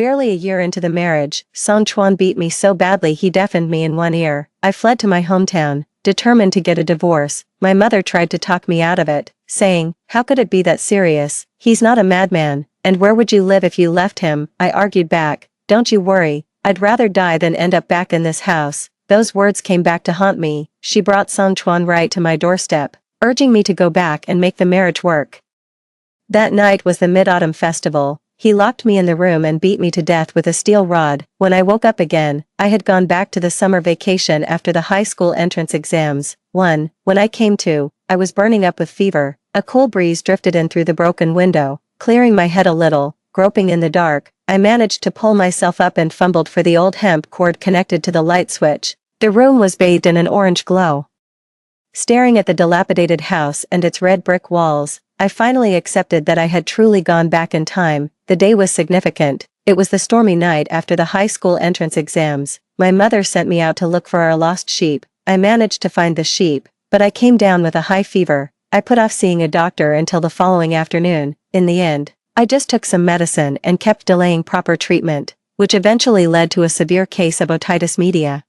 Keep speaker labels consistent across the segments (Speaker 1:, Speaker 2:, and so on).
Speaker 1: Barely a year into the marriage, Song Chuan beat me so badly he deafened me in one ear. I fled to my hometown, determined to get a divorce. My mother tried to talk me out of it, saying, "How could it be that serious? He's not a madman, and where would you live if you left him?" I argued back, "Don't you worry, I'd rather die than end up back in this house." Those words came back to haunt me. She brought Song Chuan right to my doorstep, urging me to go back and make the marriage work. That night was the Mid-Autumn Festival. He locked me in the room and beat me to death with a steel rod. When I woke up again, I had gone back to the summer vacation after the high school entrance exams. When I came to, I was burning up with fever. A cool breeze drifted in through the broken window, clearing my head a little. Groping in the dark, I managed to pull myself up and fumbled for the old hemp cord connected to the light switch. The room was bathed in an orange glow. Staring at the dilapidated house and its red brick walls, I finally accepted that I had truly gone back in time. The day was significant. It was the stormy night after the high school entrance exams. My mother sent me out to look for our lost sheep. I managed to find the sheep, but I came down with a high fever. I put off seeing a doctor until the following afternoon. In the end, I just took some medicine and kept delaying proper treatment, which eventually led to a severe case of otitis media.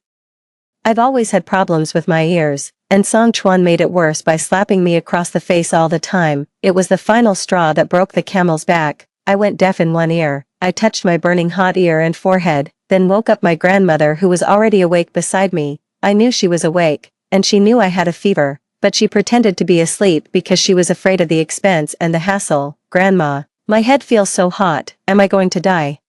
Speaker 1: I've always had problems with my ears, and Song Chuan made it worse by slapping me across the face all the time. It was the final straw that broke the camel's back. I went deaf in one ear. I touched my burning hot ear and forehead, then woke up my grandmother who was already awake beside me. I knew she was awake, and she knew I had a fever, but she pretended to be asleep because she was afraid of the expense and the hassle. "Grandma, my head feels so hot, am I going to die?"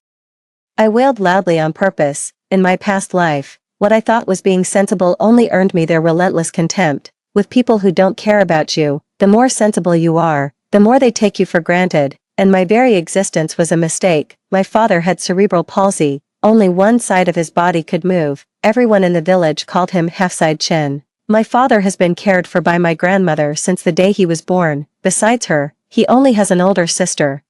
Speaker 1: I wailed loudly on purpose. In my past life, what I thought was being sensible only earned me their relentless contempt. With people who don't care about you, the more sensible you are, the more they take you for granted, and my very existence was a mistake. My father had cerebral palsy, only one side of his body could move. Everyone in the village called him Half-Side Chin. My father has been cared for by my grandmother since the day he was born. Besides her, he only has an older sister.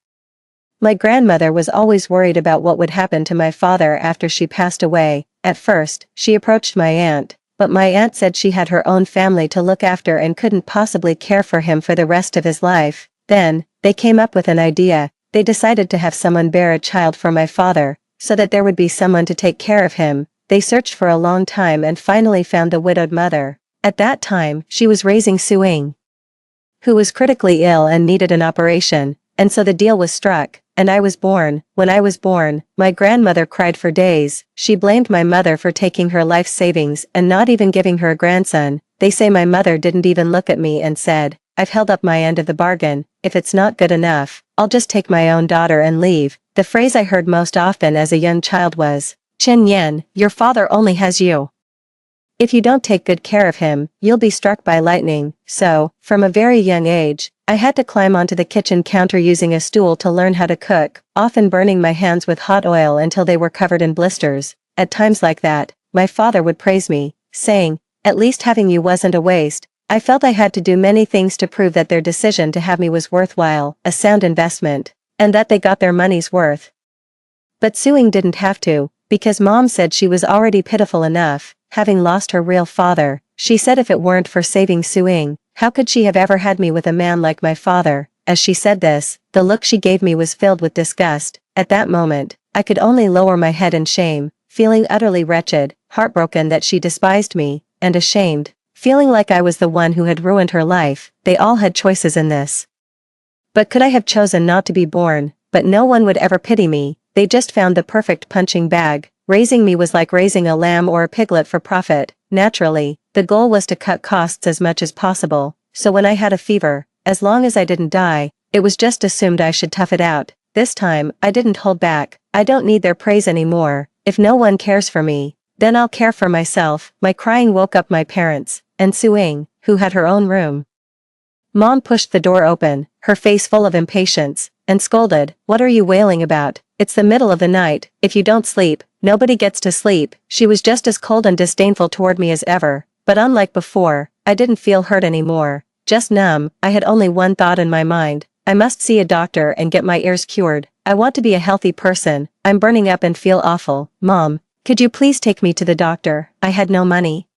Speaker 1: My grandmother was always worried about what would happen to my father after she passed away. At first, she approached my aunt, but my aunt said she had her own family to look after and couldn't possibly care for him for the rest of his life. Then, they came up with an idea. They decided to have someone bear a child for my father, so that there would be someone to take care of him. They searched for a long time and finally found the widowed mother. At that time, she was raising Suing, who was critically ill and needed an operation, and so the deal was struck. And I was born. When I was born, my grandmother cried for days. She blamed my mother for taking her life savings and not even giving her a grandson. They say my mother didn't even look at me and said, "I've held up my end of the bargain. If it's not good enough, I'll just take my own daughter and leave." The phrase I heard most often as a young child was, "Chen Yan, your father only has you. If you don't take good care of him, you'll be struck by lightning." So, from a very young age, I had to climb onto the kitchen counter using a stool to learn how to cook, often burning my hands with hot oil until they were covered in blisters. At times like that, my father would praise me, saying, "At least having you wasn't a waste." I felt I had to do many things to prove that their decision to have me was worthwhile, a sound investment, and that they got their money's worth. But Suing didn't have to, because Mom said she was already pitiful enough, having lost her real father. She said if it weren't for saving Suing, how could she have ever had me with a man like my father? As she said this, the look she gave me was filled with disgust. At that moment, I could only lower my head in shame, feeling utterly wretched, heartbroken that she despised me, and ashamed, feeling like I was the one who had ruined her life. They all had choices in this. But could I have chosen not to be born? But no one would ever pity me. They just found the perfect punching bag. Raising me was like raising a lamb or a piglet for profit. Naturally, the goal was to cut costs as much as possible, so when I had a fever, as long as I didn't die, it was just assumed I should tough it out. This time, I didn't hold back. I don't need their praise anymore. If no one cares for me, then I'll care for myself. My crying woke up my parents, and Suing, who had her own room. Mom pushed the door open, her face full of impatience, and scolded, "What are you wailing about? It's the middle of the night. If you don't sleep, nobody gets to sleep." She was just as cold and disdainful toward me as ever, but unlike before, I didn't feel hurt anymore. Just numb. I had only one thought in my mind. I must see a doctor and get my ears cured. I want to be a healthy person. I'm burning up and feel awful. "Mom, could you please take me to the doctor?" I had no money,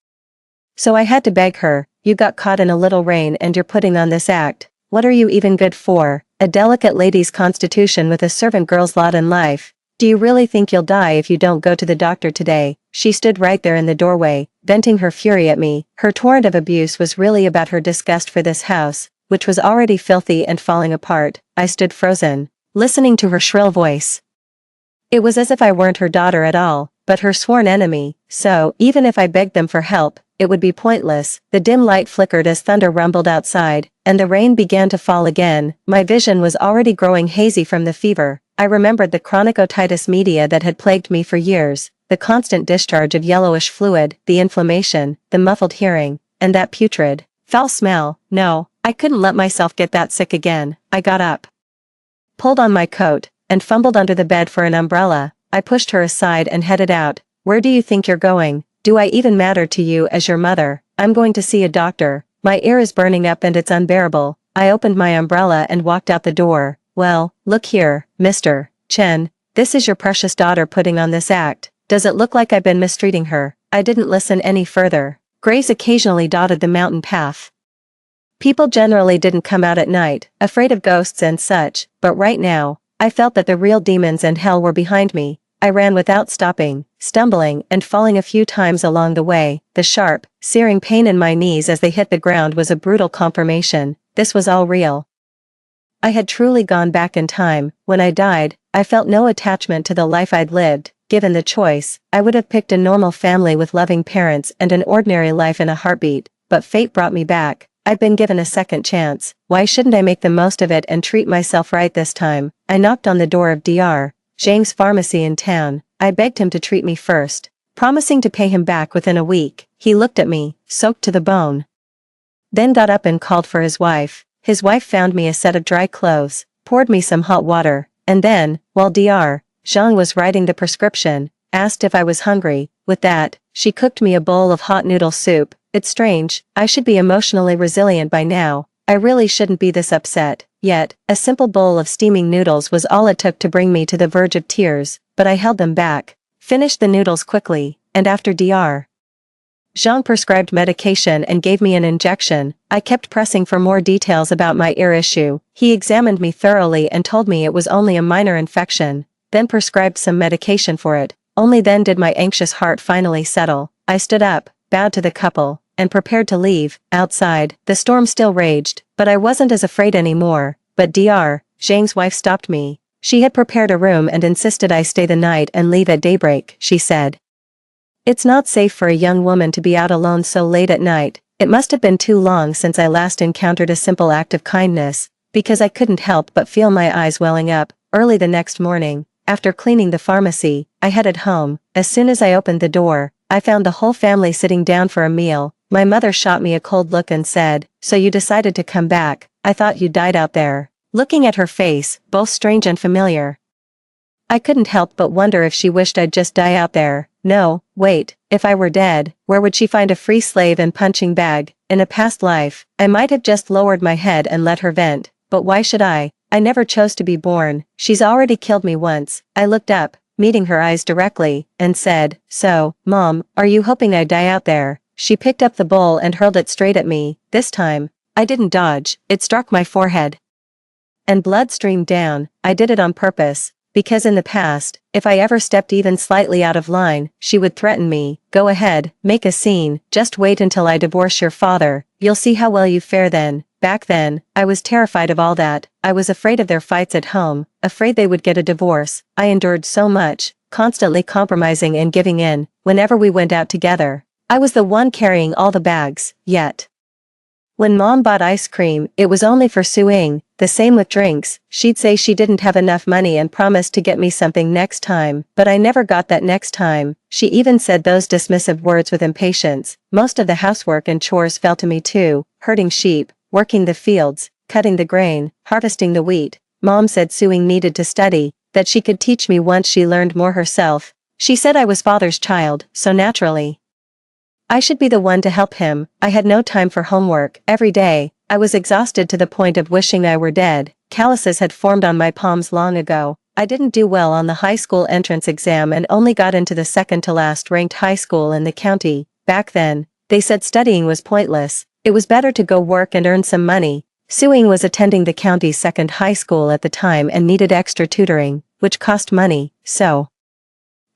Speaker 1: so I had to beg her. "You got caught in a little rain and you're putting on this act. What are you even good for? A delicate lady's constitution with a servant girl's lot in life." Do you really think you'll die if you don't go to the doctor today? She stood right there in the doorway, venting her fury at me. Her torrent of abuse was really about her disgust for this house, which was already filthy and falling apart. I stood frozen, listening to her shrill voice. It was as if I weren't her daughter at all, but her sworn enemy, so, even if I begged them for help, it would be pointless. The dim light flickered as thunder rumbled outside, and the rain began to fall again. My vision was already growing hazy from the fever. I remembered the chronic otitis media that had plagued me for years, the constant discharge of yellowish fluid, the inflammation, the muffled hearing, and that putrid, foul smell. No, I couldn't let myself get that sick again. I got up, pulled on my coat, and fumbled under the bed for an umbrella. I pushed her aside and headed out. Where do you think you're going? Do I even matter to you as your mother? I'm going to see a doctor. My ear is burning up and it's unbearable. I opened my umbrella and walked out the door. Well, look here, Mr. Chen. This is your precious daughter putting on this act. Does it look like I've been mistreating her? I didn't listen any further. Grays occasionally dotted the mountain path. People generally didn't come out at night, afraid of ghosts and such, but right now, I felt that the real demons and hell were behind me. I ran without stopping, stumbling and falling a few times along the way. The sharp, searing pain in my knees as they hit the ground was a brutal confirmation. This was all real. I had truly gone back in time. When I died, I felt no attachment to the life I'd lived. Given the choice, I would have picked a normal family with loving parents and an ordinary life in a heartbeat, but fate brought me back. I'd been given a second chance. Why shouldn't I make the most of it and treat myself right this time? I knocked on the door of Dr. Zhang's pharmacy in town. I begged him to treat me first, promising to pay him back within a week. He looked at me, soaked to the bone, then got up and called for his wife. His wife found me a set of dry clothes, poured me some hot water, and then, while Dr. Zhang was writing the prescription, asked if I was hungry. With that, she cooked me a bowl of hot noodle soup. It's strange, I should be emotionally resilient by now. I really shouldn't be this upset. Yet, a simple bowl of steaming noodles was all it took to bring me to the verge of tears, but I held them back, finished the noodles quickly, and after Dr. Zhang prescribed medication and gave me an injection, I kept pressing for more details about my ear issue. He examined me thoroughly and told me it was only a minor infection, then prescribed some medication for it. Only then did my anxious heart finally settle. I stood up, bowed to the couple, and prepared to leave. Outside, the storm still raged, but I wasn't as afraid anymore. But Dr. Zhang's wife stopped me. She had prepared a room and insisted I stay the night and leave at daybreak, she said. It's not safe for a young woman to be out alone so late at night. It must have been too long since I last encountered a simple act of kindness, because I couldn't help but feel my eyes welling up. Early the next morning, after cleaning the pharmacy, I headed home. As soon as I opened the door, I found the whole family sitting down for a meal. My mother shot me a cold look and said, "So you decided to come back? I thought you died out there." Looking at her face, both strange and familiar, I couldn't help but wonder if she wished I'd just die out there. No, wait, if I were dead, where would she find a free slave and punching bag? In a past life, I might have just lowered my head and let her vent, but why should I? I never chose to be born. She's already killed me once. I looked up, meeting her eyes directly, and said, "So, Mom, are you hoping I die out there?" She picked up the bowl and hurled it straight at me. This time, I didn't dodge. It struck my forehead, and blood streamed down. I did it on purpose, because in the past, if I ever stepped even slightly out of line, she would threaten me. "Go ahead, make a scene, just wait until I divorce your father. You'll see how well you fare then." Back then, I was terrified of all that. I was afraid of their fights at home, afraid they would get a divorce. I endured so much, constantly compromising and giving in. Whenever we went out together, I was the one carrying all the bags. Yet, when Mom bought ice cream, it was only for Suing. The same with drinks. She'd say she didn't have enough money and promised to get me something next time, but I never got that next time. She even said those dismissive words with impatience. Most of the housework and chores fell to me too, herding sheep, working the fields, cutting the grain, harvesting the wheat. Mom said Suing needed to study, that she could teach me once she learned more herself. She said I was father's child, so naturally, I should be the one to help him. I had no time for homework. Every day, I was exhausted to the point of wishing I were dead. Calluses had formed on my palms long ago. I didn't do well on the high school entrance exam and only got into the second to last ranked high school in the county. Back then, they said studying was pointless. It was better to go work and earn some money. Suing was attending the county's second high school at the time and needed extra tutoring, which cost money. so.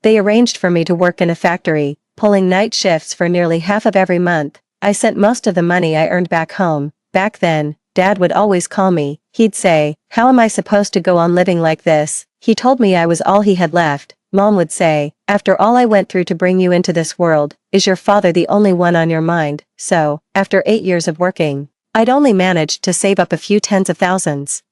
Speaker 1: They arranged for me to work in a factory, pulling night shifts for nearly half of every month. I sent most of the money I earned back home. Back then, Dad would always call me. He'd say, "How am I supposed to go on living like this?" He told me I was all he had left. Mom would say, "After all I went through to bring you into this world, is your father the only one on your mind?" So, after 8 years of working, I'd only managed to save up a few tens of thousands.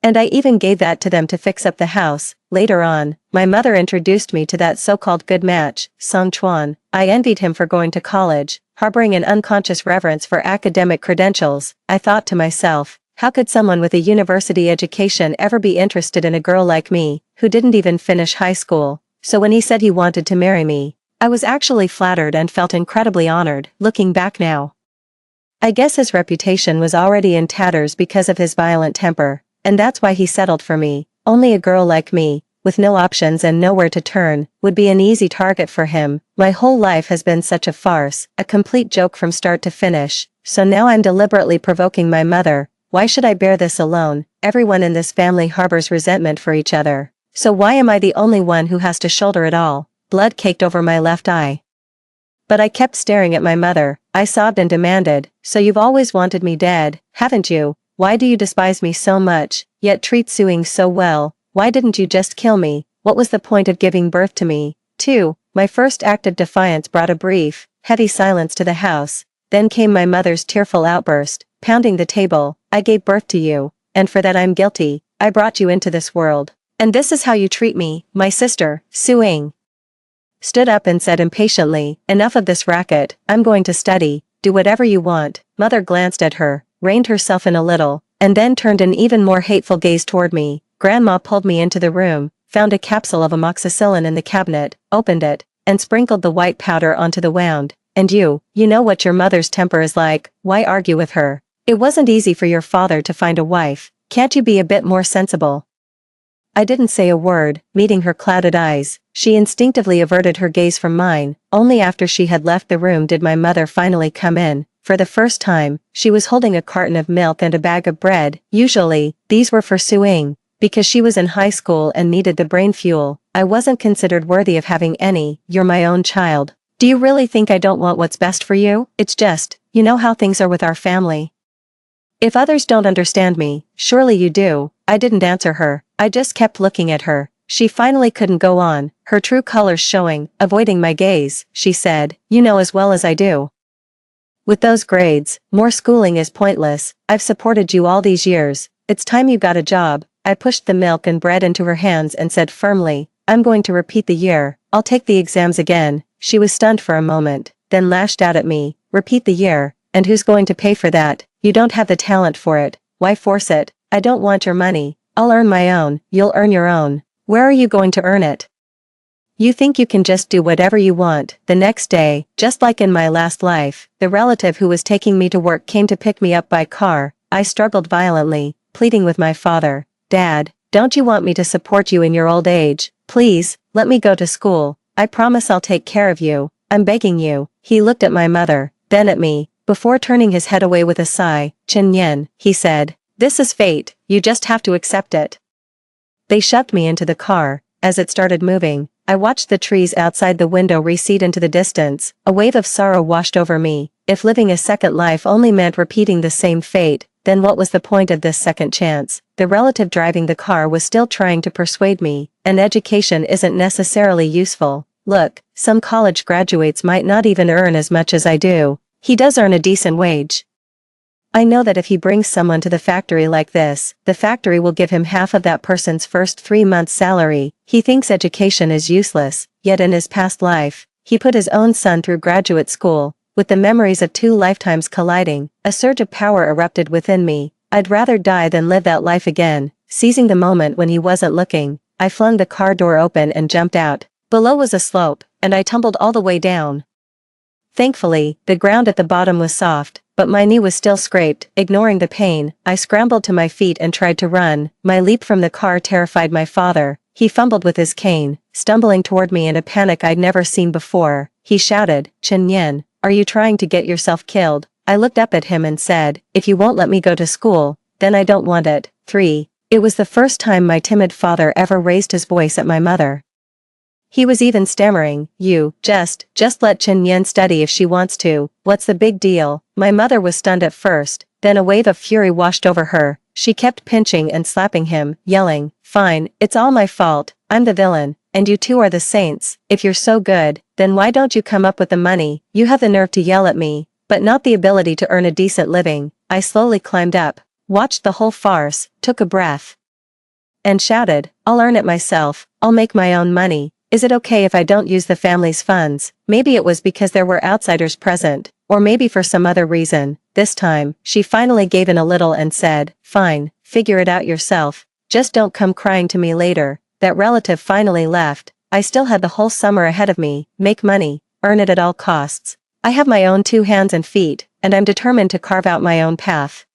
Speaker 1: And I even gave that to them to fix up the house. Later on, my mother introduced me to that so-called good match, Song Chuan. I envied him for going to college, harboring an unconscious reverence for academic credentials. I thought to myself, how could someone with a university education ever be interested in a girl like me, who didn't even finish high school? So when he said he wanted to marry me, I was actually flattered and felt incredibly honored. Looking back now, I guess his reputation was already in tatters because of his violent temper. And that's why he settled for me. Only a girl like me, with no options and nowhere to turn, would be an easy target for him. My whole life has been such a farce, a complete joke from start to finish. So now I'm deliberately provoking my mother. Why should I bear this alone? Everyone in this family harbors resentment for each other. So why am I the only one who has to shoulder it all? Blood caked over my left eye. But I kept staring at my mother. I sobbed and demanded, "So you've always wanted me dead, haven't you? Why do you despise me so much, yet treat Suing so well? Why didn't you just kill me? What was the point of giving birth to me?" 2. My first act of defiance brought a brief, heavy silence to the house. Then came my mother's tearful outburst, pounding the table. "I gave birth to you, and for that I'm guilty. I brought you into this world. And this is how you treat me." My sister, Suing, stood up and said impatiently, "Enough of this racket. I'm going to study. Do whatever you want." Mother glanced at her, reined herself in a little, and then turned an even more hateful gaze toward me. Grandma pulled me into the room, found a capsule of amoxicillin in the cabinet, opened it, and sprinkled the white powder onto the wound. "And you know what your mother's temper is like. Why argue with her? It wasn't easy for your father to find a wife. Can't you be a bit more sensible?" I didn't say a word, meeting her clouded eyes. She instinctively averted her gaze from mine. Only after she had left the room did my mother finally come in. For the first time, she was holding a carton of milk and a bag of bread. Usually, these were for Suing. Because she was in high school and needed the brain fuel, I wasn't considered worthy of having any. "You're my own child. Do you really think I don't want what's best for you? It's just, you know how things are with our family. If others don't understand me, surely you do." I didn't answer her. I just kept looking at her. She finally couldn't go on, her true colors showing, avoiding my gaze. She said, "You know as well as I do. With those grades, more schooling is pointless. I've supported you all these years. It's time you got a job." I pushed the milk and bread into her hands and said firmly, "I'm going to repeat the year. I'll take the exams again." She was stunned for a moment, then lashed out at me. "Repeat the year? And who's going to pay for that? You don't have the talent for it. Why force it? I don't want your money. I'll earn my own." "You'll earn your own. Where are you going to earn it? You think you can just do whatever you want." The next day, just like in my last life, the relative who was taking me to work came to pick me up by car. I struggled violently, pleading with my father. "Dad, don't you want me to support you in your old age? Please, let me go to school. I promise I'll take care of you. I'm begging you." He looked at my mother, then at me, before turning his head away with a sigh. "Chen Yen," he said, "this is fate. You just have to accept it." They shoved me into the car. As it started moving, I watched the trees outside the window recede into the distance. A wave of sorrow washed over me. If living a second life only meant repeating the same fate, then what was the point of this second chance? The relative driving the car was still trying to persuade me, an education isn't necessarily useful. "Look, some college graduates might not even earn as much as I do. He does earn a decent wage. I know that if he brings someone to the factory like this, the factory will give him half of that person's first 3 months' salary. He thinks education is useless, yet in his past life, he put his own son through graduate school. With the memories of 2 lifetimes colliding, a surge of power erupted within me. I'd rather die than live that life again. Seizing the moment when he wasn't looking, I flung the car door open and jumped out. Below was a slope, and I tumbled all the way down. Thankfully, the ground at the bottom was soft, but my knee was still scraped. Ignoring the pain, I scrambled to my feet and tried to run. My leap from the car terrified my father. He fumbled with his cane, stumbling toward me in a panic I'd never seen before. He shouted, "Chen Yen, are you trying to get yourself killed?" I looked up at him and said, "If you won't let me go to school, then I don't want it." 3. It was the first time my timid father ever raised his voice at my mother. He was even stammering, just let Chen Yen study if she wants to, what's the big deal? My mother was stunned at first, then a wave of fury washed over her. She kept pinching and slapping him, yelling, "Fine, it's all my fault, I'm the villain, and you two are the saints. If you're so good, then why don't you come up with the money? You have the nerve to yell at me, but not the ability to earn a decent living." I slowly climbed up, watched the whole farce, took a breath, and shouted, "I'll earn it myself, I'll make my own money. Is it okay if I don't use the family's funds?" Maybe it was because there were outsiders present, or maybe for some other reason. This time, she finally gave in a little and said, "Fine, figure it out yourself. Just don't come crying to me later." That relative finally left. I still had the whole summer ahead of me. Make money, earn it at all costs. I have my own 2 hands and feet, and I'm determined to carve out my own path.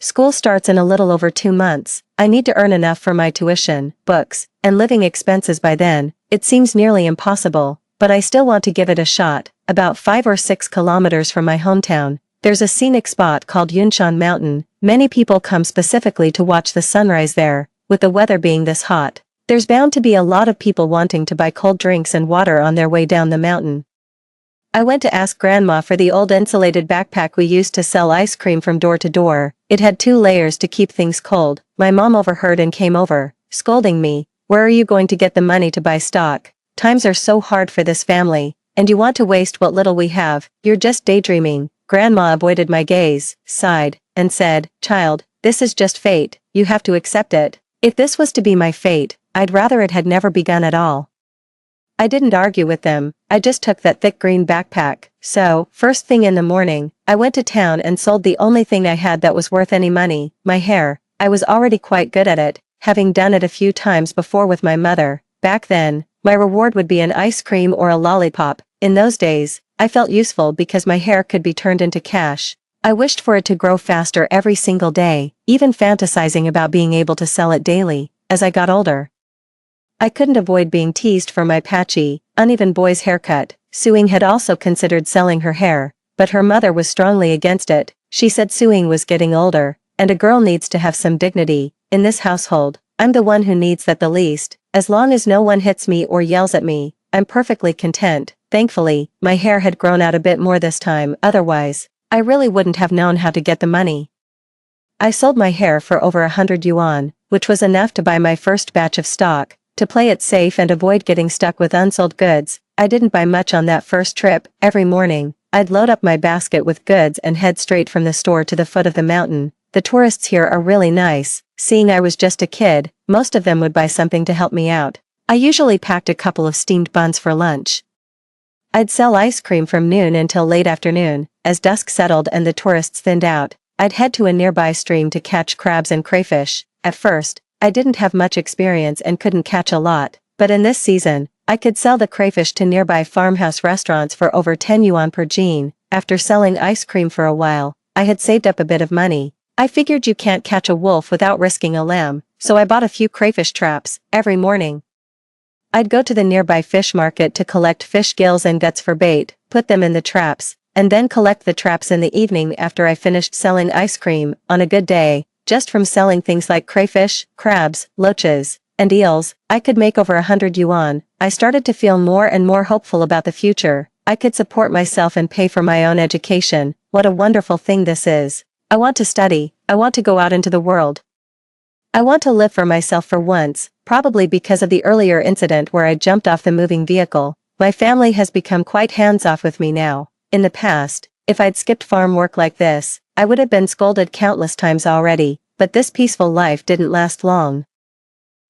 Speaker 1: School starts in a little over 2 months. I need to earn enough for my tuition, books, and living expenses by then. It seems nearly impossible, but I still want to give it a shot. About 5 or 6 kilometers from my hometown, there's a scenic spot called Yunshan Mountain. Many people come specifically to watch the sunrise there. With the weather being this hot, there's bound to be a lot of people wanting to buy cold drinks and water on their way down the mountain. I went to ask Grandma for the old insulated backpack we used to sell ice cream from door to door. It had 2 layers to keep things cold. My mom overheard and came over, scolding me. "Where are you going to get the money to buy stock? Times are so hard for this family, and you want to waste what little we have. You're just daydreaming." Grandma avoided my gaze, sighed, and said, "Child, this is just fate, you have to accept it." If this was to be my fate, I'd rather it had never begun at all. I didn't argue with them, I just took that thick green backpack. So, first thing in the morning, I went to town and sold the only thing I had that was worth any money, my hair. I was already quite good at it, having done it a few times before with my mother. Back then, my reward would be an ice cream or a lollipop. In those days, I felt useful because my hair could be turned into cash. I wished for it to grow faster every single day, even fantasizing about being able to sell it daily. As I got older, I couldn't avoid being teased for my patchy, uneven boy's haircut. Suing had also considered selling her hair, but her mother was strongly against it. She said Suing was getting older, and a girl needs to have some dignity. In this household, I'm the one who needs that the least. As long as no one hits me or yells at me, I'm perfectly content. Thankfully, my hair had grown out a bit more this time, otherwise, I really wouldn't have known how to get the money. I sold my hair for over 100 yuan, which was enough to buy my first batch of stock. To play it safe and avoid getting stuck with unsold goods, I didn't buy much on that first trip. Every morning, I'd load up my basket with goods and head straight from the store to the foot of the mountain. The tourists here are really nice. Seeing I was just a kid, most of them would buy something to help me out. I usually packed a couple of steamed buns for lunch. I'd sell ice cream from noon until late afternoon. As dusk settled and the tourists thinned out, I'd head to a nearby stream to catch crabs and crayfish. At first, I didn't have much experience and couldn't catch a lot, but in this season, I could sell the crayfish to nearby farmhouse restaurants for over 10 yuan per jean. After selling ice cream for a while, I had saved up a bit of money. I figured you can't catch a wolf without risking a lamb, so I bought a few crayfish traps. Every morning, I'd go to the nearby fish market to collect fish gills and guts for bait, put them in the traps, and then collect the traps in the evening after I finished selling ice cream. On a good day, just from selling things like crayfish, crabs, loaches, and eels, I could make over 100 yuan. I started to feel more and more hopeful about the future. I could support myself and pay for my own education. What a wonderful thing this is. I want to study. I want to go out into the world. I want to live for myself for once, probably because of the earlier incident where I jumped off the moving vehicle. My family has become quite hands-off with me now. In the past, if I'd skipped farm work like this, I would have been scolded countless times already, but this peaceful life didn't last long.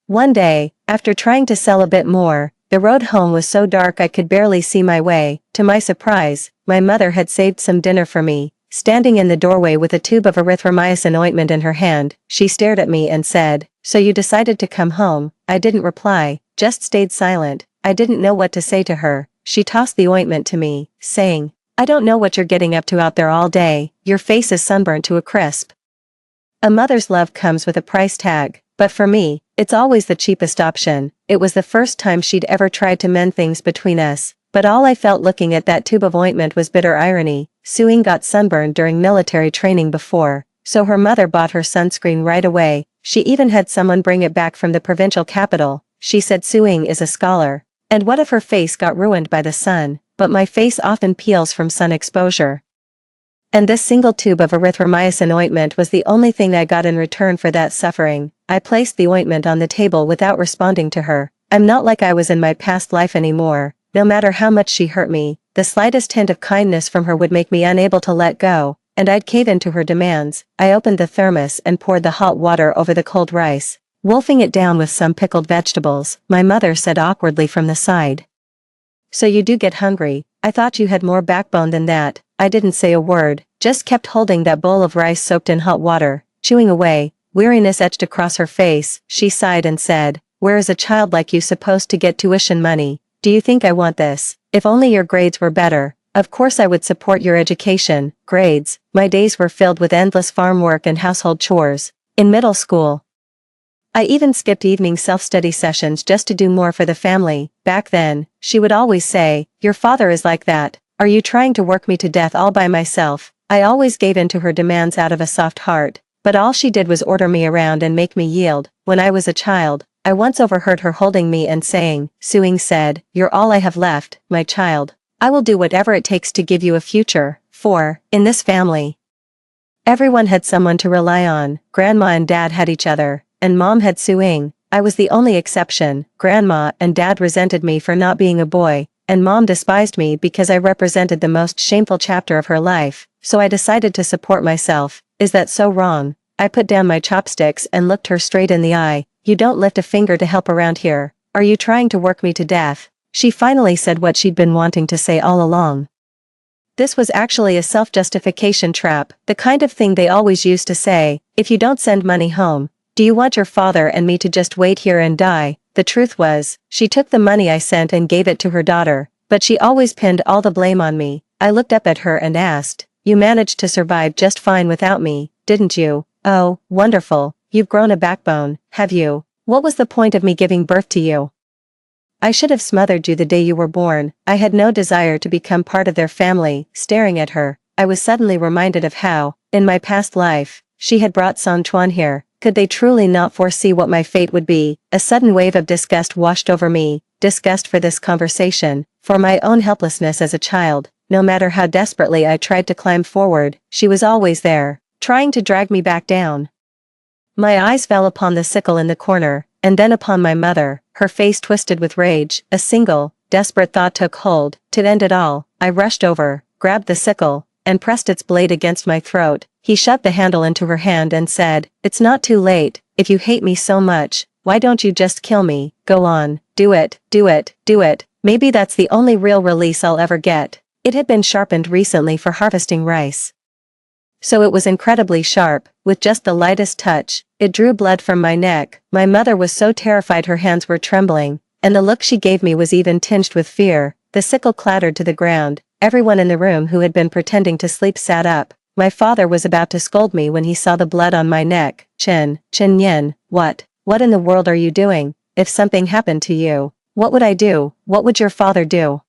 Speaker 1: One day, after trying to sell a bit more, the road home was so dark I could barely see my way. To my surprise, my mother had saved some dinner for me. Standing in the doorway with a tube of erythromycin ointment in her hand, she stared at me and said, "So you decided to come home?" I didn't reply, just stayed silent. I didn't know what to say to her. She tossed the ointment to me, saying, "I don't know what you're getting up to out there all day. Your face is sunburnt to a crisp." A mother's love comes with a price tag, but for me, it's always the cheapest option. It was the first time she'd ever tried to mend things between us, but all I felt looking at that tube of ointment was bitter irony. Suing got sunburned during military training before, so her mother bought her sunscreen right away. She even had someone bring it back from the provincial capital. She said Suing is a scholar. And what if her face got ruined by the sun? But my face often peels from sun exposure. And this single tube of erythromycin ointment was the only thing I got in return for that suffering. I placed the ointment on the table without responding to her. I'm not like I was in my past life anymore. No matter how much she hurt me, the slightest hint of kindness from her would make me unable to let go, and I'd cave into her demands. I opened the thermos and poured the hot water over the cold rice, wolfing it down with some pickled vegetables. My mother said awkwardly from the side. So you do get hungry. I thought you had more backbone than that. I didn't say a word, just kept holding that bowl of rice soaked in hot water, chewing away. Weariness etched across her face. She sighed and said, "Where is a child like you supposed to get tuition money? Do you think I want this? If only your grades were better. Of course I would support your education." Grades. My days were filled with endless farm work and household chores. In middle school, I even skipped evening self-study sessions just to do more for the family. Back then, she would always say, "Your father is like that. Are you trying to work me to death all by myself?" I always gave in to her demands out of a soft heart, but all she did was order me around and make me yield. When I was a child, I once overheard her holding me and saying, "Suing said, you're all I have left, my child. I will do whatever it takes to give you a future." For, in this family, everyone had someone to rely on. Grandma and Dad had each other, and Mom had Suing. I was the only exception. Grandma and Dad resented me for not being a boy, and Mom despised me because I represented the most shameful chapter of her life, so I decided to support myself. Is that so wrong? I put down my chopsticks and looked her straight in the eye. "You don't lift a finger to help around here. Are you trying to work me to death?" She finally said what she'd been wanting to say all along. This was actually a self-justification trap, the kind of thing they always used to say, "If you don't send money home, do you want your father and me to just wait here and die?" The truth was, she took the money I sent and gave it to her daughter, but she always pinned all the blame on me. I looked up at her and asked, "You managed to survive just fine without me, didn't you?" "Oh, wonderful. You've grown a backbone, have you? What was the point of me giving birth to you? I should have smothered you the day you were born." I had no desire to become part of their family. Staring at her, I was suddenly reminded of how, in my past life, she had brought San Chuan here. Could they truly not foresee what my fate would be? A sudden wave of disgust washed over me, disgust for this conversation, for my own helplessness as a child. No matter how desperately I tried to climb forward, she was always there, trying to drag me back down. My eyes fell upon the sickle in the corner, and then upon my mother, her face twisted with rage. A single, desperate thought took hold. To end it all, I rushed over, grabbed the sickle, and pressed its blade against my throat. He shoved the handle into her hand and said, "It's not too late. If you hate me so much, why don't you just kill me? Go on, do it, do it, do it. Maybe that's the only real release I'll ever get." It had been sharpened recently for harvesting rice, so it was incredibly sharp. With just the lightest touch, it drew blood from my neck. My mother was so terrified her hands were trembling, and the look she gave me was even tinged with fear. The sickle clattered to the ground. Everyone in the room who had been pretending to sleep sat up. My father was about to scold me when he saw the blood on my neck. Chen Yen, what in the world are you doing? If something happened to you, what would I do? What would your father do?"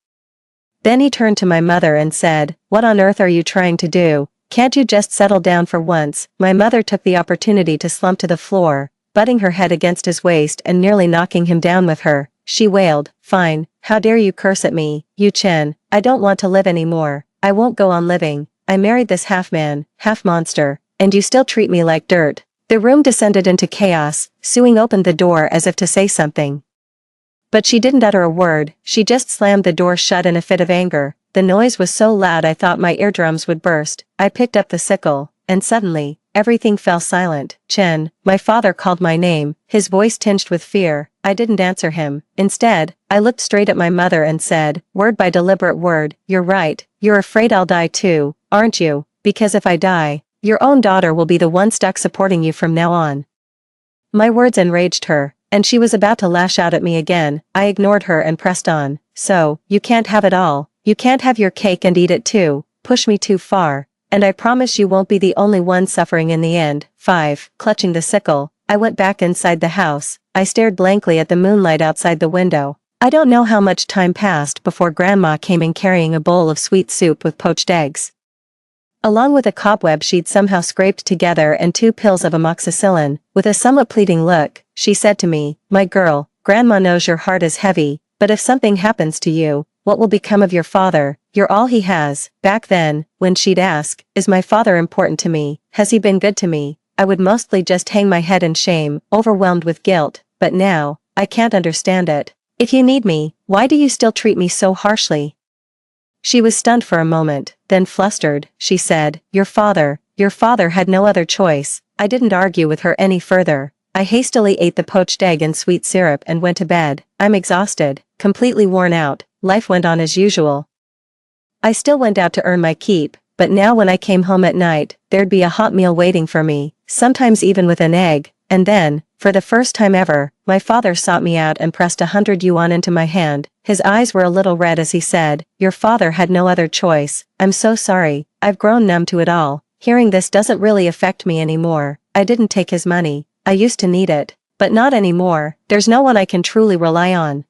Speaker 1: Then he turned to my mother and said, "What on earth are you trying to do? Can't you just settle down for once?" My mother took the opportunity to slump to the floor, butting her head against his waist and nearly knocking him down with her. She wailed, "Fine, how dare you curse at me, you Chen? I don't want to live anymore. I won't go on living. I married this half-man, half-monster, and you still treat me like dirt." The room descended into chaos. Suing opened the door as if to say something, but she didn't utter a word. She just slammed the door shut in a fit of anger. The noise was so loud I thought my eardrums would burst. I picked up the sickle, and suddenly, everything fell silent. "Chen," my father called my name, his voice tinged with fear. I didn't answer him. Instead, I looked straight at my mother and said, word by deliberate word, "You're right. You're afraid I'll die too, aren't you? Because if I die, your own daughter will be the one stuck supporting you from now on." My words enraged her, and she was about to lash out at me again. I ignored her and pressed on. "So, you can't have it all. You can't have your cake and eat it too. Push me too far, and I promise you won't be the only one suffering in the end." 5. Clutching the sickle, I went back inside the house. I stared blankly at the moonlight outside the window. I don't know how much time passed before Grandma came in carrying a bowl of sweet soup with poached eggs. along with a cobweb she'd somehow scraped together and 2 pills of amoxicillin. With a somewhat pleading look, she said to me, "My girl, Grandma knows your heart is heavy, but if something happens to you, what will become of your father? You're all he has." Back then, when she'd ask, "Is my father important to me? Has he been good to me?" I would mostly just hang my head in shame, overwhelmed with guilt. But now, I can't understand it. "If you need me, why do you still treat me so harshly?" She was stunned for a moment, then flustered. She said, your father had no other choice." I didn't argue with her any further. I hastily ate the poached egg and sweet syrup and went to bed. I'm exhausted, completely worn out. Life went on as usual. I still went out to earn my keep, but now when I came home at night, there'd be a hot meal waiting for me, sometimes even with an egg, and then, for the first time ever, my father sought me out and pressed 100 yuan into my hand. His eyes were a little red as he said, "Your father had no other choice. I'm so sorry, I've grown numb to it all. Hearing this doesn't really affect me anymore. I didn't take his money. I used to need it. But not anymore. There's no one I can truly rely on.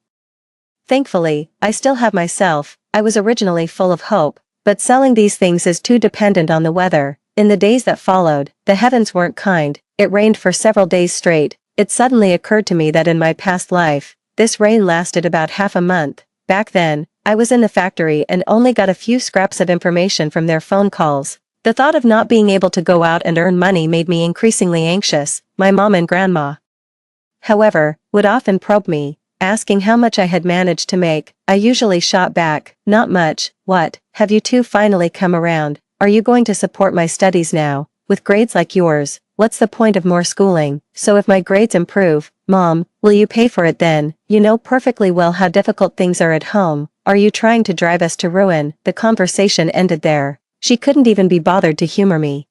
Speaker 1: Thankfully, I still have myself." I was originally full of hope, but selling these things is too dependent on the weather. In the days that followed, the heavens weren't kind. It rained for several days straight. It suddenly occurred to me that in my past life, this rain lasted about half a month. Back then, I was in the factory and only got a few scraps of information from their phone calls. The thought of not being able to go out and earn money made me increasingly anxious. My mom and grandma, however, would often probe me, asking how much I had managed to make. I usually shot back, "Not much." "What, have you two finally come around? Are you going to support my studies now? With grades like yours, what's the point of more schooling? So if my grades improve, Mom, will you pay for it then? You know perfectly well how difficult things are at home. Are you trying to drive us to ruin?" The conversation ended there. She couldn't even be bothered to humor me.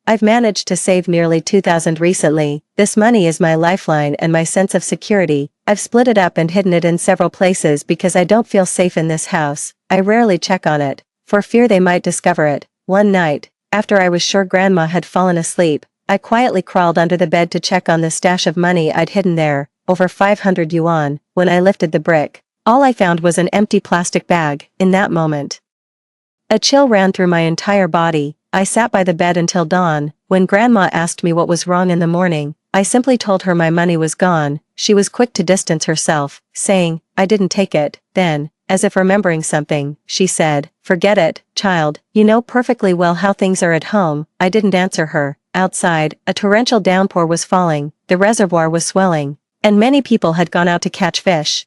Speaker 1: I've managed to save nearly 2,000 recently. This money is my lifeline and my sense of security. I've split it up and hidden it in several places because I don't feel safe in this house. I rarely check on it, for fear they might discover it. One night, after I was sure Grandma had fallen asleep, I quietly crawled under the bed to check on the stash of money I'd hidden there, over 500 yuan. When I lifted the brick, all I found was an empty plastic bag. In that moment, a chill ran through my entire body. I sat by the bed until dawn. When Grandma asked me what was wrong in the morning, I simply told her my money was gone. She was quick to distance herself, saying, "I didn't take it." Then, as if remembering something, she said, "Forget it, child, you know perfectly well how things are at home." I didn't answer her. Outside, a torrential downpour was falling, the reservoir was swelling, and many people had gone out to catch fish.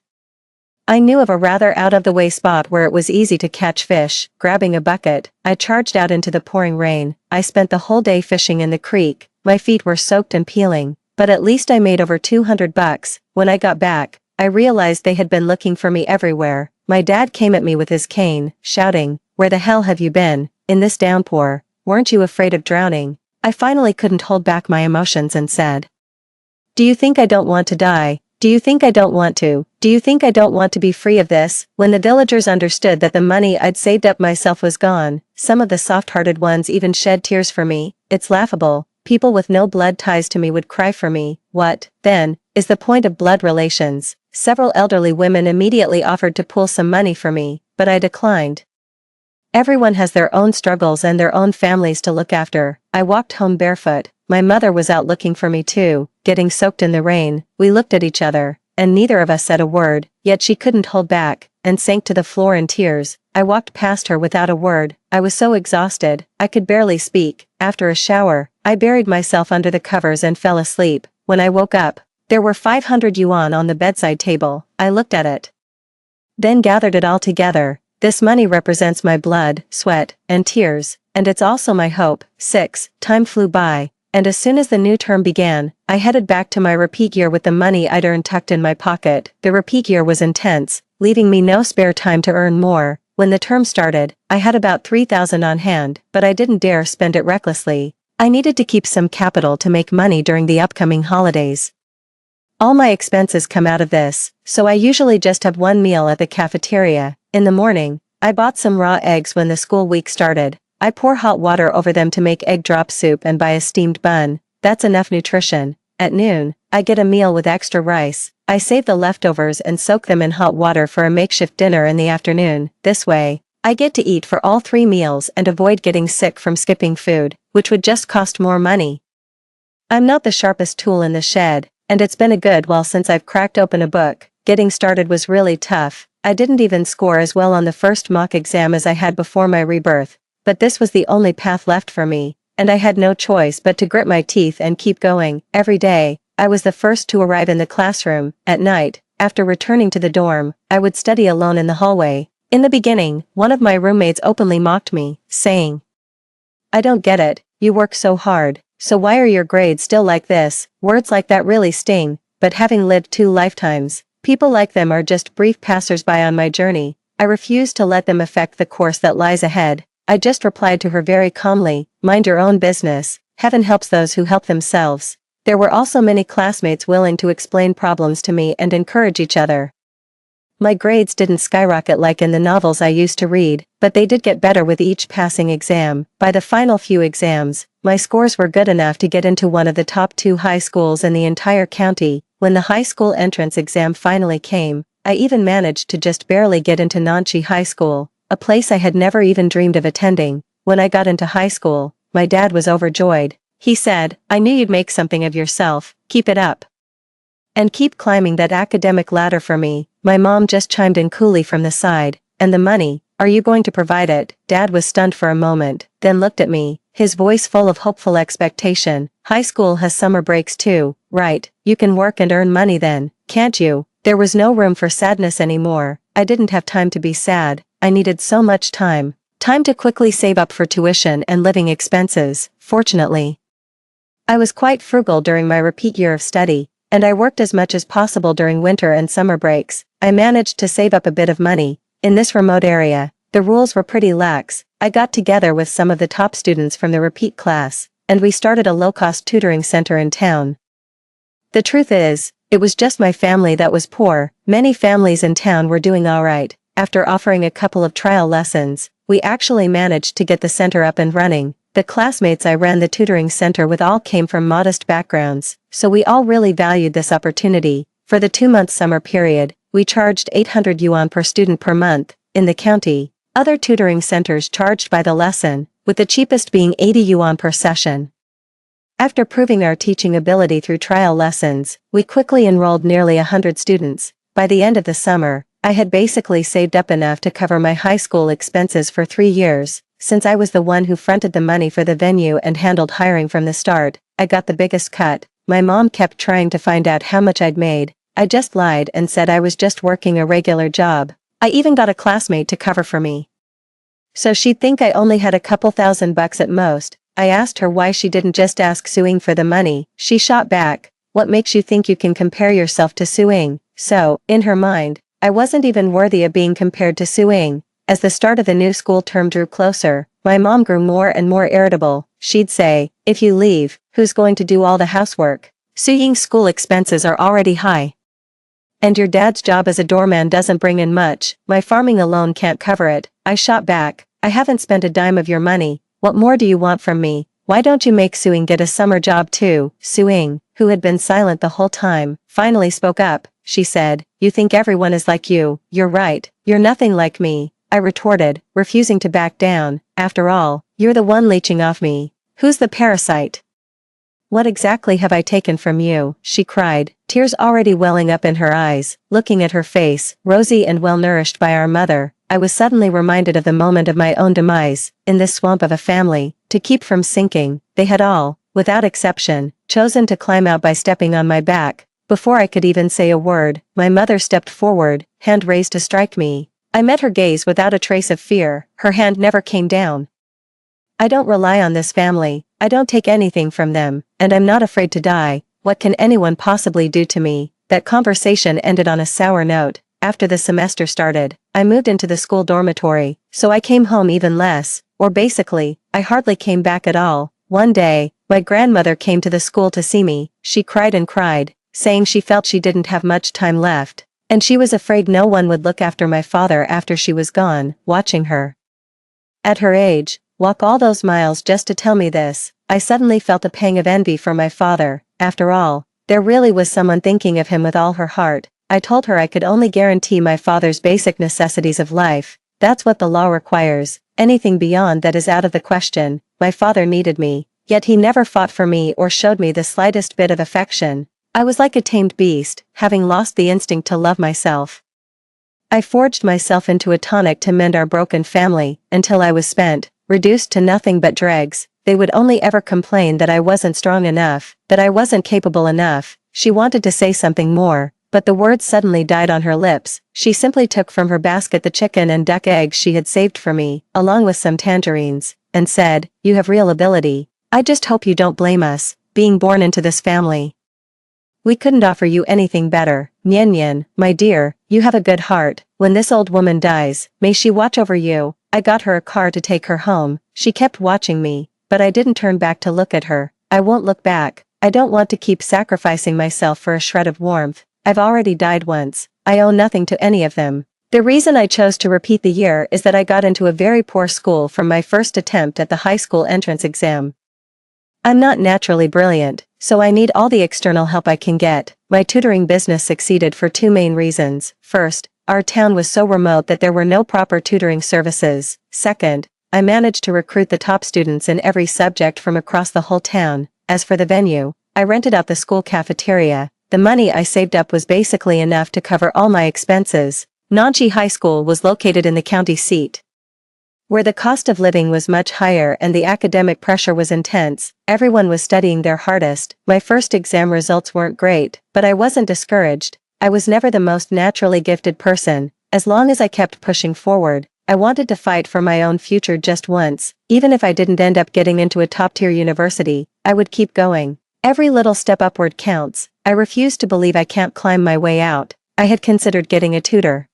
Speaker 1: I knew of a rather out-of-the-way spot where it was easy to catch fish. Grabbing a bucket, I charged out into the pouring rain. I spent the whole day fishing in the creek. My feet were soaked and peeling, but at least I made over 200 bucks. When I got back, I realized they had been looking for me everywhere. My dad came at me with his cane, shouting, "Where the hell have you been? In this downpour? Weren't you afraid of drowning?" I finally couldn't hold back my emotions and said, "Do you think I don't want to die? Do you think I don't want to? Do you think I don't want to be free of this?" When the villagers understood that the money I'd saved up myself was gone, some of the soft-hearted ones even shed tears for me. It's laughable. People with no blood ties to me would cry for me. What, then, is the point of blood relations? Several elderly women immediately offered to pool some money for me, but I declined. Everyone has their own struggles and their own families to look after. I walked home barefoot. My mother was out looking for me too, getting soaked in the rain. We looked at each other, and neither of us said a word, yet she couldn't hold back, and sank to the floor in tears. I walked past her without a word. I was so exhausted, I could barely speak. After a shower, I buried myself under the covers and fell asleep. When I woke up, there were 500 yuan on the bedside table. I looked at it, then gathered it all together. This money represents my blood, sweat, and tears, and it's also my hope. 6. Time flew by, and as soon as the new term began, I headed back to my repeat year with the money I'd earned tucked in my pocket. The repeat year was intense, leaving me no spare time to earn more. When the term started, I had about 3,000 on hand, but I didn't dare spend it recklessly. I needed to keep some capital to make money during the upcoming holidays. All my expenses come out of this, so I usually just have one meal at the cafeteria. In the morning, I bought some raw eggs when the school week started. I pour hot water over them to make egg drop soup and buy a steamed bun. That's enough nutrition. At noon, I get a meal with extra rice. I save the leftovers and soak them in hot water for a makeshift dinner in the afternoon. This way, I get to eat for all 3 meals and avoid getting sick from skipping food, which would just cost more money. I'm not the sharpest tool in the shed, and it's been a good while since I've cracked open a book. Getting started was really tough. I didn't even score as well on the first mock exam as I had before my rebirth, but this was the only path left for me, and I had no choice but to grit my teeth and keep going. Every day, I was the first to arrive in the classroom. At night, after returning to the dorm, I would study alone in the hallway. In the beginning, one of my roommates openly mocked me, saying, "I don't get it, you work so hard, so why are your grades still like this?" Words like that really sting, but having lived 2 lifetimes, people like them are just brief passers-by on my journey. I refuse to let them affect the course that lies ahead. I just replied to her very calmly, "Mind your own business, heaven helps those who help themselves." There were also many classmates willing to explain problems to me and encourage each other. My grades didn't skyrocket like in the novels I used to read, but they did get better with each passing exam. By the final few exams, my scores were good enough to get into one of the top 2 high schools in the entire county. When the high school entrance exam finally came, I even managed to just barely get into Nanchi High School, a place I had never even dreamed of attending. When I got into high school, my dad was overjoyed. He said, "I knew you'd make something of yourself, keep it up. And keep climbing that academic ladder for me." My mom just chimed in coolly from the side, "And the money, are you going to provide it?" Dad was stunned for a moment, then looked at me, his voice full of hopeful expectation. "High school has summer breaks too, right? You can work and earn money then, can't you?" There was no room for sadness anymore. I didn't have time to be sad. I needed so much time. Time to quickly save up for tuition and living expenses. Fortunately, I was quite frugal during my repeat year of study, and I worked as much as possible during winter and summer breaks. I managed to save up a bit of money. In this remote area, the rules were pretty lax. I got together with some of the top students from the repeat class, and we started a low-cost tutoring center in town. The truth is, it was just my family that was poor. Many families in town were doing alright. After offering a couple of trial lessons, we actually managed to get the center up and running. The classmates I ran the tutoring center with all came from modest backgrounds, so we all really valued this opportunity. For the 2-month summer period, we charged 800 yuan per student per month. In the county, other tutoring centers charged by the lesson, with the cheapest being 80 yuan per session. After proving our teaching ability through trial lessons, we quickly enrolled nearly 100 students. By the end of the summer, I had basically saved up enough to cover my high school expenses for 3 years. Since I was the one who fronted the money for the venue and handled hiring from the start, I got the biggest cut. My mom kept trying to find out how much I'd made. I just lied and said I was just working a regular job. I even got a classmate to cover for me, so she'd think I only had a couple $1,000 at most. I asked her why she didn't just ask Suing for the money. She shot back, "What makes you think you can compare yourself to Suing?" So, in her mind, I wasn't even worthy of being compared to Suing. As the start of the new school term drew closer, my mom grew more and more irritable. She'd say, "If you leave, who's going to do all the housework? Suying's school expenses are already high. And your dad's job as a doorman doesn't bring in much. My farming alone can't cover it." I shot back, "I haven't spent a dime of your money. What more do you want from me? Why don't you make Suing get a summer job too?" Suing, who had been silent the whole time, finally spoke up. She said, "You think everyone is like you. You're right. You're nothing like me." I retorted, refusing to back down. "After all, you're the one leeching off me. Who's the parasite? What exactly have I taken from you?" she cried, tears already welling up in her eyes. Looking at her face, rosy and well-nourished by our mother, I was suddenly reminded of the moment of my own demise. In this swamp of a family, to keep from sinking, they had all, without exception, chosen to climb out by stepping on my back. Before I could even say a word, my mother stepped forward, hand raised to strike me. I met her gaze without a trace of fear. Her hand never came down. "I don't rely on this family. I don't take anything from them, and I'm not afraid to die. What can anyone possibly do to me?" That conversation ended on a sour note. After the semester started, I moved into the school dormitory, so I came home even less, or basically, I hardly came back at all. One day, my grandmother came to the school to see me. She cried and cried, saying she felt she didn't have much time left, and she was afraid no one would look after my father after she was gone. Watching her, at her age, walk all those miles just to tell me this, I suddenly felt a pang of envy for my father. After all, there really was someone thinking of him with all her heart. I told her I could only guarantee my father's basic necessities of life, That's what the law requires. Anything beyond that is out of the question. My father needed me, yet he never fought for me or showed me the slightest bit of affection. I was like a tamed beast, having lost the instinct to love myself. I forged myself into a tonic to mend our broken family, until I was spent, reduced to nothing but dregs. They would only ever complain that I wasn't strong enough, that I wasn't capable enough. She wanted to say something more, but the words suddenly died on her lips. She simply took from her basket the chicken and duck eggs she had saved for me, along with some tangerines, and said, "You have real ability. I just hope you don't blame us, being born into this family. We couldn't offer you anything better. Nyen Nyen, my dear, you have a good heart. When this old woman dies, may she watch over you." I got her a car to take her home. She kept watching me, but I didn't turn back to look at her. I won't look back. I don't want to keep sacrificing myself for a shred of warmth. I've already died once. I owe nothing to any of them. The reason I chose to repeat the year is that I got into a very poor school from my first attempt at the high school entrance exam. I'm not naturally brilliant, so I need all the external help I can get. My tutoring business succeeded for two main reasons. First, our town was so remote that there were no proper tutoring services. Second, I managed to recruit the top students in every subject from across the whole town. As for the venue, I rented out the school cafeteria. The money I saved up was basically enough to cover all my expenses. Nanchi High School was located in the county seat, where the cost of living was much higher and the academic pressure was intense. Everyone was studying their hardest. My first exam results weren't great, but I wasn't discouraged. I was never the most naturally gifted person. As long as I kept pushing forward, I wanted to fight for my own future just once. Even if I didn't end up getting into a top-tier university, I would keep going. Every little step upward counts. I refused to believe I can't climb my way out. I had considered getting a tutor,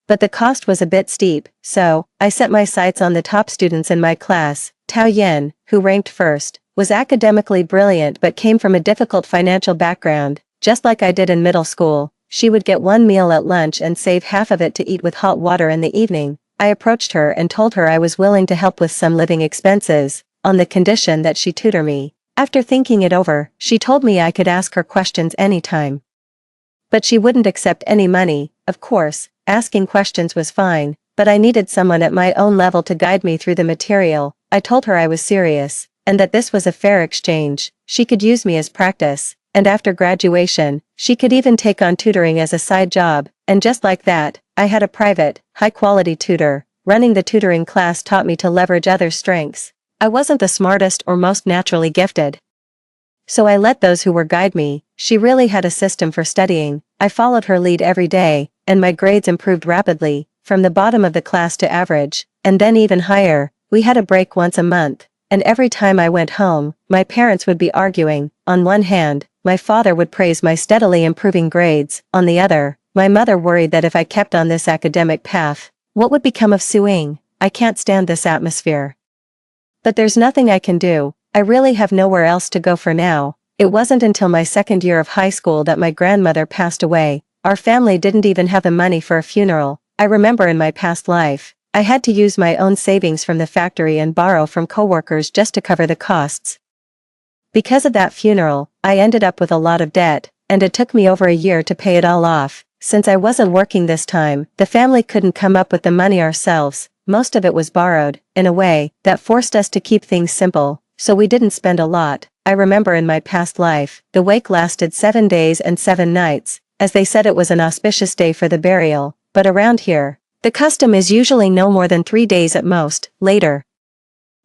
Speaker 1: but the cost was a bit steep, so I set my sights on the top students in my class. Tao Yen, who ranked first, was academically brilliant but came from a difficult financial background. Just like I did in middle school, she would get one meal at lunch and save half of it to eat with hot water in the evening. I approached her and told her I was willing to help with some living expenses, on the condition that she tutor me. After thinking it over, she told me I could ask her questions anytime, but she wouldn't accept any money. Of course, asking questions was fine, but I needed someone at my own level to guide me through the material. I told her I was serious, and that this was a fair exchange. She could use me as practice, and after graduation, she could even take on tutoring as a side job. And just like that, I had a private, high-quality tutor. Running the tutoring class taught me to leverage other strengths. I wasn't the smartest or most naturally gifted, so I let those who were guide me. She really had a system for studying. I followed her lead every day, and my grades improved rapidly, from the bottom of the class to average, and then even higher. We had a break once a month, and every time I went home, my parents would be arguing. On one hand, my father would praise my steadily improving grades. On the other, my mother worried that if I kept on this academic path, what would become of Suing? I can't stand this atmosphere. But there's nothing I can do. I really have nowhere else to go for now. It wasn't until my second year of high school that my grandmother passed away. Our family didn't even have the money for a funeral. I remember in my past life, I had to use my own savings from the factory and borrow from coworkers just to cover the costs. Because of that funeral, I ended up with a lot of debt, and it took me over a year to pay it all off. Since I wasn't working this time, the family couldn't come up with the money ourselves. Most of it was borrowed. In a way, that forced us to keep things simple, so we didn't spend a lot. I remember in my past life, the wake lasted 7 days and 7 nights, as they said it was an auspicious day for the burial, but around here, the custom is usually no more than 3 days at most. Later,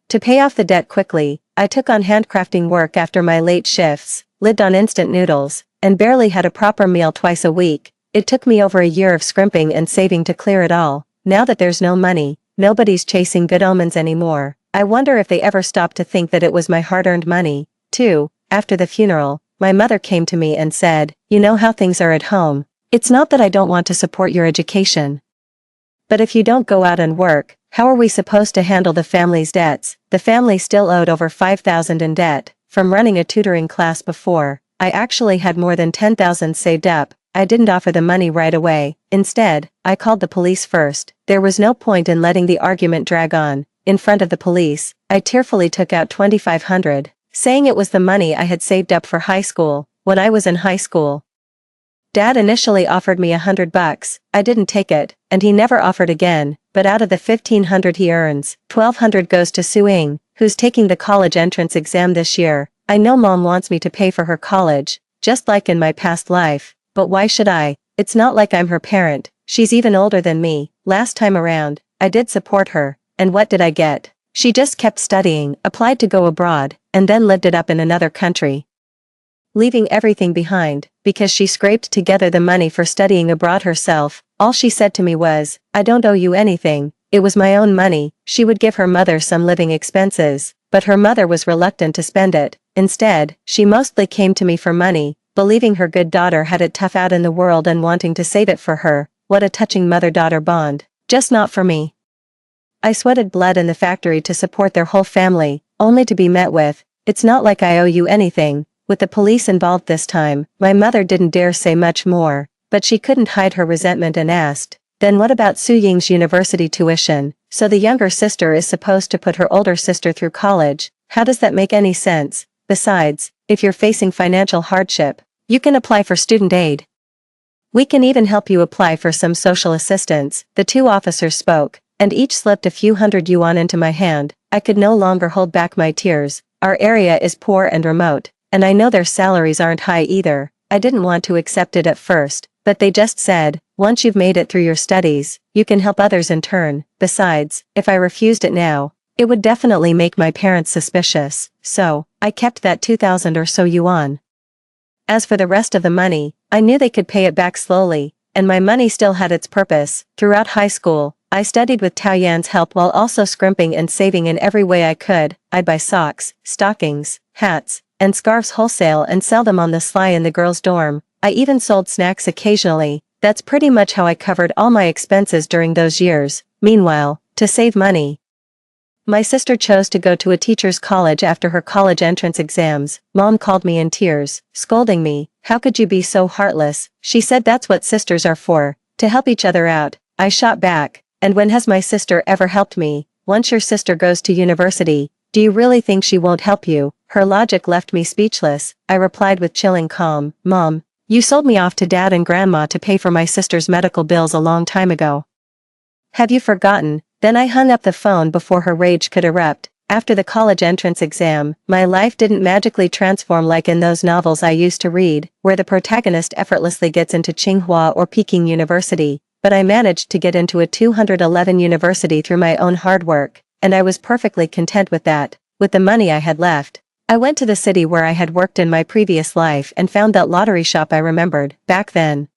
Speaker 1: to pay off the debt quickly, I took on handcrafting work after my late shifts, lived on instant noodles, and barely had a proper meal twice a week. It took me over a year of scrimping and saving to clear it all. Now that there's no money, nobody's chasing good omens anymore. I wonder if they ever stopped to think that it was my hard-earned money. Too, after the funeral, my mother came to me and said, "You know how things are at home. It's not that I don't want to support your education, but if you don't go out and work, how are we supposed to handle the family's debts?" The family still owed over 5,000 in debt. From running a tutoring class before, I actually had more than 10,000 saved up. I didn't offer the money right away. Instead, I called the police first. There was no point in letting the argument drag on. In front of the police, I tearfully took out 2,500, saying it was the money I had saved up for high school. When I was in high school, Dad initially offered me $100. I didn't take it, and he never offered again. but out of the 1,500 he earns, 1,200 goes to Suing, who's taking the college entrance exam this year. I know mom wants me to pay for her college, just like in my past life, but why should I? It's not like I'm her parent, she's even older than me. Last time around, I did support her, and what did I get? She just kept studying, applied to go abroad, and then lived it up in another country, leaving everything behind, because she scraped together the money for studying abroad herself. All she said to me was, "I don't owe you anything, it was my own money." She would give her mother some living expenses, but her mother was reluctant to spend it. Instead, she mostly came to me for money, believing her good daughter had it tough out in the world and wanting to save it for her. What a touching mother-daughter bond. Just not for me. I sweated blood in the factory to support their whole family, only to be met with, "It's not like I owe you anything." With the police involved this time, my mother didn't dare say much more, but she couldn't hide her resentment and asked, "Then what about Su Ying's university tuition? So the younger sister is supposed to put her older sister through college? How does that make any sense? Besides, if you're facing financial hardship, you can apply for student aid. We can even help you apply for some social assistance." The two officers spoke, and each slipped a few hundred yuan into my hand. I could no longer hold back my tears. Our area is poor and remote, and I know their salaries aren't high either. I didn't want to accept it at first, but they just said, "Once you've made it through your studies, you can help others in turn." Besides, if I refused it now, it would definitely make my parents suspicious, so I kept that 2,000 or so yuan. As for the rest of the money, I knew they could pay it back slowly, and my money still had its purpose. Throughout high school, I studied with Tao Yan's help while also scrimping and saving in every way I could. I'd buy socks, stockings, hats, and scarves wholesale and sell them on the sly in the girls' dorm. I even sold snacks occasionally. That's pretty much how I covered all my expenses during those years. Meanwhile, to save money, my sister chose to go to a teacher's college after her college entrance exams. Mom called me in tears, scolding me. "How could you be so heartless?" She said that's what sisters are for, to help each other out. I shot back, "And when has my sister ever helped me? Once your sister goes to university, do you really think she won't help you?" Her logic left me speechless. I replied with chilling calm, "Mom, you sold me off to Dad and Grandma to pay for my sister's medical bills a long time ago. Have you forgotten?" Then I hung up the phone before her rage could erupt. After the college entrance exam, my life didn't magically transform like in those novels I used to read, where the protagonist effortlessly gets into Tsinghua or Peking University, but I managed to get into a 211 university through my own hard work, and I was perfectly content with that. With the money I had left, I went to the city where I had worked in my previous life and found that lottery shop I remembered. Back then,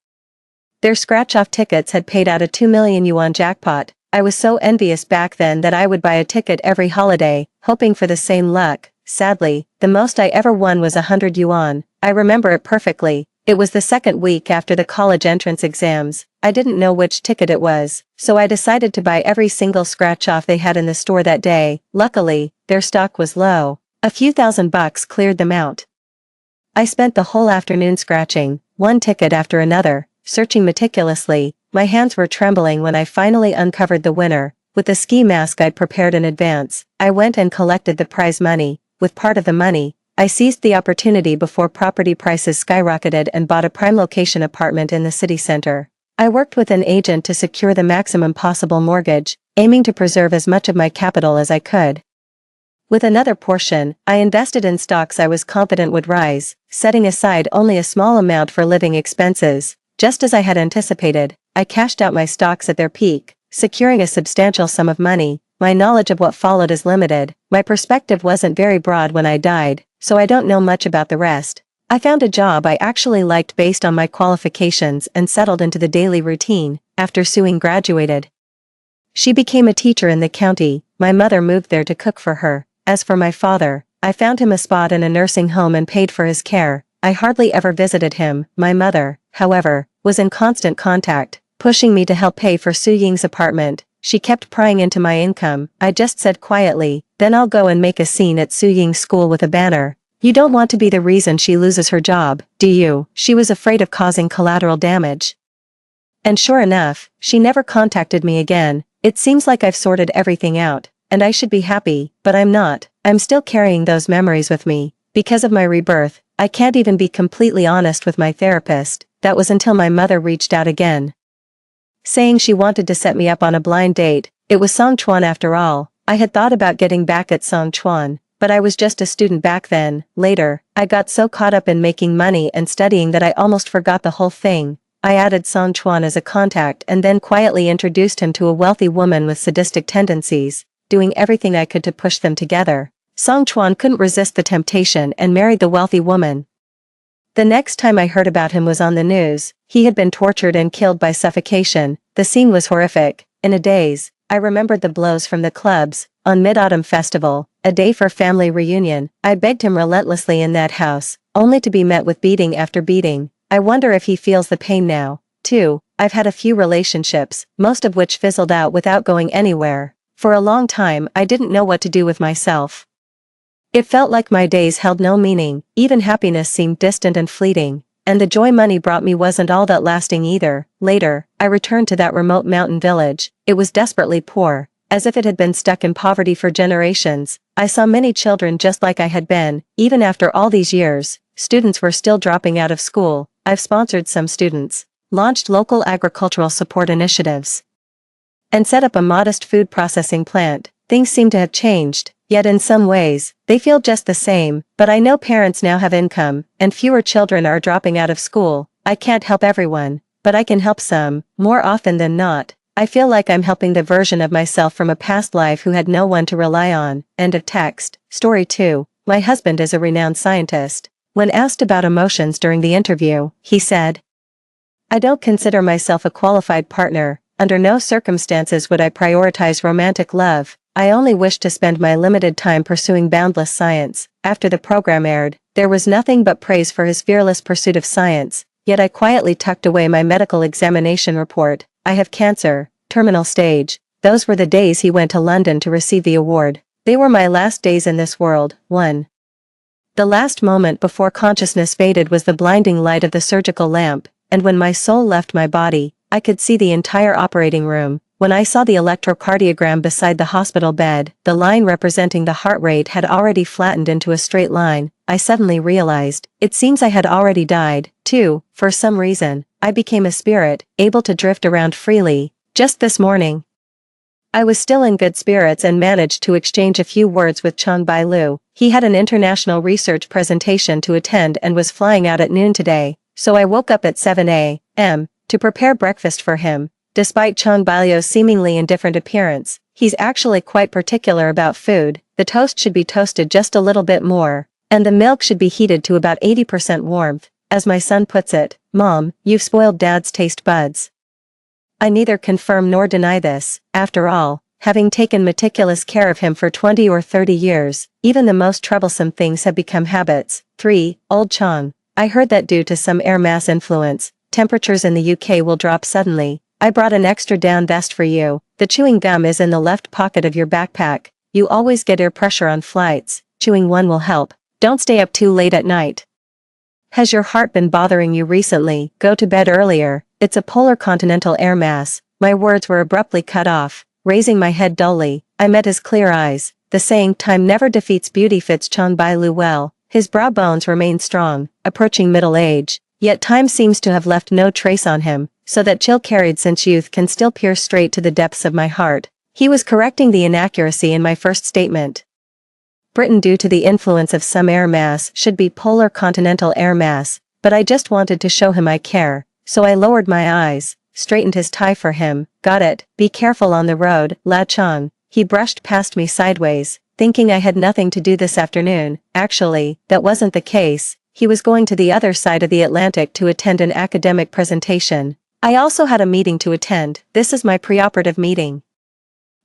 Speaker 1: their scratch-off tickets had paid out a 2 million yuan jackpot. I was so envious back then that I would buy a ticket every holiday, hoping for the same luck. Sadly, the most I ever won was 100 yuan. I remember it perfectly. It was the second week after the college entrance exams. I didn't know which ticket it was, so I decided to buy every single scratch-off they had in the store that day. Luckily, their stock was low. A few $1,000 cleared them out. I spent the whole afternoon scratching, one ticket after another, searching meticulously. My hands were trembling when I finally uncovered the winner. With the ski mask I'd prepared in advance, I went and collected the prize money. With part of the money, I seized the opportunity before property prices skyrocketed and bought a prime location apartment in the city center. I worked with an agent to secure the maximum possible mortgage, aiming to preserve as much of my capital as I could. With another portion, I invested in stocks I was confident would rise, setting aside only a small amount for living expenses. Just as I had anticipated, I cashed out my stocks at their peak, securing a substantial sum of money. My knowledge of what followed is limited. My perspective wasn't very broad when I died, so I don't know much about the rest. I found a job I actually liked based on my qualifications and settled into the daily routine. After Suing graduated, she became a teacher in the county. My mother moved there to cook for her. As for my father, I found him a spot in a nursing home and paid for his care. I hardly ever visited him. My mother, however, was in constant contact, pushing me to help pay for Su Ying's apartment. She kept prying into my income. I just said quietly, "Then I'll go and make a scene at Su Ying's school with a banner. You don't want to be the reason she loses her job, do you?" She was afraid of causing collateral damage. And sure enough, she never contacted me again. It seems like I've sorted everything out, and I should be happy, but I'm not. I'm still carrying those memories with me. Because of my rebirth, I can't even be completely honest with my therapist. That was until my mother reached out again. saying she wanted to set me up on a blind date. It was Song Chuan after all. I had thought about getting back at Song Chuan, but I was just a student back then. Later, I got so caught up in making money and studying that I almost forgot the whole thing. I added Song Chuan as a contact and then quietly introduced him to a wealthy woman with sadistic tendencies, doing everything I could to push them together. Song Chuan couldn't resist the temptation and married the wealthy woman. The next time I heard about him was on the news. He had been tortured and killed by suffocation. The scene was horrific. In a daze, I remembered the blows from the clubs. On Mid-Autumn Festival, a day for family reunion, I begged him relentlessly in that house, only to be met with beating after beating. I wonder if he feels the pain now. 2. I've had a few relationships, most of which fizzled out without going anywhere. For a long time, I didn't know what to do with myself. It felt like my days held no meaning, even happiness seemed distant and fleeting, and the joy money brought me wasn't all that lasting either. Later, I returned to that remote mountain village. It was desperately poor, as if it had been stuck in poverty for generations. I saw many children just like I had been. Even after all these years, students were still dropping out of school. I've sponsored some students, launched local agricultural support initiatives, and set up a modest food processing plant. Things seem to have changed, yet in some ways, they feel just the same. But I know parents now have income, and fewer children are dropping out of school. I can't help everyone, but I can help some. More often than not, I feel like I'm helping the version of myself from a past life who had no one to rely on. End of text. Story 2. My husband is a renowned scientist. When asked about emotions during the interview, he said, "I don't consider myself a qualified partner. Under no circumstances would I prioritize romantic love. I only wish to spend my limited time pursuing boundless science." After the program aired, there was nothing but praise for his fearless pursuit of science, yet I quietly tucked away my medical examination report. "I have cancer, terminal stage." Those were the days he went to London to receive the award. They were my last days in this world. 1. The last moment before consciousness faded was the blinding light of the surgical lamp, and when my soul left my body, I could see the entire operating room. When I saw the electrocardiogram beside the hospital bed, the line representing the heart rate had already flattened into a straight line. I suddenly realized, it seems I had already died. 2. For some reason, I became a spirit, able to drift around freely. Just this morning, I was still in good spirits and managed to exchange a few words with Chong Bai Lu. He had an international research presentation to attend and was flying out at noon today, so I woke up at 7 a.m. to prepare breakfast for him. Despite Chong Bailu's seemingly indifferent appearance, he's actually quite particular about food. The toast should be toasted just a little bit more, and the milk should be heated to about 80% warmth. As my son puts it, "Mom, you've spoiled Dad's taste buds." I neither confirm nor deny this. After all, having taken meticulous care of him for 20 or 30 years, even the most troublesome things have become habits. 3. Old Chong. I heard that due to some air mass influence, temperatures in the UK will drop suddenly. I brought an extra down vest for you. The chewing gum is in the left pocket of your backpack. You always get air pressure on flights. Chewing one will help. Don't stay up too late at night. Has your heart been bothering you recently? Go to bed earlier. It's a polar continental air mass. My words were abruptly cut off. Raising my head dully, I met his clear eyes. The saying, "Time never defeats beauty," fits Chong Bai Lu well. His brow bones remained strong, approaching middle age. Yet time seems to have left no trace on him, so that chill carried since youth can still pierce straight to the depths of my heart. He was correcting the inaccuracy in my first statement. Britain, due to the influence of some air mass, should be polar continental air mass, but I just wanted to show him I care, so I lowered my eyes, straightened his tie for him. "Got it. Be careful on the road, La Chong." He brushed past me sideways, thinking I had nothing to do this afternoon. Actually, that wasn't the case. He was going to the other side of the Atlantic to attend an academic presentation. I also had a meeting to attend. This is my preoperative meeting.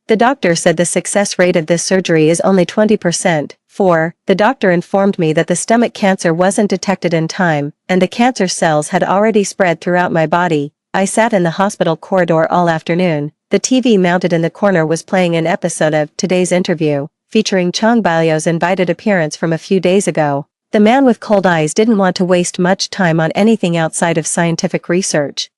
Speaker 1: The doctor said the success rate of this surgery is only 20%. 4. The doctor informed me that the stomach cancer wasn't detected in time, and the cancer cells had already spread throughout my body. I sat in the hospital corridor all afternoon. The TV mounted in the corner was playing an episode of Today's Interview, featuring Chong Bailu's invited appearance from a few days ago. The man with cold eyes didn't want to waste much time on anything outside of scientific research.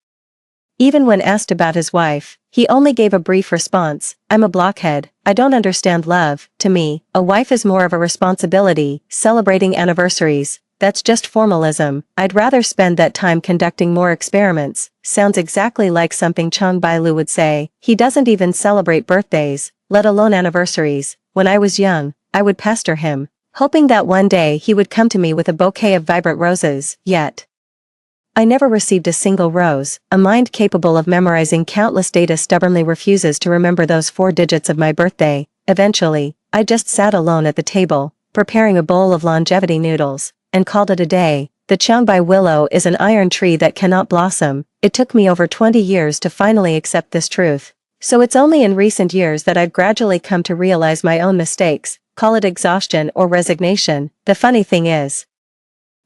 Speaker 1: Even when asked about his wife, he only gave a brief response. "I'm a blockhead. I don't understand love. To me, a wife is more of a responsibility, celebrating anniversaries, that's just formalism. I'd rather spend that time conducting more experiments. Sounds exactly like something Chang Bailu would say. He doesn't even celebrate birthdays, let alone anniversaries. When I was young, I would pester him, hoping that one day he would come to me with a bouquet of vibrant roses, yet I never received a single rose. A mind capable of memorizing countless data stubbornly refuses to remember those 4 digits of my birthday. Eventually, I just sat alone at the table, preparing a bowl of longevity noodles, and called it a day. The Changbai willow is an iron tree that cannot blossom. It took me over 20 years to finally accept this truth. So it's only in recent years that I've gradually come to realize my own mistakes, call it exhaustion or resignation. The funny thing is,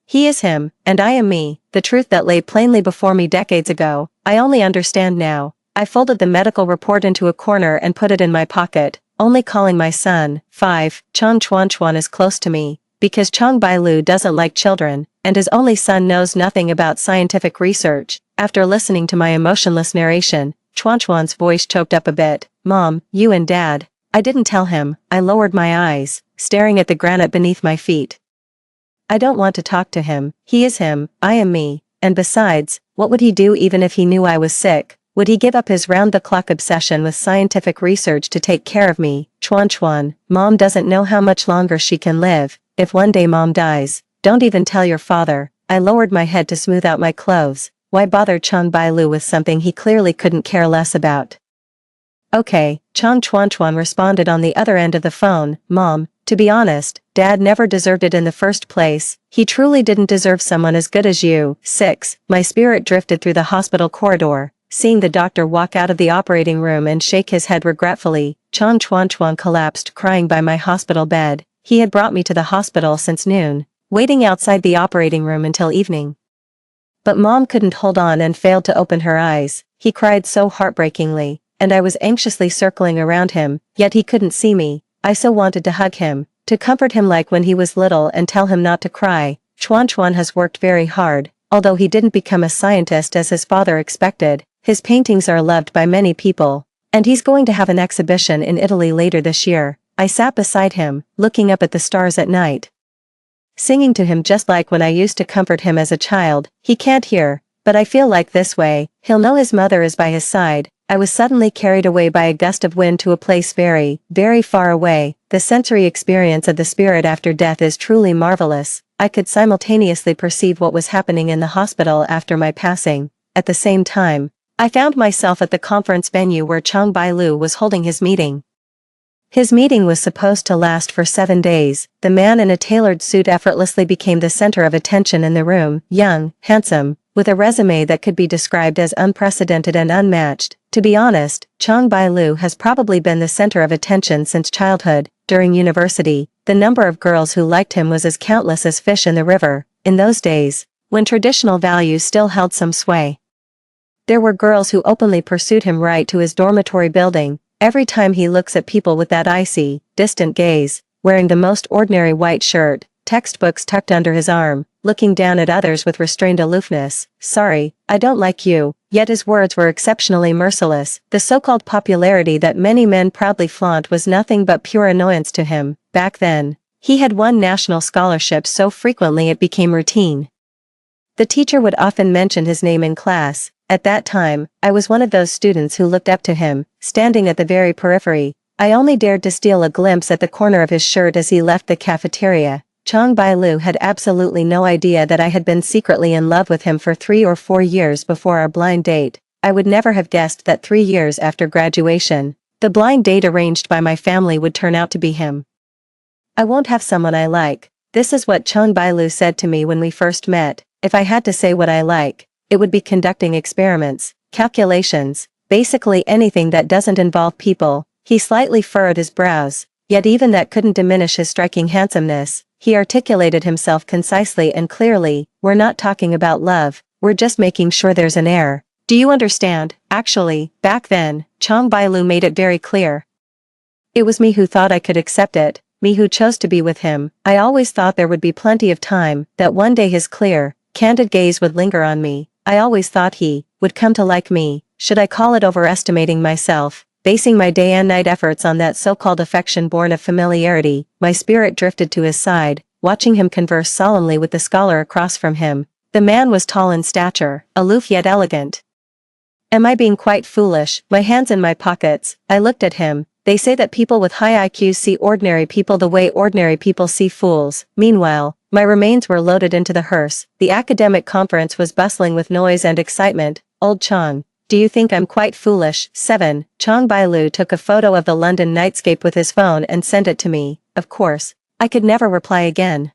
Speaker 1: he is him, and I am me, the truth that lay plainly before me decades ago. I only understand now. I folded the medical report into a corner and put it in my pocket, only calling my son. 5. Chang Chuan is close to me, because Chang Bailu doesn't like children, and his only son knows nothing about scientific research. After listening to my emotionless narration, Chuan's voice choked up a bit. Mom, you and Dad. I didn't tell him. I lowered my eyes, staring at the granite beneath my feet. I don't want to talk to him. He is him, I am me, and besides, what would he do even if he knew I was sick? Would he give up his round-the-clock obsession with scientific research to take care of me? Chuan, Mom doesn't know how much longer she can live. If one day Mom dies, don't even tell your father. I lowered my head to smooth out my clothes. Why bother Chang Bailu with something he clearly couldn't care less about? Okay, Chang Chuan responded on the other end of the phone. Mom, to be honest, Dad never deserved it in the first place. He truly didn't deserve someone as good as you. 6. My spirit drifted through the hospital corridor, seeing the doctor walk out of the operating room and shake his head regretfully. Chang Chuan collapsed crying by my hospital bed. He had brought me to the hospital since noon, waiting outside the operating room until evening. But Mom couldn't hold on and failed to open her eyes. He cried so heartbreakingly, and I was anxiously circling around him, yet he couldn't see me. I so wanted to hug him, to comfort him like when he was little and tell him not to cry. Chuan has worked very hard, although he didn't become a scientist as his father expected. His paintings are loved by many people, and he's going to have an exhibition in Italy later this year. I sat beside him, looking up at the stars at night, singing to him just like when I used to comfort him as a child. He can't hear, but I feel like this way, he'll know his mother is by his side. I was suddenly carried away by a gust of wind to a place very, very far away. The sensory experience of the spirit after death is truly marvelous. I could simultaneously perceive what was happening in the hospital after my passing. At the same time, I found myself at the conference venue where Chang Bailu was holding his meeting. His meeting was supposed to last for 7 days. The man in a tailored suit effortlessly became the center of attention in the room. Young, handsome, with a resume that could be described as unprecedented and unmatched. To be honest, Chang Bailu has probably been the center of attention since childhood. During university, the number of girls who liked him was as countless as fish in the river. In those days, when traditional values still held some sway, there were girls who openly pursued him right to his dormitory building. Every time he looks at people with that icy, distant gaze, wearing the most ordinary white shirt, textbooks tucked under his arm, looking down at others with restrained aloofness. Sorry, I don't like you. Yet his words were exceptionally merciless. The so-called popularity that many men proudly flaunt was nothing but pure annoyance to him. Back then, he had won national scholarships so frequently it became routine. The teacher would often mention his name in class. At that time, I was one of those students who looked up to him, standing at the very periphery. I only dared to steal a glimpse at the corner of his shirt as he left the cafeteria. Chang Bailu had absolutely no idea that I had been secretly in love with him for 3 or 4 years before our blind date. I would never have guessed that 3 years after graduation, the blind date arranged by my family would turn out to be him. I won't have someone I like. This is what Chang Bailu said to me when we first met. If I had to say what I like, it would be conducting experiments, calculations, basically anything that doesn't involve people. He slightly furrowed his brows, yet even that couldn't diminish his striking handsomeness. He articulated himself concisely and clearly. We're not talking about love, we're just making sure there's an heir. Do you understand? Actually, back then, Chang Bailu made it very clear. It was me who thought I could accept it, me who chose to be with him. I always thought there would be plenty of time, that one day his clear, candid gaze would linger on me. I always thought he would come to like me. Should I call it overestimating myself? Basing my day and night efforts on that so-called affection born of familiarity, my spirit drifted to his side. watching him converse solemnly with the scholar across from him. The man was tall in stature, aloof yet elegant. Am I being quite foolish? My hands in my pockets, I looked at him. They say that people with high IQs see ordinary people the way ordinary people see fools. Meanwhile, my remains were loaded into the hearse. The academic conference was bustling with noise and excitement. Old Chang, do you think I'm quite foolish? 7. Chang Bailu took a photo of the London nightscape with his phone and sent it to me. Of course, I could never reply again.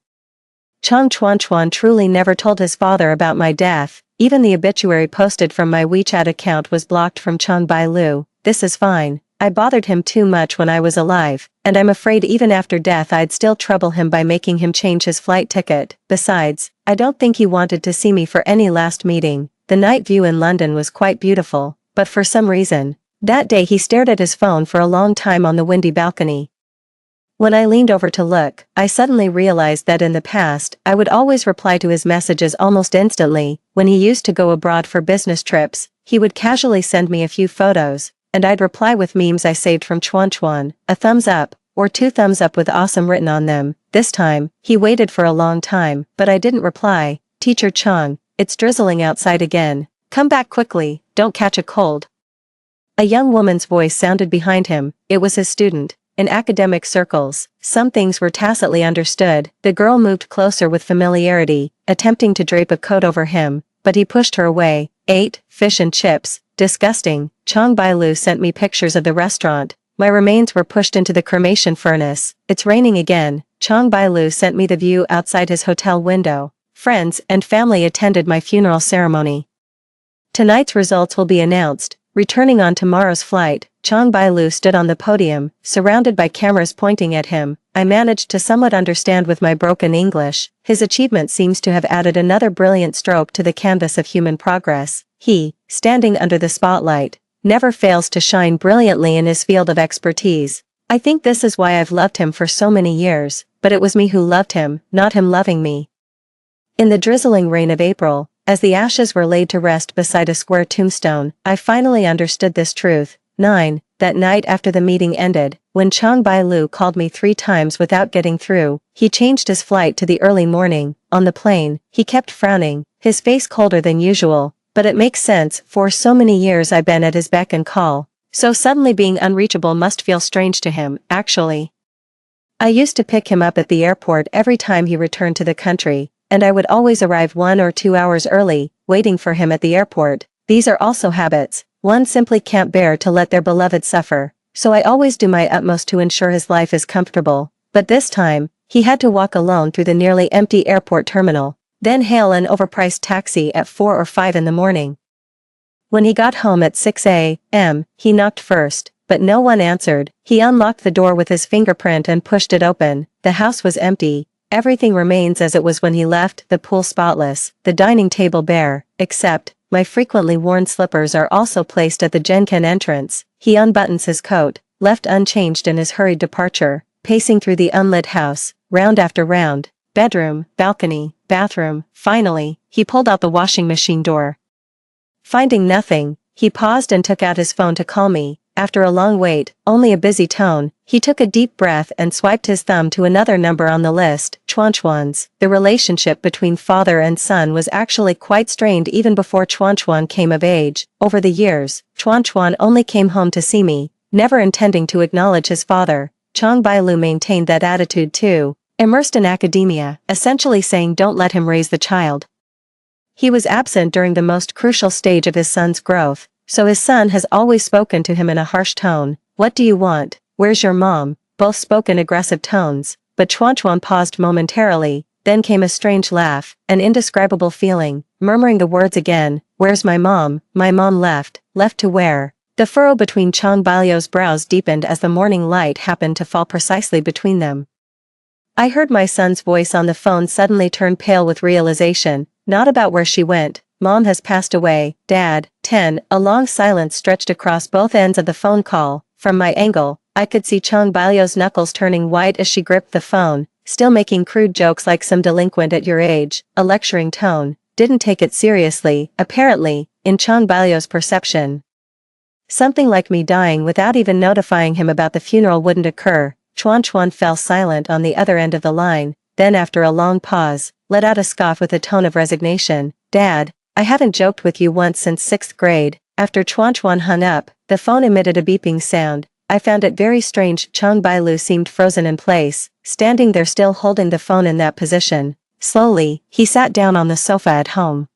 Speaker 1: Chang Chuan truly never told his father about my death. Even the obituary posted from my WeChat account was blocked from Chang Bailu. This is fine. I bothered him too much when I was alive, and I'm afraid even after death I'd still trouble him by making him change his flight ticket. Besides, I don't think he wanted to see me for any last meeting. The night view in London was quite beautiful, but for some reason, that day he stared at his phone for a long time on the windy balcony. When I leaned over to look, I suddenly realized that in the past, I would always reply to his messages almost instantly. When he used to go abroad for business trips, he would casually send me a few photos, and I'd reply with memes I saved from Chuan, a thumbs up, or 2 thumbs up with awesome written on them. This time, he waited for a long time, but I didn't reply. Teacher Chang, it's drizzling outside again. Come back quickly, don't catch a cold. A young woman's voice sounded behind him. It was his student. In academic circles, some things were tacitly understood. The girl moved closer with familiarity, attempting to drape a coat over him, but he pushed her away. 8. Fish and chips. Disgusting. Chang Bailu sent me pictures of the restaurant. My remains were pushed into the cremation furnace. It's raining again. Chang Bailu sent me the view outside his hotel window. Friends and family attended my funeral ceremony. Tonight's results will be announced. Returning on tomorrow's flight, Chang Bailu stood on the podium, surrounded by cameras pointing at him. I managed to somewhat understand with my broken English. His achievement seems to have added another brilliant stroke to the canvas of human progress. He, standing under the spotlight, never fails to shine brilliantly in his field of expertise. I think this is why I've loved him for so many years, but it was me who loved him, not him loving me. In the drizzling rain of April, as the ashes were laid to rest beside a square tombstone, I finally understood this truth. 9. That night after the meeting ended, when Chang Bailu called me 3 times without getting through, he changed his flight to the early morning. On the plane, he kept frowning, his face colder than usual. But it makes sense, for so many years I've been at his beck and call. So suddenly being unreachable must feel strange to him, actually. I used to pick him up at the airport every time he returned to the country, and I would always arrive 1 or 2 hours early, waiting for him at the airport. These are also habits. One simply can't bear to let their beloved suffer, so I always do my utmost to ensure his life is comfortable. But this time, he had to walk alone through the nearly empty airport terminal, then hail an overpriced taxi at 4 or 5 in the morning. When he got home at 6 a.m., he knocked first, but no one answered. He unlocked the door with his fingerprint and pushed it open. The house was empty. Everything remains as it was when he left, the pool spotless, the dining table bare, except, my frequently worn slippers are also placed at the Genken entrance. He unbuttons his coat, left unchanged in his hurried departure, pacing through the unlit house, round after round, bedroom, balcony, bathroom. Finally, he pulled out the washing machine door. Finding nothing, he paused and took out his phone to call me. After a long wait, only a busy tone, he took a deep breath and swiped his thumb to another number on the list, Chuan's. The relationship between father and son was actually quite strained even before Chuan came of age. Over the years, Chuan only came home to see me, never intending to acknowledge his father. Chang Bailu maintained that attitude too, immersed in academia, essentially saying don't let him raise the child. He was absent during the most crucial stage of his son's growth, so his son has always spoken to him in a harsh tone. What do you want? Where's your mom? Both spoke in aggressive tones, but Chuan paused momentarily, then came a strange laugh, an indescribable feeling, murmuring the words again, where's my mom? My mom left. Left to where? The furrow between Chang Bailu's brows deepened as the morning light happened to fall precisely between them. I heard my son's voice on the phone suddenly turn pale with realization. Not about where she went. Mom has passed away. Dad. 10. A long silence stretched across both ends of the phone call. From my angle, I could see Chang Bailu's knuckles turning white as she gripped the phone, still making crude jokes like some delinquent at your age. A lecturing tone. Didn't take it seriously, apparently, in Chang Bailu's perception. Something like me dying without even notifying him about the funeral wouldn't occur. Chuan fell silent on the other end of the line. then after a long pause, let out a scoff with a tone of resignation. Dad, I haven't joked with you once since 6th grade. After Chuan Chuan hung up, the phone emitted a beeping sound. I found it very strange. Chang Bailu seemed frozen in place, standing there still holding the phone in that position. Slowly, he sat down on the sofa at home.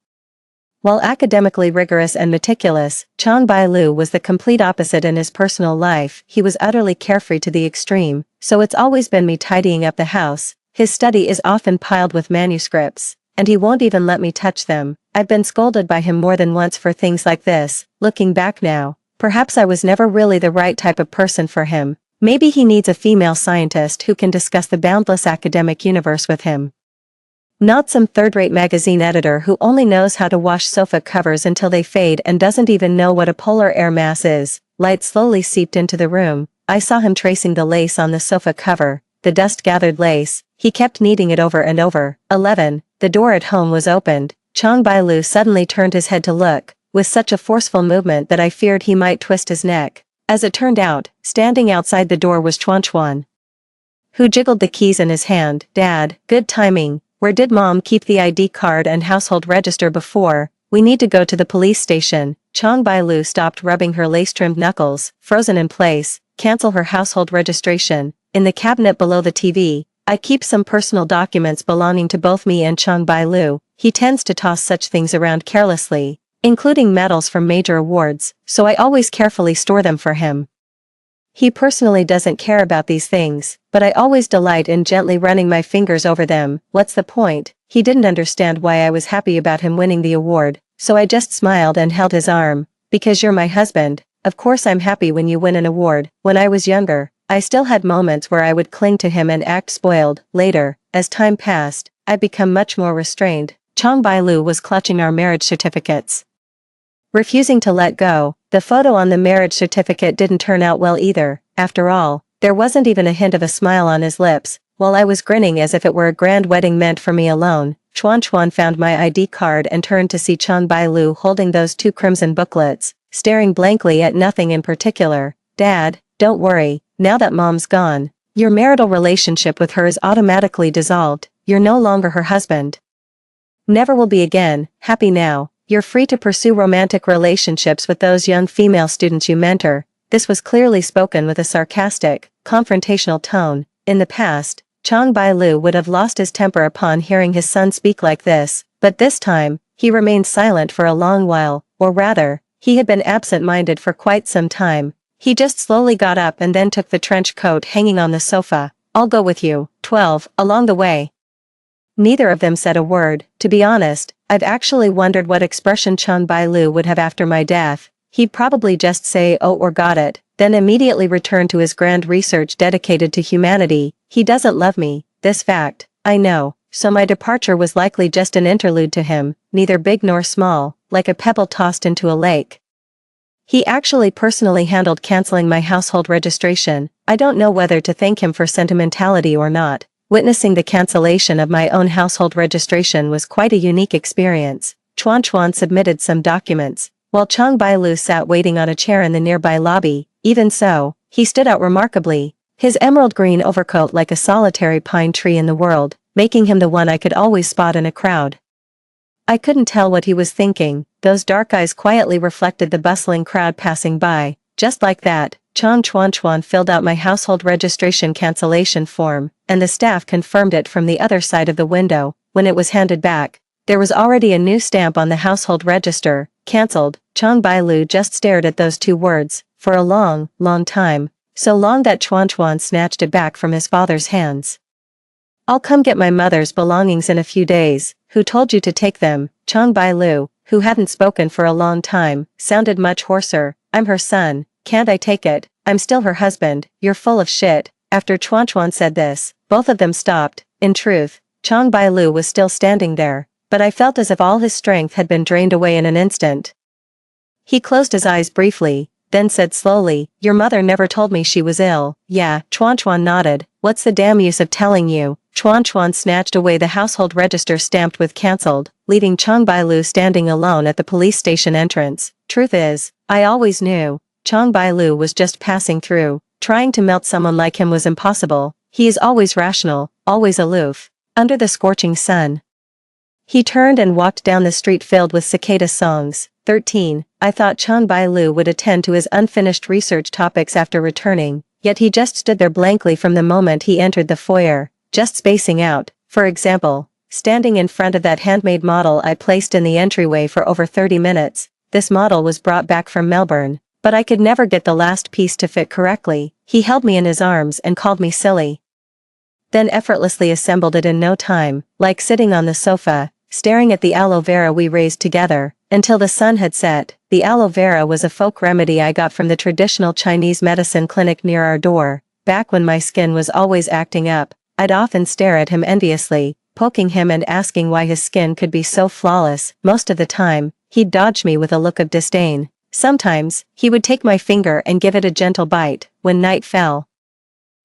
Speaker 1: While academically rigorous and meticulous, Chang Bailu was the complete opposite in his personal life. He was utterly carefree to the extreme, so it's always been me tidying up the house. His study is often piled with manuscripts, and he won't even let me touch them. I've been scolded by him more than once for things like this. Looking back now, perhaps I was never really the right type of person for him. Maybe he needs a female scientist who can discuss the boundless academic universe with him. Not some third-rate magazine editor who only knows how to wash sofa covers until they fade and doesn't even know what a polar air mass is. Light slowly seeped into the room. I saw him tracing the lace on the sofa cover, the dust-gathered lace. He kept kneading it over and over. 11. The door at home was opened. Chang Bailu suddenly turned his head to look, with such a forceful movement that I feared he might twist his neck. As it turned out, standing outside the door was Chuan Chuan, who jiggled the keys in his hand. Dad, good timing. Where did Mom keep the ID card and household register before? We need to go to the police station. Chang Bailu stopped rubbing her lace-trimmed knuckles, frozen in place. Cancel her household registration. In the cabinet below the TV, I keep some personal documents belonging to both me and Chang Bailu. He tends to toss such things around carelessly, including medals from major awards, so I always carefully store them for him. He personally doesn't care about these things, but I always delight in gently running my fingers over them. What's the point? He didn't understand why I was happy about him winning the award, so I just smiled and held his arm. Because you're my husband, of course I'm happy when you win an award. When I was younger, I still had moments where I would cling to him and act spoiled. Later, as time passed, I'd become much more restrained. Chang Bailu was clutching our marriage certificates, refusing to let go. The photo on the marriage certificate didn't turn out well either. After all, there wasn't even a hint of a smile on his lips. While I was grinning as if it were a grand wedding meant for me alone, Chuan Chuan found my ID card and turned to see Chang Bailu holding those 2 crimson booklets, staring blankly at nothing in particular. Dad, don't worry, now that Mom's gone, your marital relationship with her is automatically dissolved. You're no longer her husband. Never will be again. Happy now. You're free to pursue romantic relationships with those young female students you mentor. This was clearly spoken with a sarcastic, confrontational tone. In the past, Chang Bailu would have lost his temper upon hearing his son speak like this, but this time, he remained silent for a long while, or rather, he had been absent-minded for quite some time. He just slowly got up and then took the trench coat hanging on the sofa. I'll go with you. 12. Along the way, neither of them said a word. To be honest, I've actually wondered what expression Chang Bailu would have after my death. He'd probably just say oh or got it, then immediately return to his grand research dedicated to humanity. He doesn't love me, this fact, I know, so my departure was likely just an interlude to him, neither big nor small, like a pebble tossed into a lake. He actually personally handled canceling my household registration. I don't know whether to thank him for sentimentality or not. Witnessing the cancellation of my own household registration was quite a unique experience. Chuan Chuan submitted some documents, while Chang Bailu sat waiting on a chair in the nearby lobby. Even so, he stood out remarkably, his emerald green overcoat like a solitary pine tree in the world, making him the one I could always spot in a crowd. I couldn't tell what he was thinking. Those dark eyes quietly reflected the bustling crowd passing by. Just like that, Chuan Chuan filled out my household registration cancellation form, and the staff confirmed it from the other side of the window. When it was handed back, there was already a new stamp on the household register, cancelled. Chang Bailu just stared at those 2 words, for a long, long time, so long that Chuan Chuan snatched it back from his father's hands. I'll come get my mother's belongings in a few days. Who told you to take them? Chang Bailu, who hadn't spoken for a long time, sounded much hoarser. I'm her son, can't I take it? I'm still her husband. You're full of shit. After Chuan Chuan said this, both of them stopped. In truth, Chang Bailu was still standing there, but I felt as if all his strength had been drained away in an instant. He closed his eyes briefly, then said slowly, your mother never told me she was ill. Yeah, Chuan Chuan nodded. What's the damn use of telling you? Chuan Chuan snatched away the household register stamped with cancelled, leaving Chang Bailu standing alone at the police station entrance. Truth is, I always knew, Chang Bailu was just passing through. Trying to melt someone like him was impossible. He is always rational, always aloof. under the scorching sun. He turned and walked down the street filled with cicada songs. 13. I thought Chang Bai-lu would attend to his unfinished research topics after returning, yet he just stood there blankly from the moment he entered the foyer, just spacing out. For example, standing in front of that handmade model I placed in the entryway for over 30 minutes. This model was brought back from Melbourne, but I could never get the last piece to fit correctly. He held me in his arms and called me silly. Then effortlessly assembled it in no time, like sitting on the sofa, staring at the aloe vera we raised together, until the sun had set. The aloe vera was a folk remedy I got from the traditional Chinese medicine clinic near our door. Back when my skin was always acting up, I'd often stare at him enviously, poking him and asking why his skin could be so flawless. Most of the time, he'd dodge me with a look of disdain. Sometimes, he would take my finger and give it a gentle bite. When night fell,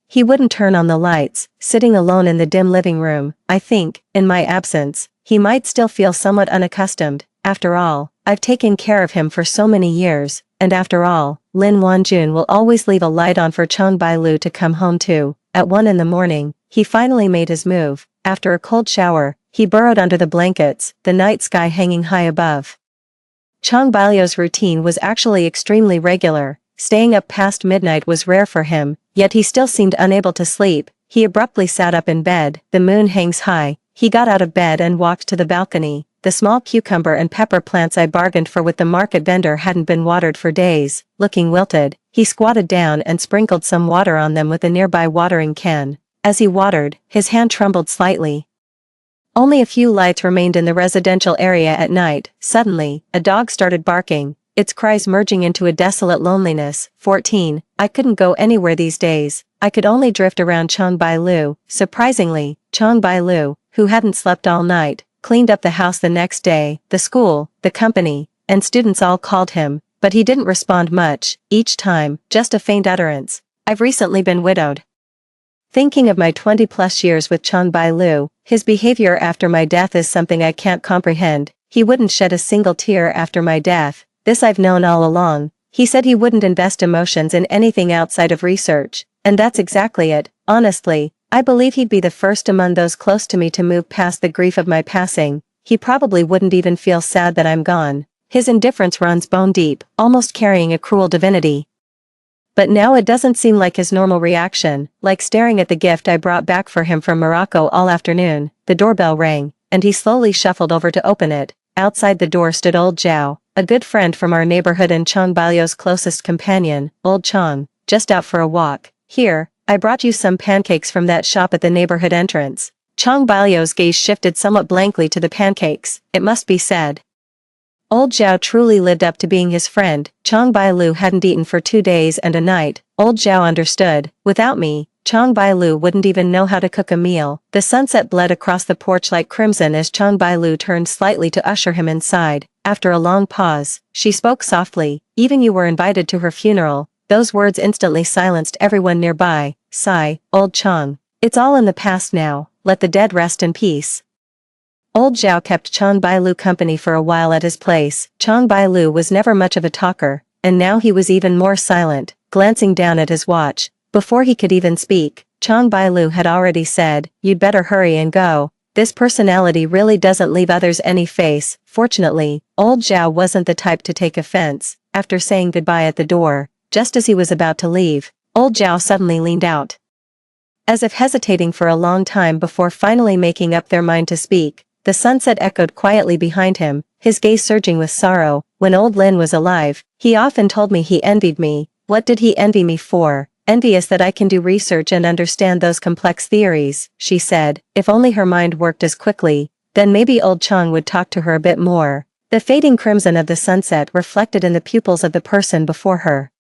Speaker 1: he wouldn't turn on the lights, sitting alone in the dim living room. I think, in my absence, he might still feel somewhat unaccustomed. After all, I've taken care of him for so many years, and after all, Lin Wanjun will always leave a light on for Chang Bai-lu to come home to. At 1 in the morning, he finally made his move. After a cold shower, he burrowed under the blankets, the night sky hanging high above. Chang Bai-lu's routine was actually extremely regular. Staying up past midnight was rare for him, yet he still seemed unable to sleep. He abruptly sat up in bed. The moon hangs high. He got out of bed and walked to the balcony. The small cucumber and pepper plants I bargained for with the market vendor hadn't been watered for days. Looking wilted, he squatted down and sprinkled some water on them with a nearby watering can. As he watered, his hand trembled slightly. Only a few lights remained in the residential area at night. Suddenly, a dog started barking, its cries merging into a desolate loneliness. 14. I couldn't go anywhere these days. I could only drift around Chang Bai-lu. Surprisingly, Chang Bai-lu, who hadn't slept all night, cleaned up the house the next day. The school, the company, and students all called him, but he didn't respond much. Each time, just a faint utterance. I've recently been widowed. Thinking of my 20-plus years with Chang Bai-lu, his behavior after my death is something I can't comprehend. He wouldn't shed a single tear after my death. This I've known all along. He said he wouldn't invest emotions in anything outside of research, and that's exactly it. Honestly, I believe he'd be the first among those close to me to move past the grief of my passing. He probably wouldn't even feel sad that I'm gone. His indifference runs bone deep, almost carrying a cruel divinity. But now it doesn't seem like his normal reaction, like staring at the gift I brought back for him from Morocco all afternoon. The doorbell rang, and he slowly shuffled over to open it. Outside the door stood old Zhao, a good friend from our neighborhood and Chang Bai-lu's closest companion. Old Chang, just out for a walk. Here, I brought you some pancakes from that shop at the neighborhood entrance. Chang Bai-lu's gaze shifted somewhat blankly to the pancakes. It must be said, old Zhao truly lived up to being his friend. Chang Bai-lu hadn't eaten for 2 days and a night. Old Zhao understood. Without me, Chang Bai-lu wouldn't even know how to cook a meal. The sunset bled across the porch like crimson as Chang Bai-lu turned slightly to usher him inside. After a long pause, she spoke softly. Even you were invited to her funeral. Those words instantly silenced everyone nearby. Sigh, old Chang. It's all in the past now. Let the dead rest in peace. Old Zhao kept Chang Bai-lu company for a while at his place. Chang Bai-lu was never much of a talker, and now he was even more silent, glancing down at his watch. Before he could even speak, Chang Bai-lu had already said, "You'd better hurry and go. This personality really doesn't leave others any face." Fortunately, old Zhao wasn't the type to take offense. After saying goodbye at the door, just as he was about to leave, old Zhao suddenly leaned out, as if hesitating for a long time before finally making up their mind to speak. The sunset echoed quietly behind him, his gaze surging with sorrow. When old Lin was alive, he often told me he envied me. What did he envy me for? Envious that I can do research and understand those complex theories, she said. If only her mind worked as quickly, then maybe old Chang would talk to her a bit more. The fading crimson of the sunset reflected in the pupils of the person before her.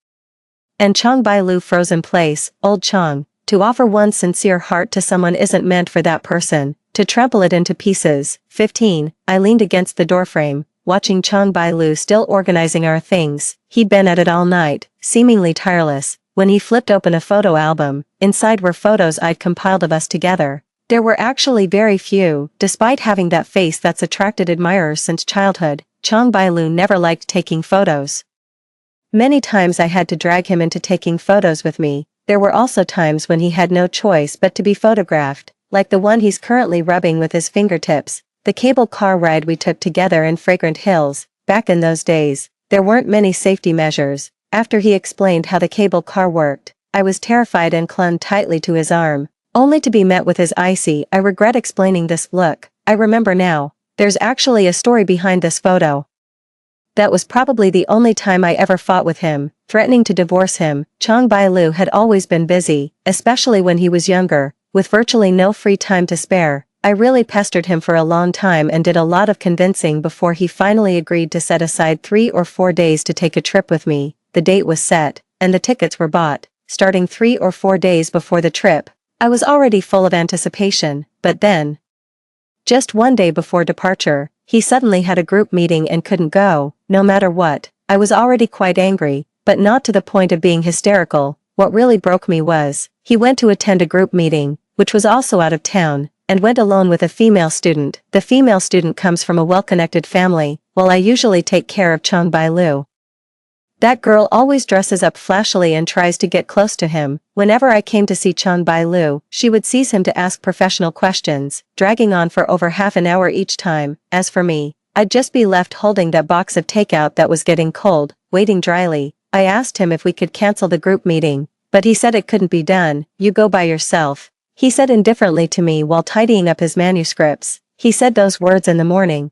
Speaker 1: And Chang Bai-lu froze in place. Old Chang, to offer one's sincere heart to someone isn't meant for that person to trample it into pieces. 15. I leaned against the doorframe, watching Chang Bai-lu still organizing our things. He'd been at it all night, seemingly tireless, when he flipped open a photo album. Inside were photos I'd compiled of us together. There were actually very few. Despite having that face that's attracted admirers since childhood, Chang Bai-lu never liked taking photos. Many times I had to drag him into taking photos with me. There were also times when he had no choice but to be photographed. like the one he's currently rubbing with his fingertips. The cable car ride we took together in Fragrant Hills. Back in those days, there weren't many safety measures. After he explained how the cable car worked, I was terrified and clung tightly to his arm, only to be met with his icy, "I regret explaining this" look. I remember now. There's actually a story behind this photo. That was probably the only time I ever fought with him, threatening to divorce him. Chong Bai-lu had always been busy, especially when he was younger, with virtually no free time to spare. I really pestered him for a long time and did a lot of convincing before he finally agreed to set aside 3 or 4 days to take a trip with me. The date was set, and the tickets were bought. Starting 3 or 4 days before the trip, I was already full of anticipation, but then, just one day before departure, he suddenly had a group meeting and couldn't go. No matter what, I was already quite angry, but not to the point of being hysterical. What really broke me was, he went to attend a group meeting, which was also out of town, and went alone with a female student. The female student comes from a well-connected family, while I usually take care of Chong Bai-lu. That girl always dresses up flashily and tries to get close to him. Whenever I came to see Chong Bai-lu, she would seize him to ask professional questions, dragging on for over half an hour each time. As for me, I'd just be left holding that box of takeout that was getting cold, waiting dryly. I asked him if we could cancel the group meeting, but he said it couldn't be done. "You go by yourself," he said indifferently to me while tidying up his manuscripts. He said those words in the morning,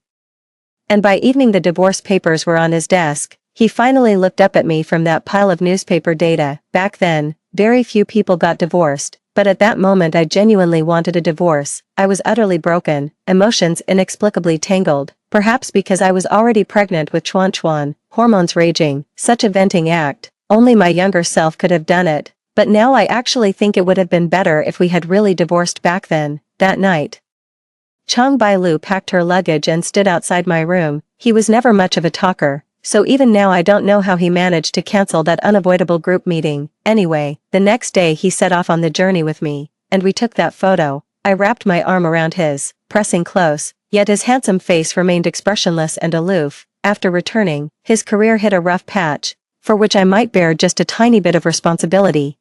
Speaker 1: and by evening the divorce papers were on his desk. He finally looked up at me from that pile of newspaper data. Back then, very few people got divorced, but at that moment I genuinely wanted a divorce. I was utterly broken, emotions inexplicably tangled, perhaps because I was already pregnant with Chuan Chuan, hormones raging. Such a venting act, only my younger self could have done it, but now I actually think it would have been better if we had really divorced back then. That night, Chong Bai-lu packed her luggage and stood outside my room. He was never much of a talker, so even now I don't know how he managed to cancel that unavoidable group meeting. Anyway, the next day he set off on the journey with me, and we took that photo. I wrapped my arm around his, pressing close, yet his handsome face remained expressionless and aloof. After returning, his career hit a rough patch, for which I might bear just a tiny bit of responsibility.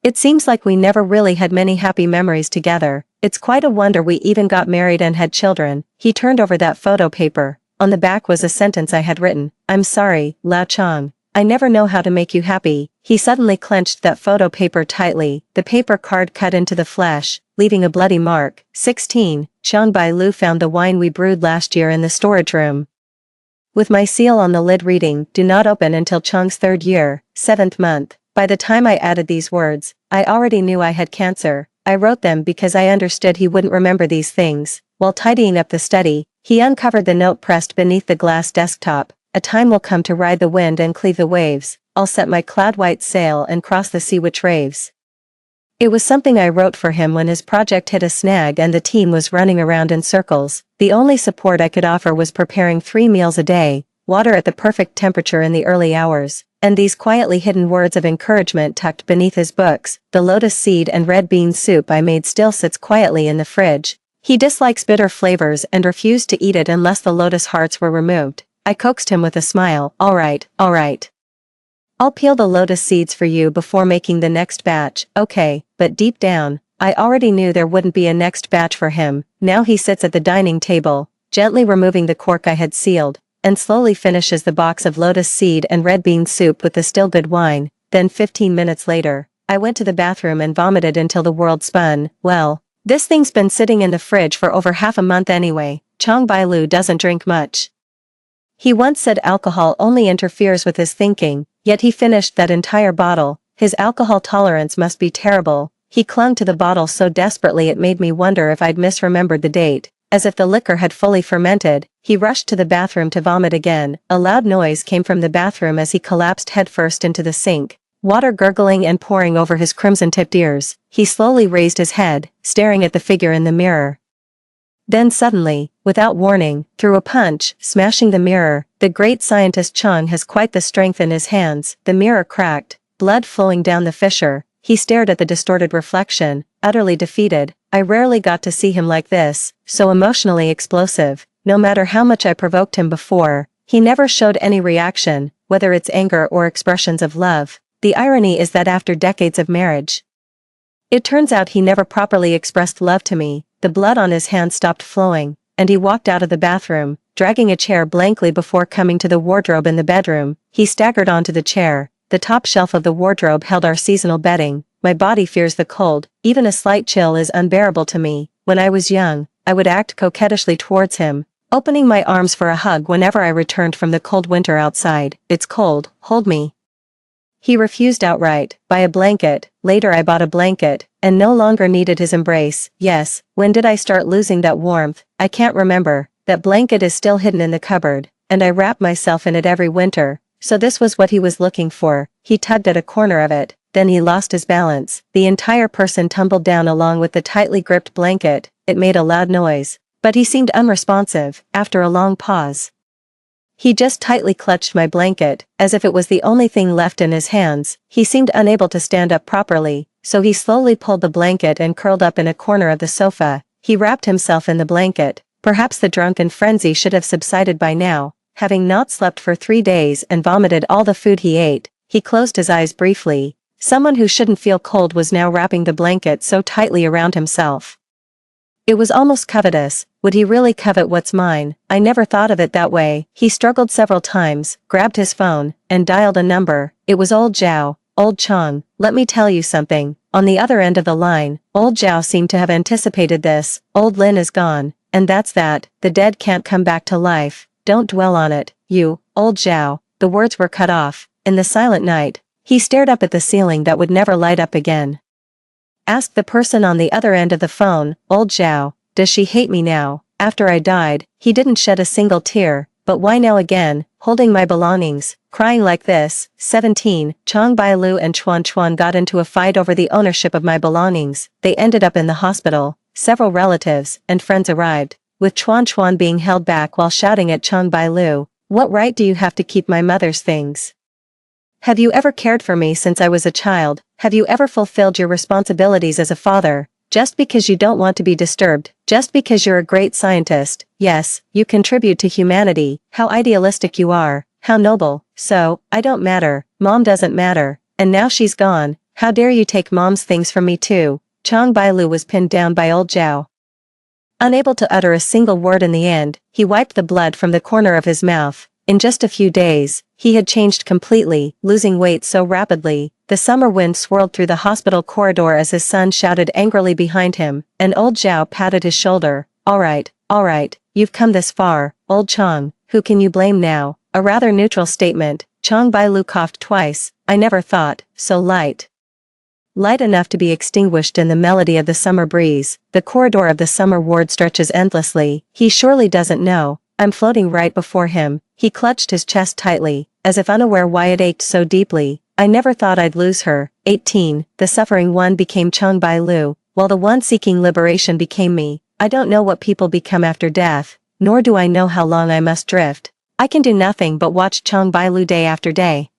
Speaker 1: It seems like we never really had many happy memories together. It's quite a wonder we even got married and had children. He turned over that photo paper. On the back was a sentence I had written. "I'm sorry, Lao Chong. I never know how to make you happy." He suddenly clenched that photo paper tightly, the paper card cut into the flesh, leaving a bloody mark. 16. Chong Bai-lu found the wine we brewed last year in the storage room, with my seal on the lid reading, "Do not open until Chong's 3rd year, 7th month." By the time I added these words, I already knew I had cancer. I wrote them because I understood he wouldn't remember these things. While tidying up the study, he uncovered the note pressed beneath the glass desktop. "A time will come to ride the wind and cleave the waves. I'll set my cloud-white sail and cross the sea which raves." It was something I wrote for him when his project hit a snag and the team was running around in circles. The only support I could offer was preparing 3 meals a day, water at the perfect temperature in the early hours, and these quietly hidden words of encouragement tucked beneath his books. "The lotus seed and red bean soup I made still sits quietly in the fridge." He dislikes bitter flavors and refused to eat it unless the lotus hearts were removed. I coaxed him with a smile. All right. I'll peel the lotus seeds for you before making the next batch." Okay, but deep down, I already knew there wouldn't be a next batch for him. Now he sits at the dining table, gently removing the cork I had sealed, and slowly finishes the box of lotus seed and red bean soup with the still good wine. Then 15 minutes later, I went to the bathroom and vomited until the world spun. Well, this thing's been sitting in the fridge for over half a month anyway. Chong Bai-lu doesn't drink much. He once said alcohol only interferes with his thinking, yet he finished that entire bottle. His alcohol tolerance must be terrible. He clung to the bottle so desperately it made me wonder if I'd misremembered the date. As if the liquor had fully fermented, he rushed to the bathroom to vomit again. A loud noise came from the bathroom as he collapsed headfirst into the sink, water gurgling and pouring over his crimson-tipped ears. He slowly raised his head, staring at the figure in the mirror. Then suddenly, without warning, threw a punch, smashing the mirror. The great scientist Chong has quite the strength in his hands. The mirror cracked, blood flowing down the fissure. He stared at the distorted reflection, utterly defeated. I rarely got to see him like this, so emotionally explosive. No matter how much I provoked him before, he never showed any reaction, whether it's anger or expressions of love. The irony is that after decades of marriage, It turns out he never properly expressed love to me. The blood on his hand stopped flowing, and he walked out of the bathroom, dragging a chair blankly before coming to the wardrobe in the bedroom. He staggered onto the chair. The top shelf of the wardrobe held our seasonal bedding. My body fears the cold. Even a slight chill is unbearable to me. When I was young, I would act coquettishly towards him, opening my arms for a hug whenever I returned from the cold winter outside. "It's cold, hold me." He refused outright. "Buy a blanket." Later I bought a blanket, and no longer needed his embrace. Yes, when did I start losing that warmth? I can't remember. That blanket is still hidden in the cupboard, and I wrap myself in it every winter. So this was what he was looking for. He tugged at a corner of it, then he lost his balance. The entire person tumbled down along with the tightly gripped blanket. It made a loud noise, but he seemed unresponsive. After a long pause, he just tightly clutched my blanket, as if it was the only thing left in his hands. He seemed unable to stand up properly, so he slowly pulled the blanket and curled up in a corner of the sofa. He wrapped himself in the blanket. Perhaps the drunken frenzy should have subsided by now. Having not slept for 3 days and vomited all the food he ate, he closed his eyes briefly. Someone who shouldn't feel cold was now wrapping the blanket so tightly around himself. It was almost covetous. Would he really covet what's mine? I never thought of it that way. He struggled several times, grabbed his phone, and dialed a number. It was old Zhao. "Old Chong, let me tell you something." On the other end of the line, old Zhao seemed to have anticipated this. "Old Lin is gone, and that's that. The dead can't come back to life. Don't dwell on it, you, old Zhao." The words were cut off. In the silent night, he stared up at the ceiling that would never light up again. Asked the person on the other end of the phone, "Old Zhao, does she hate me now?" After I died, he didn't shed a single tear, but why now again, holding my belongings, crying like this? 17, Chong Bailu and Chuan Chuan got into a fight over the ownership of my belongings. They ended up in the hospital. Several relatives and friends arrived, with Chuan Chuan being held back while shouting at Chong Bailu, "What right do you have to keep my mother's things? Have you ever cared for me since I was a child? Have you ever fulfilled your responsibilities as a father? Just because you don't want to be disturbed, just because you're a great scientist, yes, you contribute to humanity, how idealistic you are, how noble. So, I don't matter, mom doesn't matter, and now she's gone. How dare you take mom's things from me too?" Chong Bailu was pinned down by old Zhao. Unable to utter a single word in the end, he wiped the blood from the corner of his mouth. In just a few days, he had changed completely, losing weight so rapidly. The summer wind swirled through the hospital corridor as his son shouted angrily behind him, and old Zhao patted his shoulder. All right, you've come this far, old Chong, who can you blame now?" A rather neutral statement. Chong Bailu coughed twice. "I never thought, so light. Light enough to be extinguished in the melody of the summer breeze. The corridor of the summer ward stretches endlessly. He surely doesn't know. I'm floating right before him." He clutched his chest tightly, as if unaware why it ached so deeply. "I never thought I'd lose her." 18, the suffering one became Chong Bailu, while the one seeking liberation became me. I don't know what people become after death, nor do I know how long I must drift. I can do nothing but watch Chong Bailu day after day.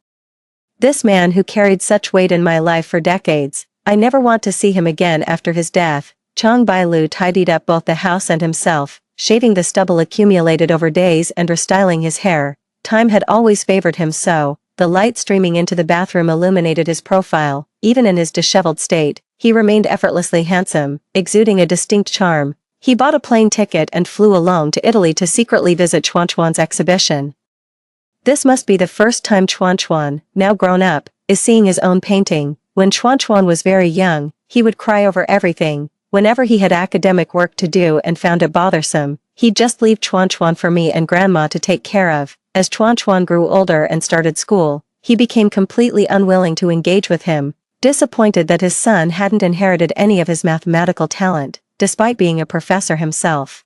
Speaker 1: This man who carried such weight in my life for decades, I never want to see him again after his death. Chong Bailu tidied up both the house and himself, shaving the stubble accumulated over days and restyling his hair. Time had always favored him so. The light streaming into the bathroom illuminated his profile. Even in his disheveled state, he remained effortlessly handsome, exuding a distinct charm. He bought a plane ticket and flew alone to Italy to secretly visit Chuan Chuan's exhibition. This must be the first time Chuan Chuan, now grown up, is seeing his own painting. When Chuan Chuan was very young, he would cry over everything. Whenever he had academic work to do and found it bothersome, he'd just leave Chuan Chuan for me and Grandma to take care of. As Chuan Chuan grew older and started school, he became completely unwilling to engage with him, disappointed that his son hadn't inherited any of his mathematical talent, despite being a professor himself.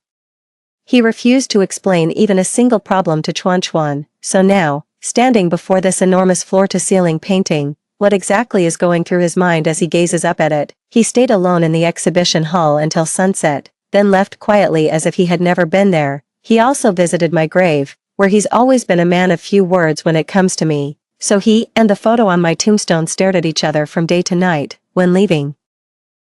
Speaker 1: He refused to explain even a single problem to Chuan Chuan, so now, standing before this enormous floor-to-ceiling painting, what exactly is going through his mind as he gazes up at it? He stayed alone in the exhibition hall until sunset, then left quietly as if he had never been there. He also visited my grave, where he's always been a man of few words when it comes to me, so he and the photo on my tombstone stared at each other from day to night. When leaving,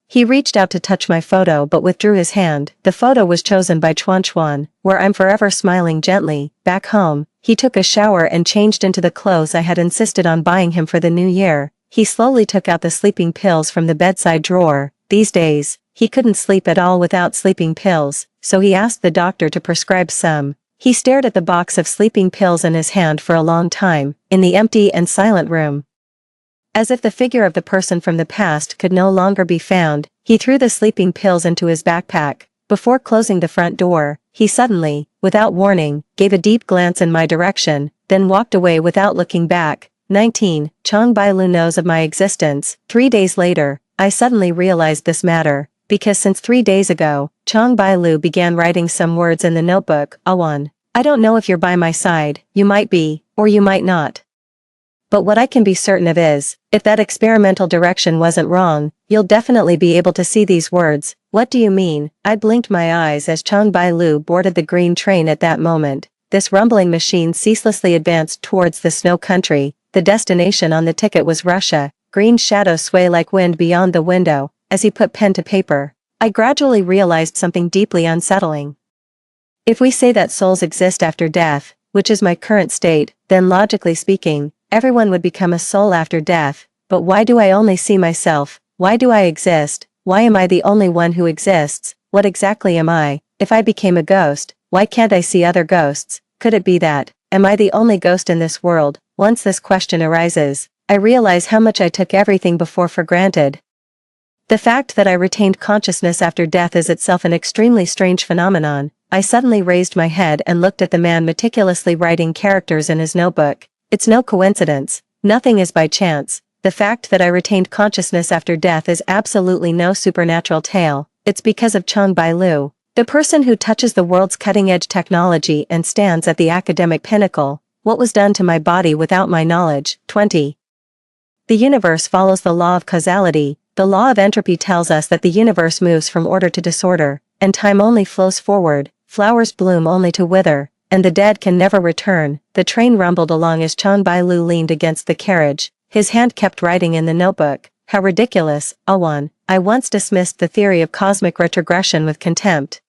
Speaker 1: he reached out to touch my photo but withdrew his hand. The photo was chosen by Chuan Chuan, where I'm forever smiling gently. Back home, he took a shower and changed into the clothes I had insisted on buying him for the new year. He slowly took out the sleeping pills from the bedside drawer. These days, he couldn't sleep at all without sleeping pills, so he asked the doctor to prescribe some. He stared at the box of sleeping pills in his hand for a long time, in the empty and silent room. As if the figure of the person from the past could no longer be found, he threw the sleeping pills into his backpack. Before closing the front door, he suddenly, without warning, gave a deep glance in my direction, then walked away without looking back. 19. Chong Bai-lu knows of my existence. 3 days later, I suddenly realized this matter, because since 3 days ago, Chong Bai-lu began writing some words in the notebook. Awan. I don't know if you're by my side, you might be, or you might not. But what I can be certain of is, if that experimental direction wasn't wrong, you'll definitely be able to see these words. What do you mean? I blinked my eyes as Chong Bai-lu boarded the green train at that moment. This rumbling machine ceaselessly advanced towards the snow country. The destination on the ticket was Russia. Green shadows sway like wind beyond the window. As he put pen to paper, I gradually realized something deeply unsettling. If we say that souls exist after death, which is my current state, then logically speaking, everyone would become a soul after death. But why do I only see myself? Why do I exist? Why am I the only one who exists? What exactly am I? If I became a ghost, why can't I see other ghosts? Could it be that, am I the only ghost in this world? Once this question arises, I realize how much I took everything before for granted. The fact that I retained consciousness after death is itself an extremely strange phenomenon. I suddenly raised my head and looked at the man meticulously writing characters in his notebook. It's no coincidence. Nothing is by chance. The fact that I retained consciousness after death is absolutely no supernatural tale. It's because of Chong Bai-lu, the person who touches the world's cutting-edge technology and stands at the academic pinnacle. What was done to my body without my knowledge? 20. The universe follows the law of causality. The law of entropy tells us that the universe moves from order to disorder, and time only flows forward. Flowers bloom only to wither, and the dead can never return. The train rumbled along as Chong Bai-lu leaned against the carriage. His hand kept writing in the notebook. How ridiculous, Awan. I once dismissed the theory of cosmic retrogression with contempt.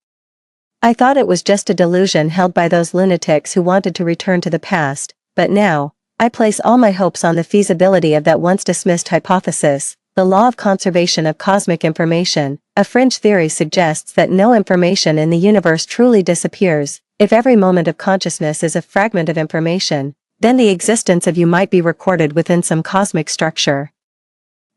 Speaker 1: I thought it was just a delusion held by those lunatics who wanted to return to the past, but now, I place all my hopes on the feasibility of that once dismissed hypothesis. The law of conservation of cosmic information. A fringe theory suggests that no information in the universe truly disappears. If every moment of consciousness is a fragment of information, then the existence of you might be recorded within some cosmic structure.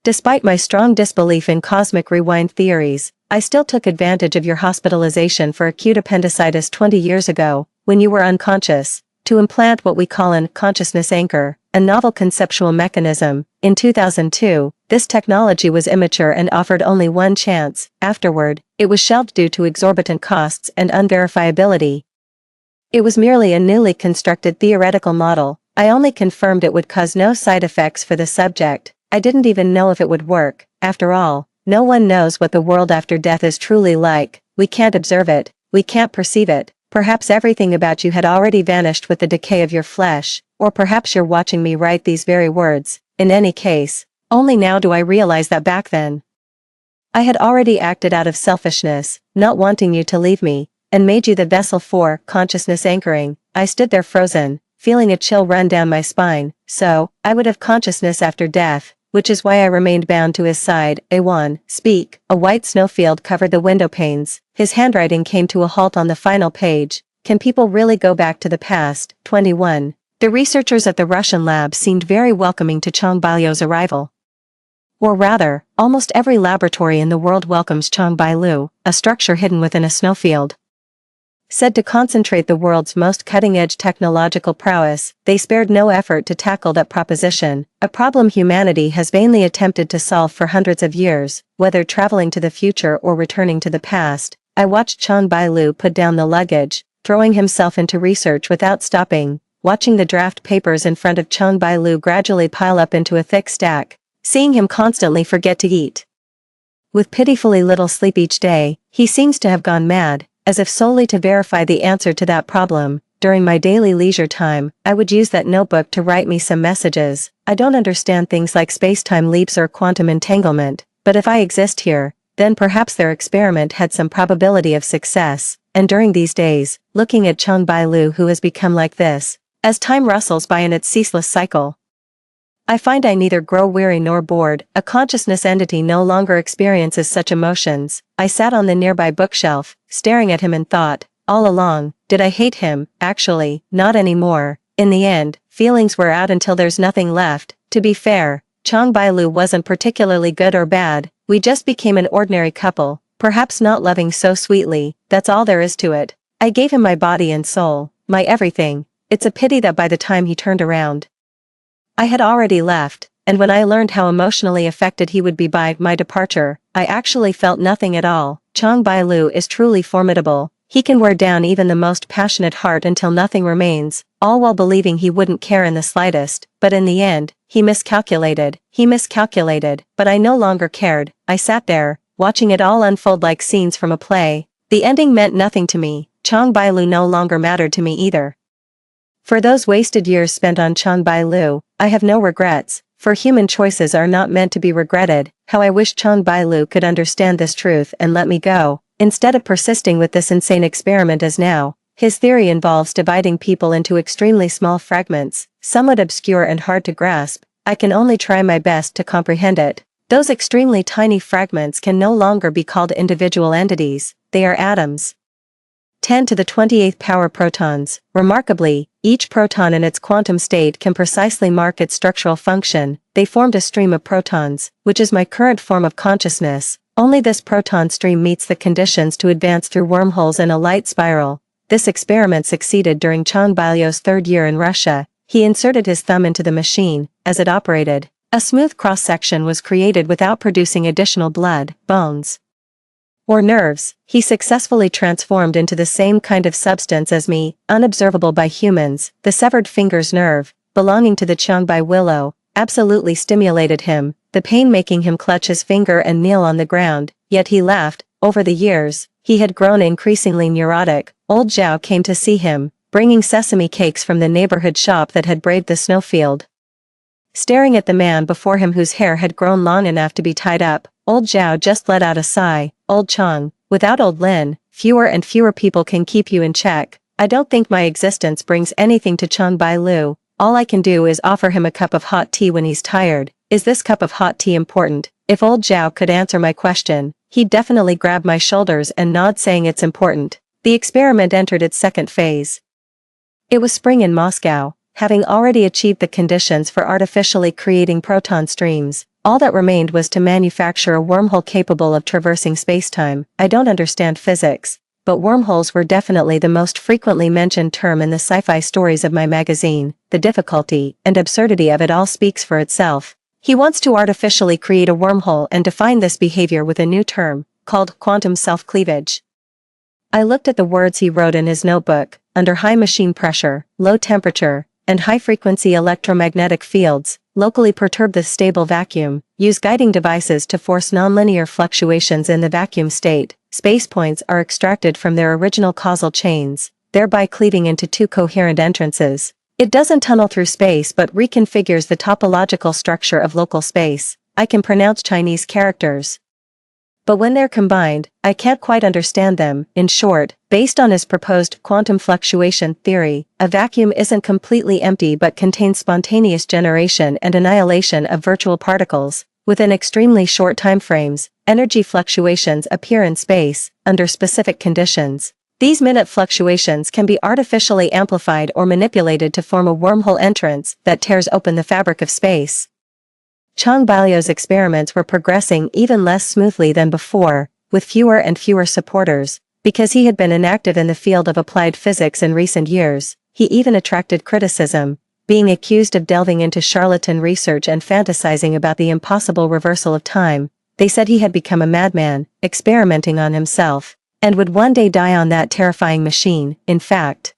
Speaker 1: Despite my strong disbelief in cosmic rewind theories, I still took advantage of your hospitalization for acute appendicitis 20 years ago, when you were unconscious, to implant what we call an consciousness anchor, a novel conceptual mechanism. In 2002, this technology was immature and offered only one chance. Afterward, it was shelved due to exorbitant costs and unverifiability. It was merely a newly constructed theoretical model. I only confirmed it would cause no side effects for the subject. I didn't even know if it would work. After all, no one knows what the world after death is truly like. We can't observe it. We can't perceive it. Perhaps everything about you had already vanished with the decay of your flesh, or perhaps you're watching me write these very words. In any case, only now do I realize that back then, I had already acted out of selfishness, not wanting you to leave me, and made you the vessel for consciousness anchoring. I stood there frozen, feeling a chill run down my spine. So, I would have consciousness after death, which is why I remained bound to his side. Awan, speak. A white snowfield covered the window panes. His handwriting came to a halt on the final page. Can people really go back to the past? 21. The researchers at the Russian lab seemed very welcoming to Chong Bai-lu's arrival. Or rather, almost every laboratory in the world welcomes Chong Bai-lu, a structure hidden within a snowfield. Said to concentrate the world's most cutting-edge technological prowess, they spared no effort to tackle that proposition, a problem humanity has vainly attempted to solve for hundreds of years. Whether traveling to the future or returning to the past, I watched Chong Bai-lu put down the luggage, throwing himself into research without stopping, watching the draft papers in front of Chong Bai-lu gradually pile up into a thick stack, seeing him constantly forget to eat. With pitifully little sleep each day, he seems to have gone mad. As if solely to verify the answer to that problem. During my daily leisure time, I would use that notebook to write me some messages. I don't understand things like space-time leaps or quantum entanglement, but if I exist here, then perhaps their experiment had some probability of success. And during these days, looking at Chong Bai-lu who has become like this, as time rustles by in its ceaseless cycle, I find I neither grow weary nor bored. A consciousness entity no longer experiences such emotions. I sat on the nearby bookshelf, staring at him and thought, all along, did I hate him? Actually, not anymore. In the end, feelings were out until there's nothing left. To be fair, Chang Bailu wasn't particularly good or bad, we just became an ordinary couple, perhaps not loving so sweetly, that's all there is to it. I gave him my body and soul, my everything. It's a pity that by the time he turned around, I had already left, and when I learned how emotionally affected he would be by my departure, I actually felt nothing at all. Chang Bailu is truly formidable. He can wear down even the most passionate heart until nothing remains, all while believing he wouldn't care in the slightest, but in the end, he miscalculated, but I no longer cared. I sat there, watching it all unfold like scenes from a play. The ending meant nothing to me. Chang Bailu no longer mattered to me either. For those wasted years spent on Chang Bailu, I have no regrets, for human choices are not meant to be regretted. How I wish Chang Bailu could understand this truth and let me go, instead of persisting with this insane experiment as now. His theory involves dividing people into extremely small fragments, somewhat obscure and hard to grasp. I can only try my best to comprehend it. Those extremely tiny fragments can no longer be called individual entities, they are atoms. 10 to the 28th power protons. Remarkably, each proton in its quantum state can precisely mark its structural function. They formed a stream of protons, which is my current form of consciousness. Only this proton stream meets the conditions to advance through wormholes in a light spiral. This experiment succeeded during Chang Bailu's third year in Russia. He inserted his thumb into the machine. As it operated, a smooth cross-section was created without producing additional blood, bones, or nerves. He successfully transformed into the same kind of substance as me, unobservable by humans. The severed finger's nerve, belonging to the Changbai willow, absolutely stimulated him, the pain making him clutch his finger and kneel on the ground, yet he laughed. Over the years, he had grown increasingly neurotic. Old Zhao came to see him, bringing sesame cakes from the neighborhood shop that had braved the snowfield. Staring at the man before him whose hair had grown long enough to be tied up, old Zhao just let out a sigh. Old Chang, without old Lin, fewer and fewer people can keep you in check. I don't think my existence brings anything to Chang Bailu. All I can do is offer him a cup of hot tea when he's tired. Is this cup of hot tea important? If old Zhao could answer my question, he'd definitely grab my shoulders and nod saying it's important. The experiment entered its second phase. It was spring in Moscow. Having already achieved the conditions for artificially creating proton streams, all that remained was to manufacture a wormhole capable of traversing spacetime. I don't understand physics, but wormholes were definitely the most frequently mentioned term in the sci-fi stories of my magazine. The difficulty and absurdity of it all speaks for itself. He wants to artificially create a wormhole and define this behavior with a new term, called quantum self-cleavage. I looked at the words he wrote in his notebook. Under high machine pressure, low temperature, and high-frequency electromagnetic fields, locally perturb the stable vacuum, use guiding devices to force nonlinear fluctuations in the vacuum state. Space points are extracted from their original causal chains, thereby cleaving into two coherent entrances. It doesn't tunnel through space but reconfigures the topological structure of local space. I can pronounce Chinese characters, but when they're combined, I can't quite understand them. In short, based on his proposed quantum fluctuation theory, a vacuum isn't completely empty but contains spontaneous generation and annihilation of virtual particles. Within extremely short timeframes, energy fluctuations appear in space, under specific conditions. These minute fluctuations can be artificially amplified or manipulated to form a wormhole entrance that tears open the fabric of space. Chang Bailu's experiments were progressing even less smoothly than before, with fewer and fewer supporters. Because he had been inactive in the field of applied physics in recent years, he even attracted criticism, being accused of delving into charlatan research and fantasizing about the impossible reversal of time. They said he had become a madman, experimenting on himself, and would one day die on that terrifying machine. In fact,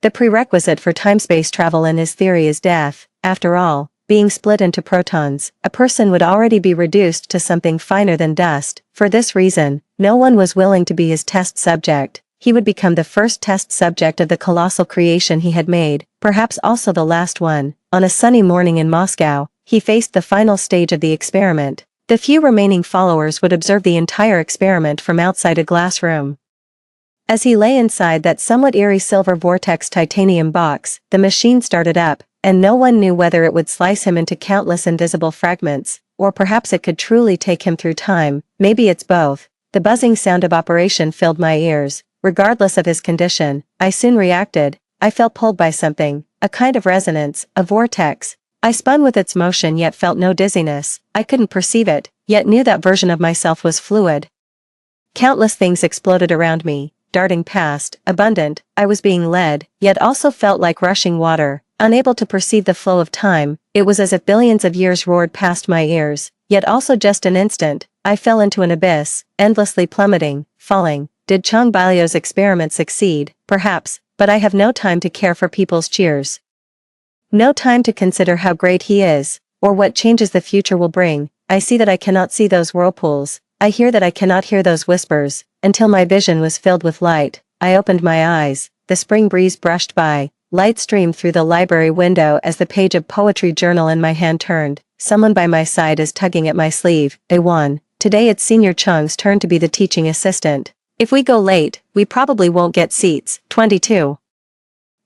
Speaker 1: the prerequisite for time-space travel in his theory is death. After all, being split into protons, a person would already be reduced to something finer than dust. For this reason, no one was willing to be his test subject. He would become the first test subject of the colossal creation he had made, perhaps also the last one. On a sunny morning in Moscow, he faced the final stage of the experiment. The few remaining followers would observe the entire experiment from outside a glass room. As he lay inside that somewhat eerie silver vortex titanium box, the machine started up. and no one knew whether it would slice him into countless invisible fragments, or perhaps it could truly take him through time. Maybe it's both. The buzzing sound of operation filled my ears. Regardless of his condition, I soon reacted. I felt pulled by something, a kind of resonance, a vortex. I spun with its motion yet felt no dizziness. I couldn't perceive it, yet knew that version of myself was fluid. Countless things exploded around me, darting past, abundant. I was being led, yet also felt like rushing water, unable to perceive the flow of time. It was as if billions of years roared past my ears, yet also just an instant. I fell into an abyss, endlessly plummeting, falling. Did Chang Bailio's experiment succeed? Perhaps, but I have no time to care for people's cheers. No time to consider how great he is, or what changes the future will bring. I see that I cannot see those whirlpools. I hear that I cannot hear those whispers. Until my vision was filled with light, I opened my eyes. The spring breeze brushed by. Light streamed through the library window as the page of poetry journal in my hand turned. Someone by my side is tugging at my sleeve. A1. Today it's Senior Chang's turn to be the teaching assistant. If we go late, we probably won't get seats. 22.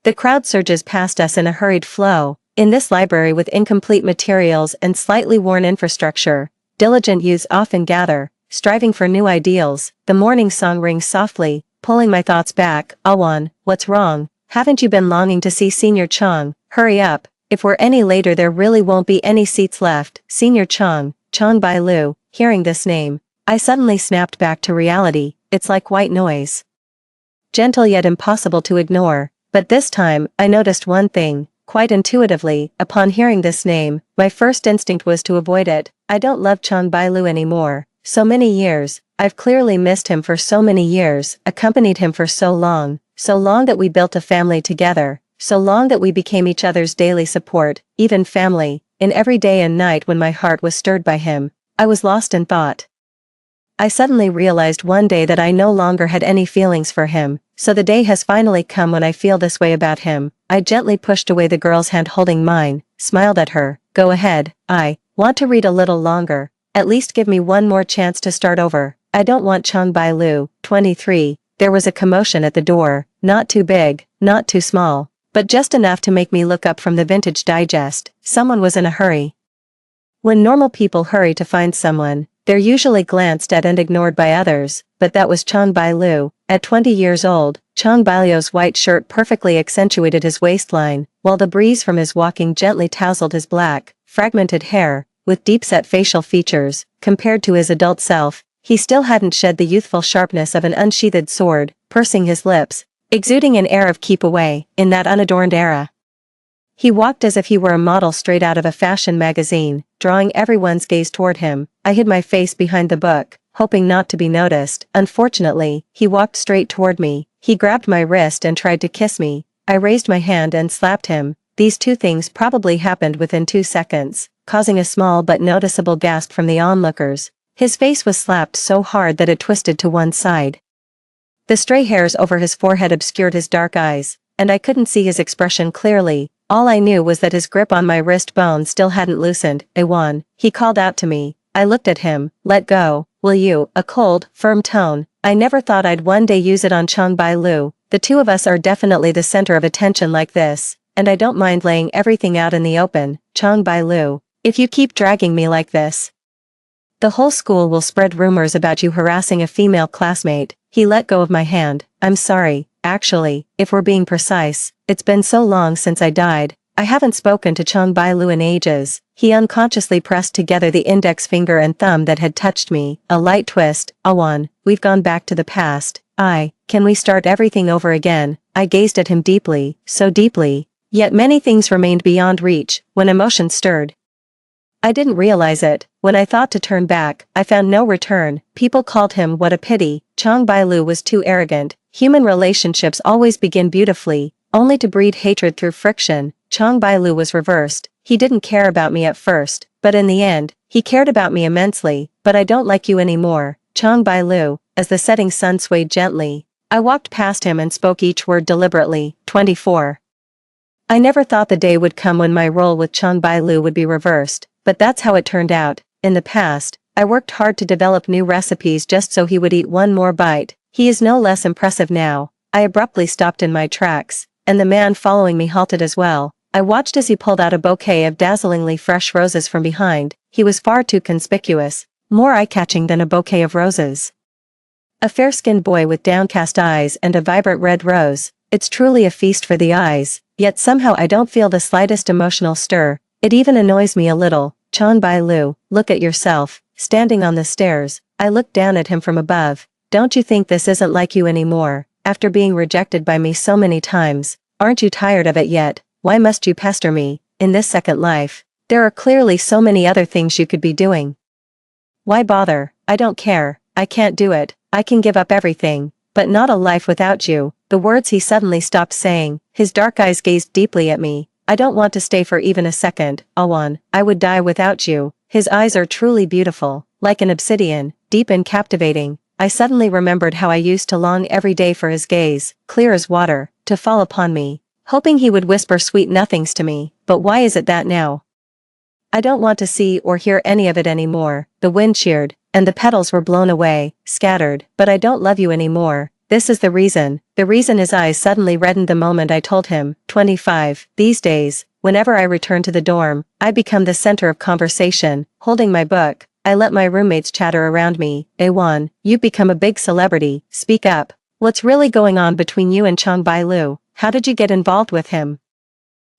Speaker 1: The crowd surges past us in a hurried flow. In this library with incomplete materials and slightly worn infrastructure, diligent youths often gather, striving for new ideals. The morning song rings softly, pulling my thoughts back. Awan, what's wrong? Haven't you been longing to see Senior Chang? Hurry up. If we're any later there really won't be any seats left. Senior Chang, Chang Bailu. Hearing this name, I suddenly snapped back to reality. It's like white noise. Gentle yet impossible to ignore. But this time, I noticed one thing, quite intuitively. Upon hearing this name, my first instinct was to avoid it. I don't love Chang Bailu anymore. So many years, I've clearly missed him for so many years, accompanied him for so long that we built a family together, so long that we became each other's daily support, even family. In every day and night when my heart was stirred by him, I was lost in thought. I suddenly realized one day that I no longer had any feelings for him, so the day has finally come when I feel this way about him. I gently pushed away the girl's hand holding mine, smiled at her. Go ahead, I want to read a little longer. At least give me one more chance to start over. I don't want Chang Bailu. 23. There was a commotion at the door, not too big, not too small, but just enough to make me look up from the Vintage Digest. Someone was in a hurry. When normal people hurry to find someone, they're usually glanced at and ignored by others, but that was Chang Bailu. At 20 years old, Chang Bailu's white shirt perfectly accentuated his waistline, while the breeze from his walking gently tousled his black, fragmented hair. With deep-set facial features, compared to his adult self, he still hadn't shed the youthful sharpness of an unsheathed sword, pursing his lips, exuding an air of keep away, in that unadorned era. He walked as if he were a model straight out of a fashion magazine, drawing everyone's gaze toward him. I hid my face behind the book, hoping not to be noticed. Unfortunately, he walked straight toward me. He grabbed my wrist and tried to kiss me. I raised my hand and slapped him. These two things probably happened within 2 seconds, causing a small but noticeable gasp from the onlookers. His face was slapped so hard that it twisted to one side. The stray hairs over his forehead obscured his dark eyes, and I couldn't see his expression clearly. All I knew was that his grip on my wrist bone still hadn't loosened. Awan, he called out to me. I looked at him. Let go, will you? A cold, firm tone. I never thought I'd one day use it on Chang Bailu. The two of us are definitely the center of attention like this, and I don't mind laying everything out in the open. Chang Bailu, if you keep dragging me like this, the whole school will spread rumors about you harassing a female classmate. He let go of my hand. I'm sorry, actually, if we're being precise, it's been so long since I died. I haven't spoken to Chang Bailu in ages. He unconsciously pressed together the index finger and thumb that had touched me. A light twist. Awan, we've gone back to the past. Can we start everything over again? I gazed at him deeply, so deeply. Yet many things remained beyond reach, when emotion stirred. I didn't realize it. When I thought to turn back, I found no return. People called him what a pity. Chang Bailu was too arrogant. Human relationships always begin beautifully, only to breed hatred through friction. Chang Bailu was reversed. He didn't care about me at first, but in the end, he cared about me immensely. But I don't like you anymore, Chang Bailu. As the setting sun swayed gently, I walked past him and spoke each word deliberately. 24. I never thought the day would come when my role with Chang Bailu would be reversed, but that's how it turned out. In the past, I worked hard to develop new recipes just so he would eat one more bite. He is no less impressive now. I abruptly stopped in my tracks, and the man following me halted as well. I watched as he pulled out a bouquet of dazzlingly fresh roses from behind. He was far too conspicuous, more eye-catching than a bouquet of roses. A fair-skinned boy with downcast eyes and a vibrant red rose. It's truly a feast for the eyes, yet somehow I don't feel the slightest emotional stir. It even annoys me a little. Chong Bai-lu, look at yourself, standing on the stairs. I looked down at him from above. Don't you think this isn't like you anymore? After being rejected by me so many times, aren't you tired of it yet? Why must you pester me? In this second life, there are clearly so many other things you could be doing. Why bother? I don't care. I can't do it. I can give up everything, but not a life without you. The words he suddenly stopped saying. His dark eyes gazed deeply at me. I don't want to stay for even a second, Awan. I would die without you. His eyes are truly beautiful, like an obsidian, deep and captivating. I suddenly remembered how I used to long every day for his gaze, clear as water, to fall upon me, hoping he would whisper sweet nothings to me. But why is it that now I don't want to see or hear any of it anymore? The wind cheered, and the petals were blown away, scattered. But I don't love you anymore. This is the reason. The reason his eyes suddenly reddened the moment I told him. 25. These days, whenever I return to the dorm, I become the center of conversation. Holding my book, I let my roommates chatter around me. Awan, you've become a big celebrity. Speak up. What's really going on between you and Chong Bai-lu? How did you get involved with him?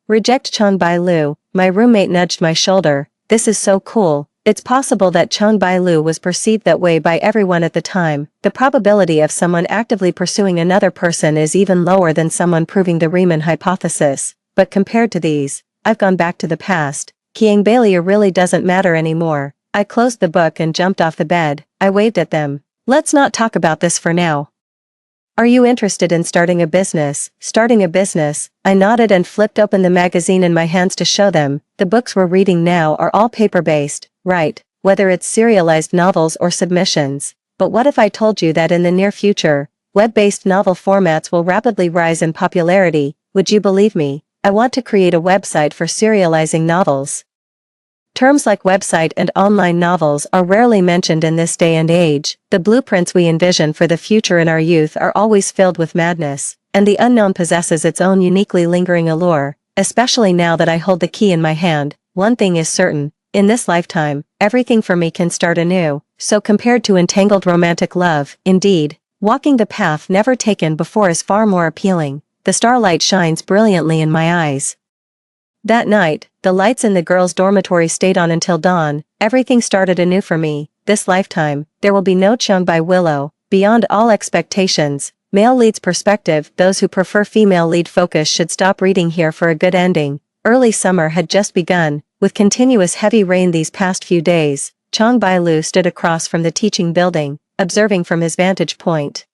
Speaker 1: Reject Chong Bai-lu. My roommate nudged my shoulder. This is so cool. It's possible that Chong Bai-lu was perceived that way by everyone at the time. The probability of someone actively pursuing another person is even lower than someone proving the Riemann hypothesis. But compared to these, I've gone back to the past. Kiang Bailey really doesn't matter anymore. I closed the book and jumped off the bed. I waved at them. Let's not talk about this for now. Are you interested in starting a business? Starting a business? I nodded and flipped open the magazine in my hands to show them. The books we're reading now are all paper-based, right? Whether it's serialized novels or submissions. But what if I told you that in the near future, web-based novel formats will rapidly rise in popularity? Would you believe me? I want to create a website for serializing novels. Terms like website and online novels are rarely mentioned in this day and age. The blueprints we envision for the future in our youth are always filled with madness, and the unknown possesses its own uniquely lingering allure, especially now that I hold the key in my hand. One thing is certain, in this lifetime, everything for me can start anew, so compared to entangled romantic love, indeed, walking the path never taken before is far more appealing. The starlight shines brilliantly in my eyes. That night, the lights in the girls' dormitory stayed on until dawn. Everything started anew for me. This lifetime, there will be no Chong Bai-lu. Beyond all expectations, male lead's perspective. Those who prefer female lead focus should stop reading here for a good ending. Early summer had just begun, with continuous heavy rain these past few days. Chong Bai-lu stood across from the teaching building, observing from his vantage point.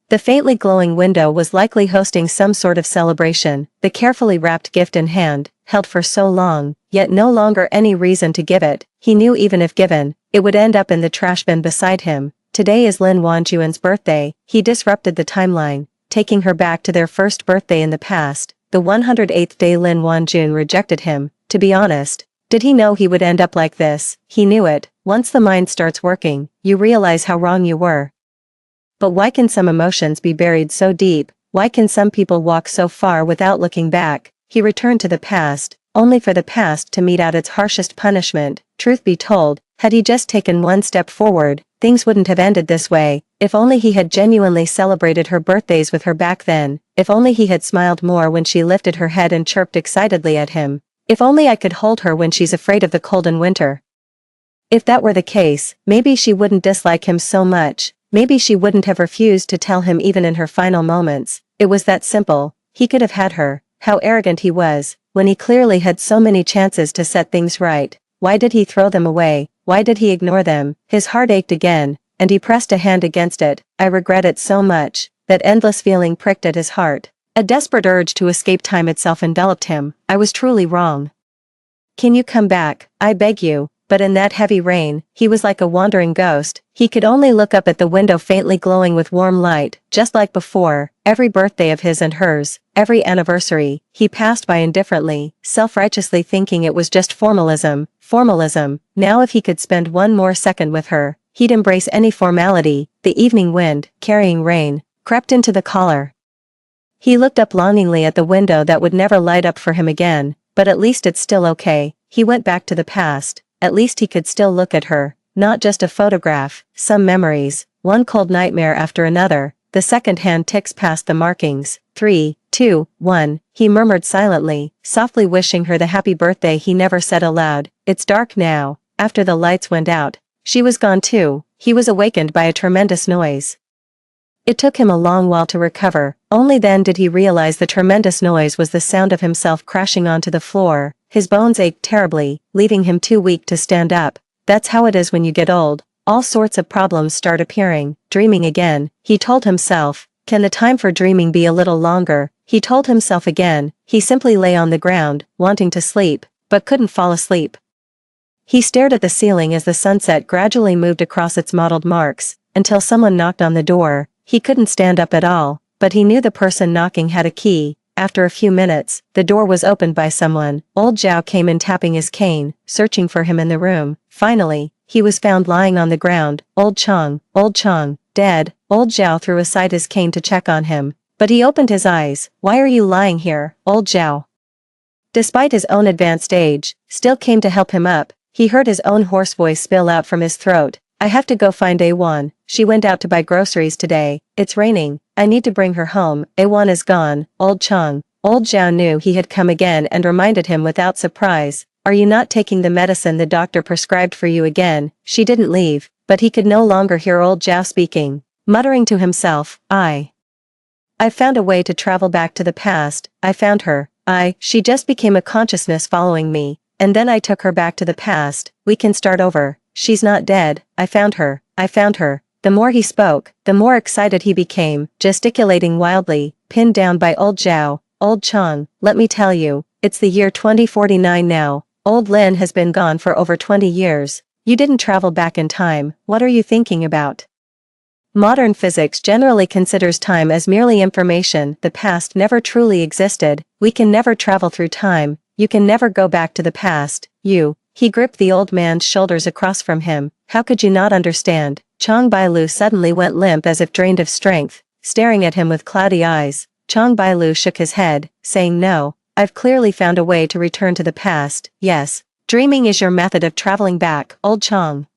Speaker 1: The faintly glowing window was likely hosting some sort of celebration, the carefully wrapped gift in hand, held for so long, yet no longer any reason to give it. He knew even if given, it would end up in the trash bin beside him. Today is Lin Wanjuan's birthday. He disrupted the timeline, taking her back to their first birthday in the past. The 108th day Lin Wanjun rejected him. To be honest, did he know he would end up like this? He knew it. Once the mind starts working, you realize how wrong you were. But why can some emotions be buried so deep? Why can some people walk so far without looking back? He returned to the past, only for the past to mete out its harshest punishment. Truth be told, had he just taken one step forward, things wouldn't have ended this way. If only he had genuinely celebrated her birthdays with her back then. If only he had smiled more when she lifted her head and chirped excitedly at him. If only I could hold her when she's afraid of the cold in winter. If that were the case, maybe she wouldn't dislike him so much. Maybe she wouldn't have refused to tell him even in her final moments. It was that simple. He could have had her. How arrogant he was, when he clearly had so many chances to set things right. Why did he throw them away? Why did he ignore them? His heart ached again, and he pressed a hand against it. I regret it so much. That endless feeling pricked at his heart. A desperate urge to escape time itself enveloped him. I was truly wrong. Can you come back? I beg you. But in that heavy rain, he was like a wandering ghost. He could only look up at the window faintly glowing with warm light, just like before. Every birthday of his and hers, every anniversary, he passed by indifferently, self-righteously thinking it was just formalism. Formalism. Now if he could spend one more second with her, he'd embrace any formality. The evening wind, carrying rain, crept into the collar. He looked up longingly at the window that would never light up for him again, but at least it's still okay. He went back to the past, at least he could still look at her, not just a photograph, some memories, one cold nightmare after another. The second-hand ticks past the markings. 3, 2, 1, he murmured silently, softly wishing her the happy birthday he never said aloud. It's dark now. After the lights went out, she was gone too. He was awakened by a tremendous noise. It took him a long while to recover. Only then did he realize the tremendous noise was the sound of himself crashing onto the floor. His bones ached terribly, leaving him too weak to stand up. That's how it is when you get old. All sorts of problems start appearing. Dreaming again, he told himself. Can the time for dreaming be a little longer? He told himself again. He simply lay on the ground, wanting to sleep, but couldn't fall asleep. He stared at the ceiling as the sunset gradually moved across its mottled marks, until someone knocked on the door. He couldn't stand up at all, but he knew the person knocking had a key. After a few minutes, the door was opened by someone. Old Zhao came in tapping his cane, searching for him in the room. Finally, he was found lying on the ground. Old Chang, dead. Old Zhao threw aside his cane to check on him, but he opened his eyes. Why are you lying here, Old Zhao? Despite his own advanced age, still came to help him up. He heard his own hoarse voice spill out from his throat. I have to go find A1. She went out to buy groceries today. It's raining. I need to bring her home. A1 is gone. Old Chang. Old Zhao knew he had come again and reminded him without surprise. Are you not taking the medicine the doctor prescribed for you again? She didn't leave, but he could no longer hear Old Zhao speaking. Muttering to himself, I found a way to travel back to the past. I found her. She just became a consciousness following me. And then I took her back to the past. We can start over. She's not dead. I found her. The more he spoke, the more excited he became, gesticulating wildly, pinned down by Old Zhao. Old Chang, let me tell you, it's the year 2049 now. Old Lin has been gone for over 20 years. You didn't travel back in time. What are you thinking about? Modern physics generally considers time as merely information. The past never truly existed. We can never travel through time. You can never go back to the past. He gripped the old man's shoulders across from him. How could you not understand? Chang Bailu suddenly went limp as if drained of strength, staring at him with cloudy eyes. Chang Bailu shook his head, saying no, I've clearly found a way to return to the past. Yes, dreaming is your method of traveling back, Old Chang.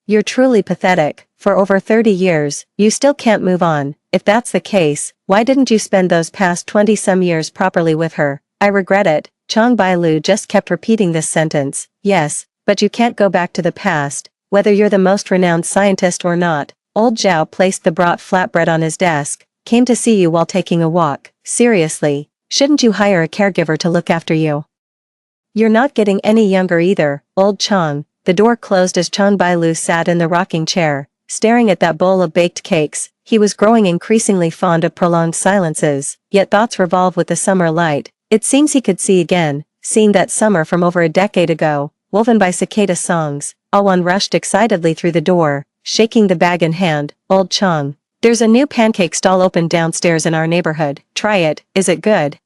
Speaker 1: You're truly pathetic. For over 30 years, you still can't move on. If that's the case, why didn't you spend those past 20-some years properly with her? I regret it. Chang Bailu just kept repeating this sentence. Yes, but you can't go back to the past, whether you're the most renowned scientist or not. Old Zhao placed the brought flatbread on his desk. Came to see you while taking a walk. Seriously, shouldn't you hire a caregiver to look after you? You're not getting any younger either, Old Chang. The door closed as Chang Bailu sat in the rocking chair, staring at that bowl of baked cakes. He was growing increasingly fond of prolonged silences, yet thoughts revolve with the summer light. It seems he could see again, seeing that summer from over a decade ago, woven by cicada songs. Awan rushed excitedly through the door, shaking the bag in hand. Old Chang, there's a new pancake stall opened downstairs in our neighborhood. Try it. Is it good?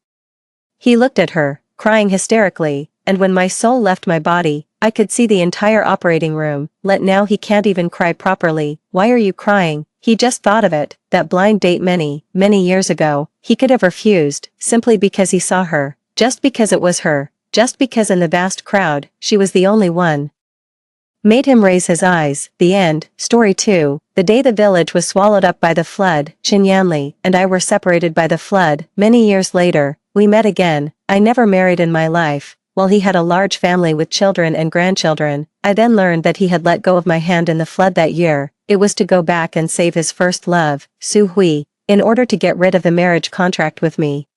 Speaker 1: He looked at her, crying hysterically, and when my soul left my body, I could see the entire operating room. Now he can't even cry properly. Why are you crying? He just thought of it, that blind date many years ago. He could have refused, simply because he saw her, just because it was her, just because in the vast crowd, she was the only one. Made him raise his eyes. The end. Story 2. The day the village was swallowed up by the flood, Qin Yanli and I were separated by the flood. Many years later, we met again. I never married in my life. While he had a large family with children and grandchildren, I then learned that he had let go of my hand in the flood that year. It was to go back and save his first love, Su Hui, in order to get rid of the marriage contract with me.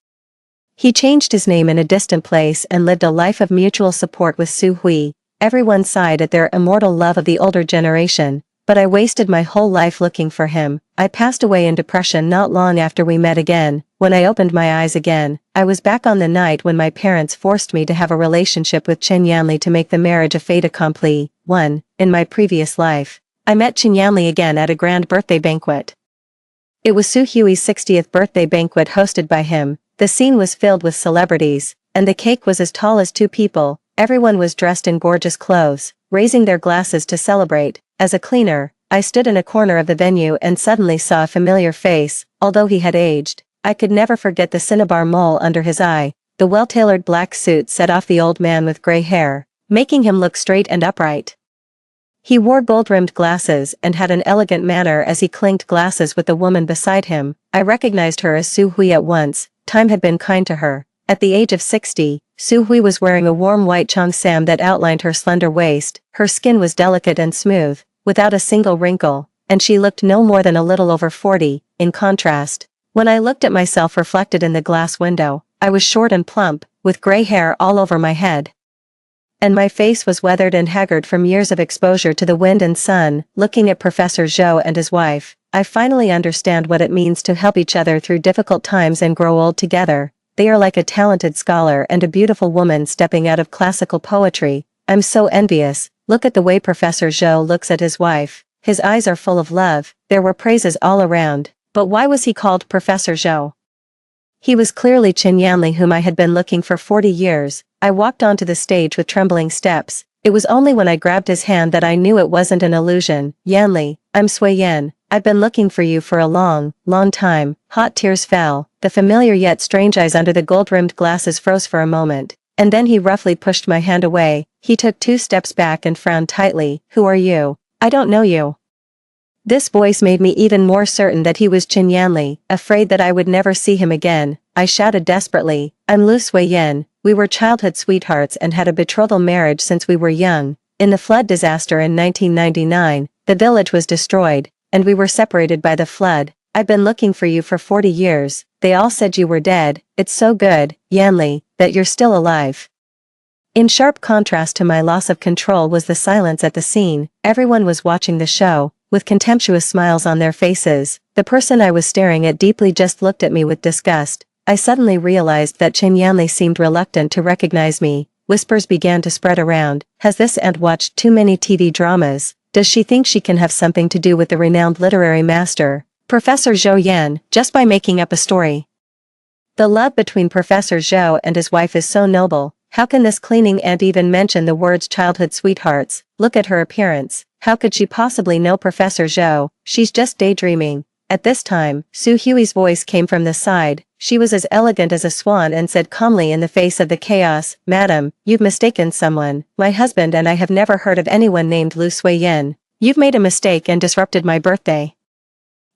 Speaker 1: He changed his name in a distant place and lived a life of mutual support with Su Hui. Everyone sighed at their immortal love of the older generation, but I wasted my whole life looking for him. I passed away in depression not long after we met again. When I opened my eyes again, I was back on the night when my parents forced me to have a relationship with Qin Yanli to make the marriage a fait accompli. 1. In my previous life, I met Qin Yanli again at a grand birthday banquet. It was Su Hui's 60th birthday banquet hosted by him. The scene was filled with celebrities, and the cake was as tall as 2 people. Everyone was dressed in gorgeous clothes, raising their glasses to celebrate. As a cleaner, I stood in a corner of the venue and suddenly saw a familiar face. Although he had aged, I could never forget the cinnabar mole under his eye. The well-tailored black suit set off the old man with gray hair, making him look straight and upright. He wore gold-rimmed glasses and had an elegant manner as he clinked glasses with the woman beside him. I recognized her as Su Hui at once. Time had been kind to her. At the age of 60, Su Hui was wearing a warm white cheongsam that outlined her slender waist. Her skin was delicate and smooth, without a single wrinkle, and she looked no more than a little over 40, in contrast. When I looked at myself reflected in the glass window, I was short and plump, with gray hair all over my head. And my face was weathered and haggard from years of exposure to the wind and sun. Looking at Professor Zhou and his wife, I finally understand what it means to help each other through difficult times and grow old together. They are like a talented scholar and a beautiful woman stepping out of classical poetry. I'm so envious. Look at the way Professor Zhou looks at his wife. His eyes are full of love. There were praises all around. But why was he called Professor Zhou? He was clearly Qin Yanli, whom I had been looking for 40 years. I walked onto the stage with trembling steps. It was only when I grabbed his hand that I knew it wasn't an illusion. Yanli, I'm Sui Yan. I've been looking for you for a long, long time. Hot tears fell. The familiar yet strange eyes under the gold-rimmed glasses froze for a moment, and then he roughly pushed my hand away. He took 2 steps back and frowned tightly. Who are you? I don't know you. This voice made me even more certain that he was Qin Yanli. Afraid that I would never see him again, I shouted desperately, I'm Lu Suiyan. We were childhood sweethearts and had a betrothal marriage since we were young. In the flood disaster in 1999, the village was destroyed, and we were separated by the flood. I've been looking for you for 40 years. They all said you were dead. It's so good, Yanli, that you're still alive. In sharp contrast to my loss of control was the silence at the scene. Everyone was watching the show, with contemptuous smiles on their faces. The person I was staring at deeply just looked at me with disgust. I suddenly realized that Qin Yanli seemed reluctant to recognize me. Whispers began to spread around. Has this aunt watched too many TV dramas? Does she think she can have something to do with the renowned literary master, Professor Zhou Yan, just by making up a story? The love between Professor Zhou and his wife is so noble. How can this cleaning aunt even mention the words childhood sweethearts? Look at her appearance. How could she possibly know Professor Zhou? She's just daydreaming. At this time, Su Hui's voice came from the side. She was as elegant as a swan and said calmly in the face of the chaos, Madam, you've mistaken someone. My husband and I have never heard of anyone named Lu Suiyan. You've made a mistake and disrupted my birthday.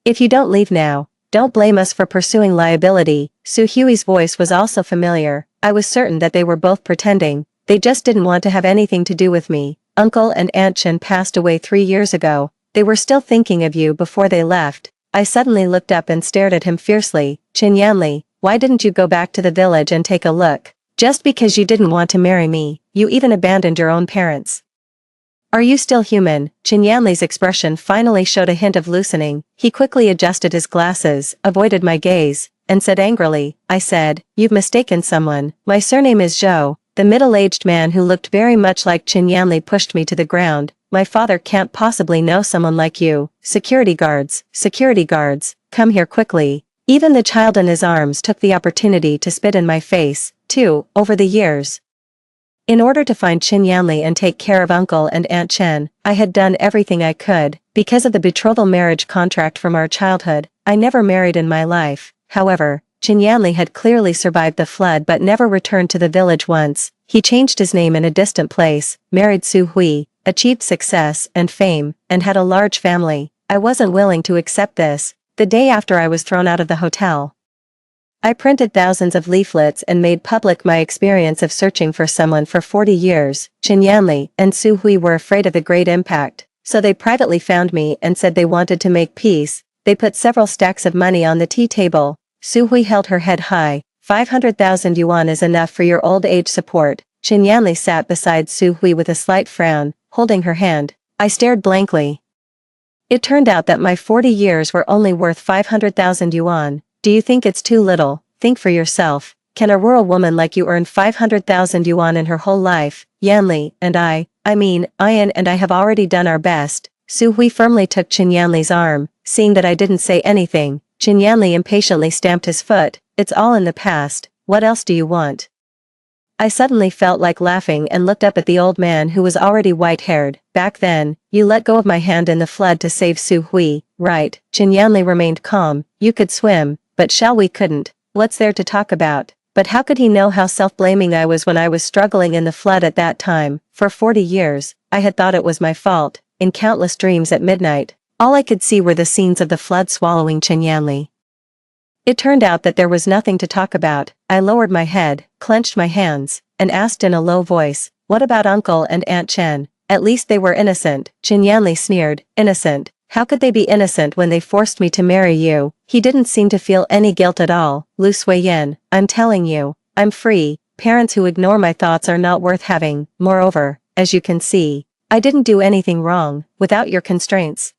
Speaker 1: If you don't leave now, don't blame us for pursuing liability. Su Hui's voice was also familiar. I was certain that they were both pretending. They just didn't want to have anything to do with me. Uncle and Aunt Chen passed away 3 years ago. They were still thinking of you before they left. I suddenly looked up and stared at him fiercely. Qin Yanli, why didn't you go back to the village and take a look? Just because you didn't want to marry me, you even abandoned your own parents. Are you still human? Qin Yanli's expression finally showed a hint of loosening. He quickly adjusted his glasses, avoided my gaze, and said angrily, I said, you've mistaken someone. My surname is Zhou. The middle-aged man who looked very much like Qin Yanli pushed me to the ground. My father can't possibly know someone like you. Security guards, come here quickly. Even the child in his arms took the opportunity to spit in my face, too, over the years. In order to find Qin Yanli and take care of Uncle and Aunt Chen, I had done everything I could. Because of the betrothal marriage contract from our childhood, I never married in my life. However, Qin Yanli had clearly survived the flood but never returned to the village once. He changed his name in a distant place, married Su Hui, achieved success and fame, and had a large family. I wasn't willing to accept this. The day after I was thrown out of the hotel, I printed thousands of leaflets and made public my experience of searching for someone for 40 years. Qin Yanli and Su Hui were afraid of the great impact, so they privately found me and said they wanted to make peace. They put several stacks of money on the tea table. Su Hui held her head high. 500,000 yuan is enough for your old age support. Qin Yanli sat beside Su Hui with a slight frown, holding her hand. I stared blankly. It turned out that my 40 years were only worth 500,000 yuan. Do you think it's too little? Think for yourself. Can a rural woman like you earn 500,000 yuan in her whole life? Yanli and Ian and I have already done our best. Su Hui firmly took Qin Yanli's arm. Seeing that I didn't say anything, Qin Yanli impatiently stamped his foot. It's all in the past. What else do you want? I suddenly felt like laughing and looked up at the old man who was already white-haired. Back then, you let go of my hand in the flood to save Su Hui, right? Qin Yanli remained calm. You could swim. but shall we couldn't. What's there to talk about? But how could he know how self-blaming I was when I was struggling in the flood at that time? For 40 years, I had thought it was my fault. In countless dreams at midnight, all I could see were the scenes of the flood swallowing Chinyanli. It turned out that there was nothing to talk about. I lowered my head, clenched my hands, and asked in a low voice, "What about Uncle and Aunt Chen? At least they were innocent." Chinyanli sneered, "Innocent? How could they be innocent when they forced me to marry you?" He didn't seem to feel any guilt at all. "Lu Suiyin, I'm telling you, I'm free. Parents who ignore my thoughts are not worth having. Moreover, as you can see, I didn't do anything wrong. Without your constraints,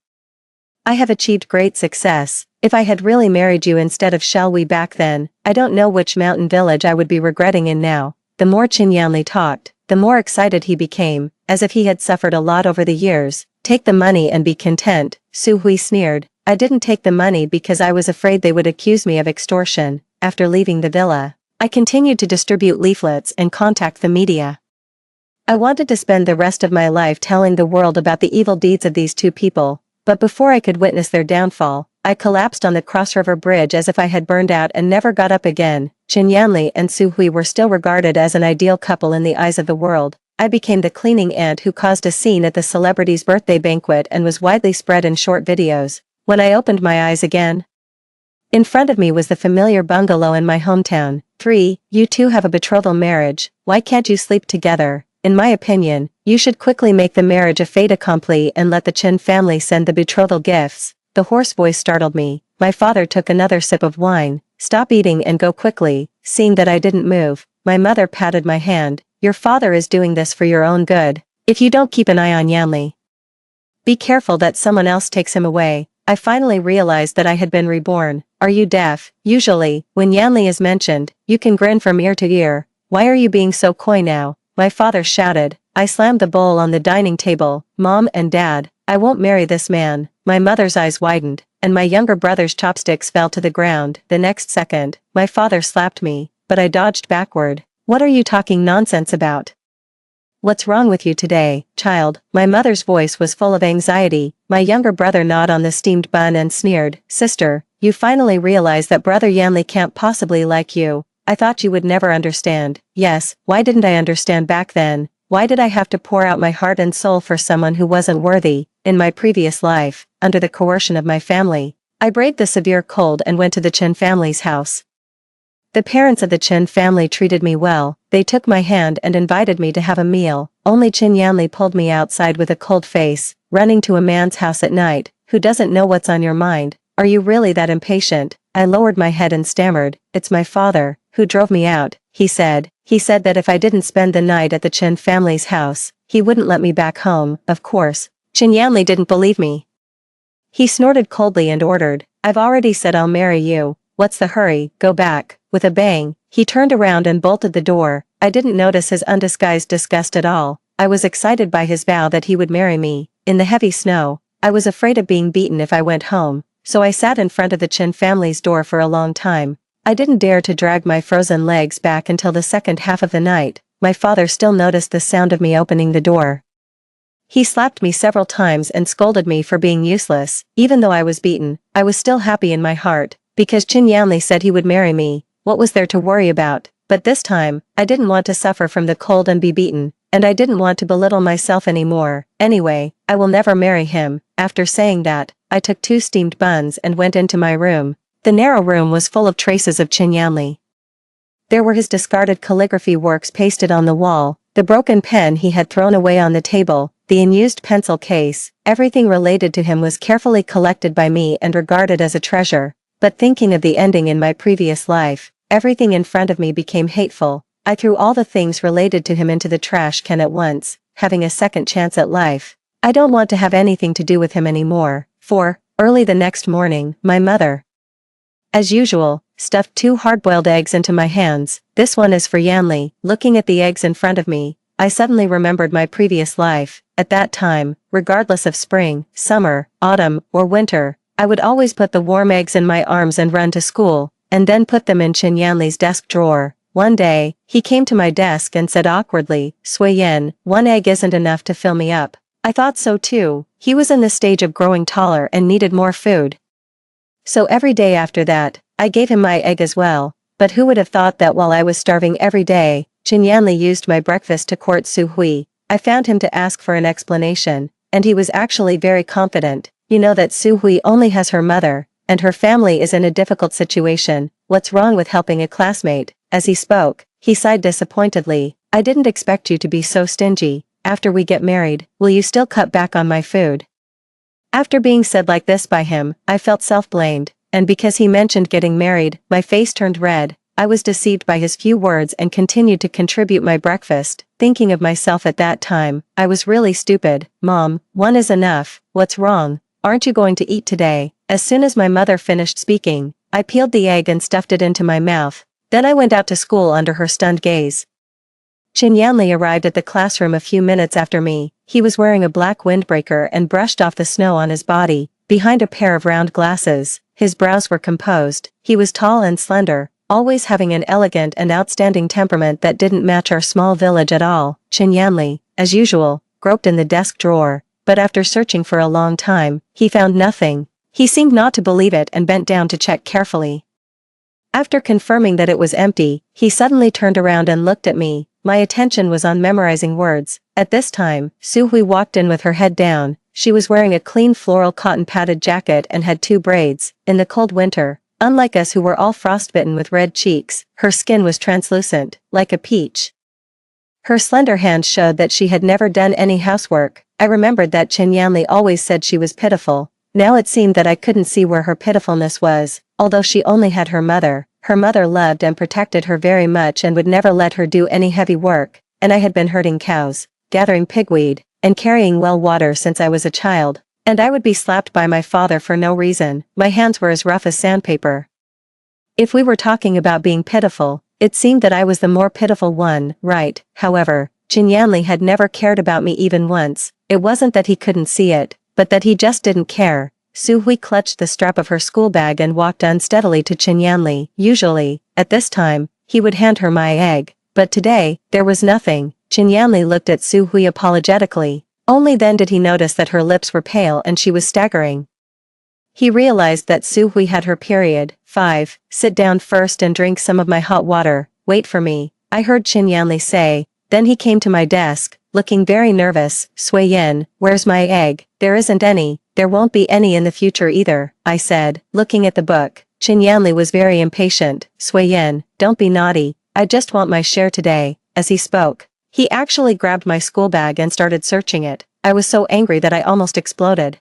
Speaker 1: I have achieved great success. If I had really married you instead of Shall We back then, I don't know which mountain village I would be regretting in now." The more Chinyanli talked, the more excited he became, as if he had suffered a lot over the years. "Take the money and be content," Su Hui sneered. "I didn't take the money because I was afraid they would accuse me of extortion." After leaving the villa, I continued to distribute leaflets and contact the media. I wanted to spend the rest of my life telling the world about the evil deeds of these two people, but before I could witness their downfall, I collapsed on the Cross River Bridge as if I had burned out and never got up again. Chinyanli and Su Hui were still regarded as an ideal couple in the eyes of the world. I became the cleaning aunt who caused a scene at the celebrity's birthday banquet and was widely spread in short videos. When I opened my eyes again, in front of me was the familiar bungalow in my hometown. 3. You two have a betrothal marriage. Why can't you sleep together? In my opinion, you should quickly make the marriage a fait accompli and let the Chen family send the betrothal gifts. The hoarse voice startled me. My father took another sip of wine. "Stop eating and go quickly." Seeing that I didn't move, my mother patted my hand. "Your father is doing this for your own good. If you don't keep an eye on Yanli, be careful that someone else takes him away." I finally realized that I had been reborn. "Are you deaf? Usually, when Yanli is mentioned, you can grin from ear to ear. Why are you being so coy now?" my father shouted. I slammed the bowl on the dining table. "Mom and Dad, I won't marry this man." My mother's eyes widened, and my younger brother's chopsticks fell to the ground. The next second, my father slapped me, but I dodged backward. "What are you talking nonsense about? What's wrong with you today, child?" My mother's voice was full of anxiety. My younger brother gnawed on the steamed bun and sneered. "Sister, you finally realize that Brother Yanli can't possibly like you. I thought you would never understand." "Yes, why didn't I understand back then? Why did I have to pour out my heart and soul for someone who wasn't worthy?" In my previous life, under the coercion of my family, I braved the severe cold and went to the Chen family's house. The parents of the Chen family treated me well. They took my hand and invited me to have a meal. Only Chinyanli pulled me outside with a cold face. "Running to a man's house at night, who doesn't know what's on your mind? Are you really that impatient?" I lowered my head and stammered. "It's my father, who drove me out," he said. "He said that if I didn't spend the night at the Chen family's house, he wouldn't let me back home." Of course, Chinyanli didn't believe me. He snorted coldly and ordered, "I've already said I'll marry you. What's the hurry? Go back." With a bang, he turned around and bolted the door. I didn't notice his undisguised disgust at all. I was excited by his vow that he would marry me. In the heavy snow, I was afraid of being beaten if I went home, so I sat in front of the Chen family's door for a long time. I didn't dare to drag my frozen legs back until the second half of the night. My father still noticed the sound of me opening the door. He slapped me several times and scolded me for being useless. Even though I was beaten, I was still happy in my heart, because Chinyanli said he would marry me. What was there to worry about? But this time, I didn't want to suffer from the cold and be beaten, and I didn't want to belittle myself anymore. Anyway, I will never marry him. After saying that, I took 2 steamed buns and went into my room. The narrow room was full of traces of Chinyanli. There were his discarded calligraphy works pasted on the wall, the broken pen he had thrown away on the table, the unused pencil case. Everything related to him was carefully collected by me and regarded as a treasure. But thinking of the ending in my previous life, everything in front of me became hateful. I threw all the things related to him into the trash can at once, having a second chance at life. I don't want to have anything to do with him anymore. 4. Early the next morning, my mother, as usual, stuffed 2 hard-boiled eggs into my hands. "This one is for Yanli." Looking at the eggs in front of me, I suddenly remembered my previous life. At that time, regardless of spring, summer, autumn, or winter, I would always put the warm eggs in my arms and run to school, and then put them in Chinyanli's desk drawer. One day, he came to my desk and said awkwardly, "Suiyin, 1 egg isn't enough to fill me up." I thought so too. He was in the stage of growing taller and needed more food. So every day after that, I gave him my egg as well. But who would have thought that while I was starving every day, Qin Yanli used my breakfast to court Su Hui. I found him to ask for an explanation, and he was actually very confident. You know that Su Hui only has her mother, and her family is in a difficult situation. What's wrong with helping a classmate? As he spoke, he sighed disappointedly. I didn't expect you to be so stingy. After we get married, will you still cut back on my food? After being said like this by him, I felt self-blamed, and because he mentioned getting married, my face turned red. I was deceived by his few words and continued to contribute my breakfast, thinking of myself at that time. I was really stupid. Mom, one is enough. What's wrong? Aren't you going to eat today? As soon as my mother finished speaking, I peeled the egg and stuffed it into my mouth. Then I went out to school under her stunned gaze. Qin Yanli arrived at the classroom a few minutes after me. He was wearing a black windbreaker and brushed off the snow on his body, behind a pair of round glasses. His brows were composed. He was tall and slender, always having an elegant and outstanding temperament that didn't match our small village at all. Qin Yanli, as usual, groped in the desk drawer, but after searching for a long time, he found nothing. He seemed not to believe it and bent down to check carefully. After confirming that it was empty, he suddenly turned around and looked at me. My attention was on memorizing words. At this time, Su Hui walked in with her head down. She was wearing a clean floral cotton padded jacket and had 2 braids. In the cold winter, unlike us who were all frostbitten with red cheeks, her skin was translucent, like a peach. Her slender hands showed that she had never done any housework. I remembered that Qin Yanli always said she was pitiful. Now it seemed that I couldn't see where her pitifulness was. Although she only had her mother loved and protected her very much and would never let her do any heavy work, and I had been herding cows, gathering pigweed, and carrying well water since I was a child, and I would be slapped by my father for no reason. My hands were as rough as sandpaper. If we were talking about being pitiful, it seemed that I was the more pitiful one, right? However, Qin Yanli had never cared about me even once. It wasn't that he couldn't see it, but that he just didn't care. Su Hui clutched the strap of her school bag and walked unsteadily to Qin Yanli. Usually, at this time, he would hand her my egg, but today, there was nothing. Qin Yanli looked at Su Hui apologetically. Only then did he notice that her lips were pale and she was staggering. He realized that Su Hui had her period. 5. Sit down first and drink some of my hot water. Wait for me, I heard Qin Yanli say. Then he came to my desk, looking very nervous. Sui Yin, where's my egg? There isn't any. There won't be any in the future either, I said, looking at the book. Qin Yanli was very impatient. Sui Yin, don't be naughty. I just want my share today. As he spoke, he actually grabbed my school bag and started searching it. I was so angry that I almost exploded.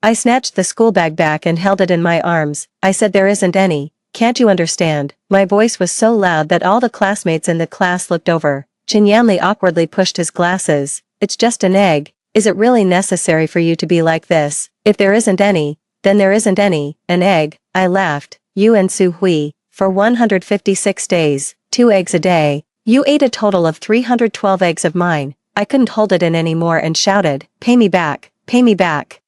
Speaker 1: I snatched the school bag back and held it in my arms. I said, there isn't any. Can't you understand? My voice was so loud that all the classmates in the class looked over. Qin Yanli awkwardly pushed his glasses. It's just an egg. Is it really necessary for you to be like this? If there isn't any, then there isn't any. An egg, I laughed. You and Su Hui, for 156 days, 2 eggs a day. You ate a total of 312 eggs of mine. I couldn't hold it in anymore and shouted, pay me back, pay me back.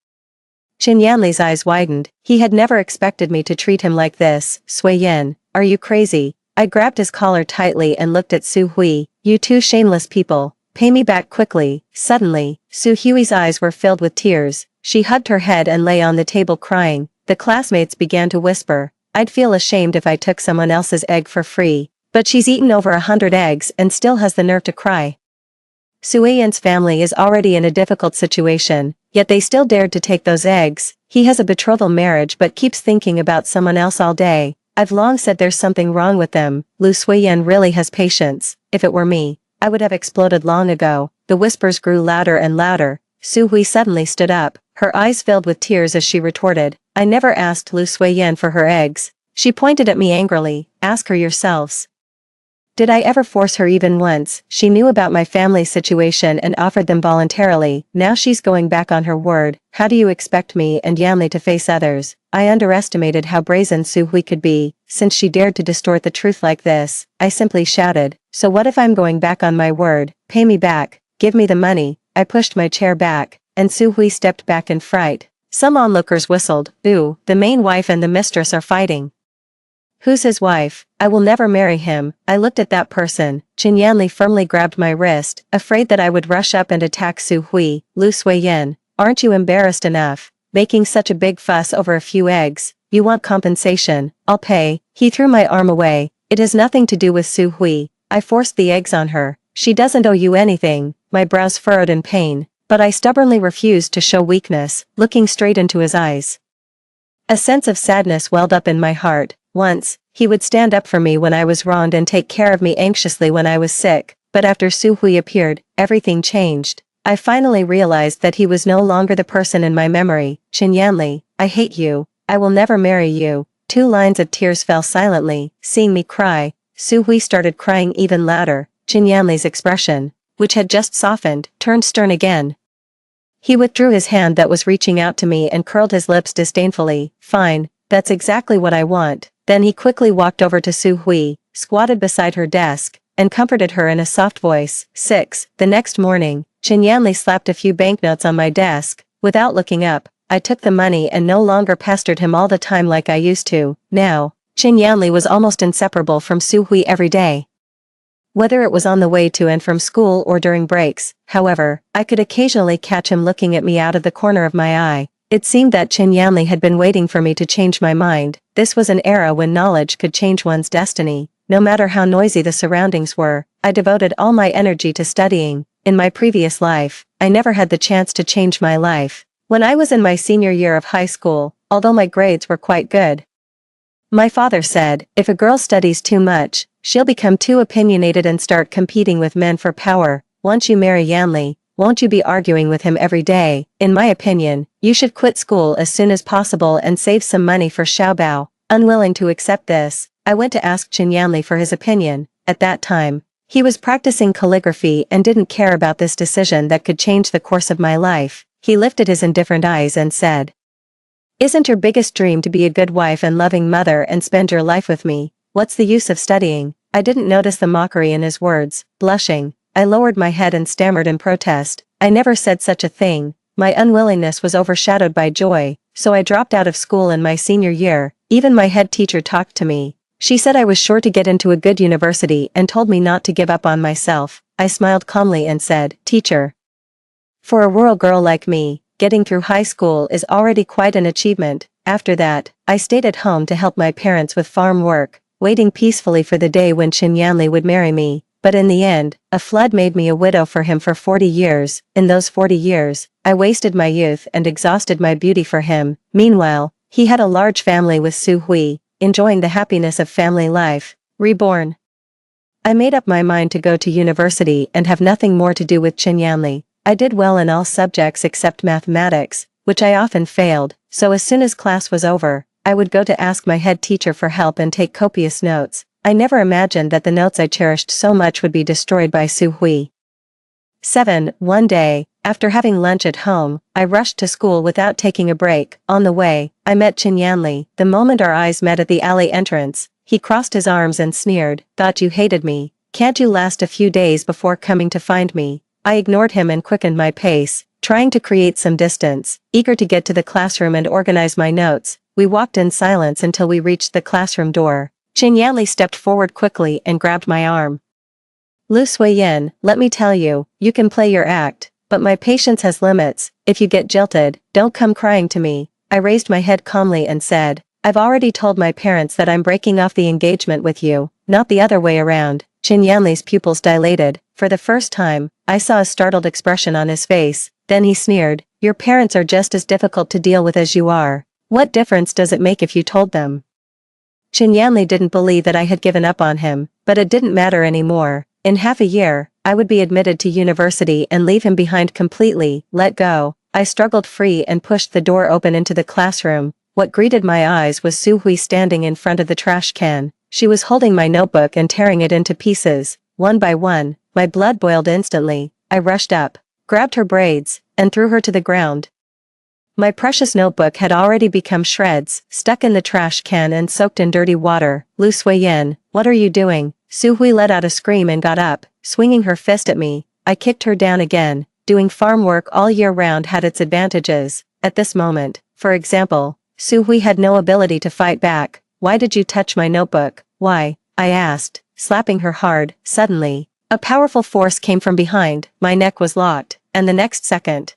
Speaker 1: Qin Yanli's eyes widened. He had never expected me to treat him like this. Sui Yin, are you crazy? I grabbed his collar tightly and looked at Su Hui. You 2 shameless people. Pay me back quickly. Suddenly, Su Hui's eyes were filled with tears. She hugged her head and lay on the table crying. The classmates began to whisper, I'd feel ashamed if I took someone else's egg for free. But she's eaten over 100 eggs and still has the nerve to cry. Su Yin's family is already in a difficult situation, yet they still dared to take those eggs. He has a betrothal marriage but keeps thinking about someone else all day. I've long said there's something wrong with them. Lu Suiyan really has patience. If it were me, I would have exploded long ago. The whispers grew louder and louder. Su Hui suddenly stood up, her eyes filled with tears as she retorted, I never asked Lu Suiyan for her eggs. She pointed at me angrily, ask her yourselves. Did I ever force her even once? She knew about my family's situation and offered them voluntarily. Now she's going back on her word. How do you expect me and Yanli to face others? I underestimated how brazen Su Hui could be. Since she dared to distort the truth like this, I simply shouted, so what if I'm going back on my word? Pay me back. Give me the money. I pushed my chair back, and Su Hui stepped back in fright. Some onlookers whistled, ooh, the main wife and the mistress are fighting. Who's his wife? I will never marry him. I looked at that person. Qin Yanli firmly grabbed my wrist, afraid that I would rush up and attack Su Hui. Lu Suiyan, aren't you embarrassed enough? Making such a big fuss over a few eggs. You want compensation, I'll pay. He threw my arm away. It has nothing to do with Su Hui. I forced the eggs on her. She doesn't owe you anything. My brows furrowed in pain, but I stubbornly refused to show weakness, looking straight into his eyes. A sense of sadness welled up in my heart. Once, he would stand up for me when I was wronged and take care of me anxiously when I was sick, but after Su Hui appeared, everything changed. I finally realized that he was no longer the person in my memory. Qin Yanli, I hate you. I will never marry you. 2 lines of tears fell silently. Seeing me cry, Su Hui started crying even louder. Qin Yanli's expression, which had just softened, turned stern again. He withdrew his hand that was reaching out to me and curled his lips disdainfully. Fine, that's exactly what I want. Then he quickly walked over to Su Hui, squatted beside her desk, and comforted her in a soft voice. 6. The next morning, Qin Yanli slapped a few banknotes on my desk. Without looking up, I took the money and no longer pestered him all the time like I used to. Now, Qin Yanli was almost inseparable from Su Hui every day. Whether it was on the way to and from school or during breaks, however, I could occasionally catch him looking at me out of the corner of my eye. It seemed that Qin Yanli had been waiting for me to change my mind. This was an era when knowledge could change one's destiny. No matter how noisy the surroundings were, I devoted all my energy to studying. In my previous life, I never had the chance to change my life. When I was in my senior year of high school, although my grades were quite good, my father said, if a girl studies too much, she'll become too opinionated and start competing with men for power. Once you marry Yanli, won't you be arguing with him every day? In my opinion, you should quit school as soon as possible and save some money for Xiaobao. Unwilling to accept this, I went to ask Qin Yanli for his opinion. At that time, he was practicing calligraphy and didn't care about this decision that could change the course of my life. He lifted his indifferent eyes and said, "Isn't your biggest dream to be a good wife and loving mother and spend your life with me? What's the use of studying?" I didn't notice the mockery in his words. Blushing, I lowered my head and stammered in protest. I never said such a thing. My unwillingness was overshadowed by joy, so I dropped out of school in my senior year. Even my head teacher talked to me. She said I was sure to get into a good university and told me not to give up on myself. I smiled calmly and said, "Teacher, for a rural girl like me, getting through high school is already quite an achievement." After that, I stayed at home to help my parents with farm work, waiting peacefully for the day when Qin Yanli would marry me. But in the end, a flood made me a widow for him for 40 years. In those 40 years, I wasted my youth and exhausted my beauty for him. Meanwhile, he had a large family with Su Hui, enjoying the happiness of family life. Reborn. I made up my mind to go to university and have nothing more to do with Qin Yanli. I did well in all subjects except mathematics, which I often failed, so as soon as class was over, I would go to ask my head teacher for help and take copious notes. I never imagined that the notes I cherished so much would be destroyed by Su Hui. 7. One day, after having lunch at home, I rushed to school without taking a break. On the way, I met Qin Yanli. The moment our eyes met at the alley entrance, he crossed his arms and sneered, "Thought you hated me. Can't you last a few days before coming to find me?" I ignored him and quickened my pace, trying to create some distance. Eager to get to the classroom and organize my notes, we walked in silence until we reached the classroom door. Qin Yanli stepped forward quickly and grabbed my arm. "Lu Suiyin, let me tell you, you can play your act, but my patience has limits. If you get jilted, don't come crying to me." I raised my head calmly and said, "I've already told my parents that I'm breaking off the engagement with you, not the other way around." Qin Yanli's pupils dilated. For the first time, I saw a startled expression on his face. Then he sneered, "Your parents are just as difficult to deal with as you are. What difference does it make if you told them?" Qin Yanli didn't believe that I had given up on him, but it didn't matter anymore. In half a year, I would be admitted to university and leave him behind completely. Let go. I struggled free and pushed the door open into the classroom. What greeted my eyes was Su Hui standing in front of the trash can. She was holding my notebook and tearing it into pieces. One by one, my blood boiled instantly. I rushed up, grabbed her braids, and threw her to the ground. My precious notebook had already become shreds, stuck in the trash can and soaked in dirty water. "Lu Suiyin, what are you doing?" Su Hui let out a scream and got up, swinging her fist at me. I kicked her down again. Doing farm work all year round had its advantages. At this moment, for example, Su Hui had no ability to fight back. "Why did you touch my notebook?" "Why?" I asked, slapping her hard. Suddenly, a powerful force came from behind. My neck was locked, and the next second,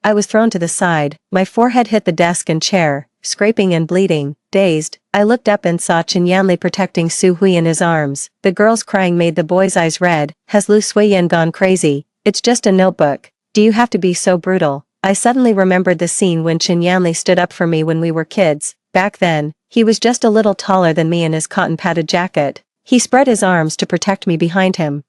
Speaker 1: I was thrown to the side. My forehead hit the desk and chair, scraping and bleeding. Dazed, I looked up and saw Chen Yanli protecting Su Hui in his arms. The girl's crying made the boy's eyes red. Has Lu Suiyin gone crazy? It's just a notebook. Do you have to be so brutal? I suddenly remembered the scene when Chen Yanli stood up for me when we were kids. Back then, he was just a little taller than me in his cotton-padded jacket. He spread his arms to protect me behind him,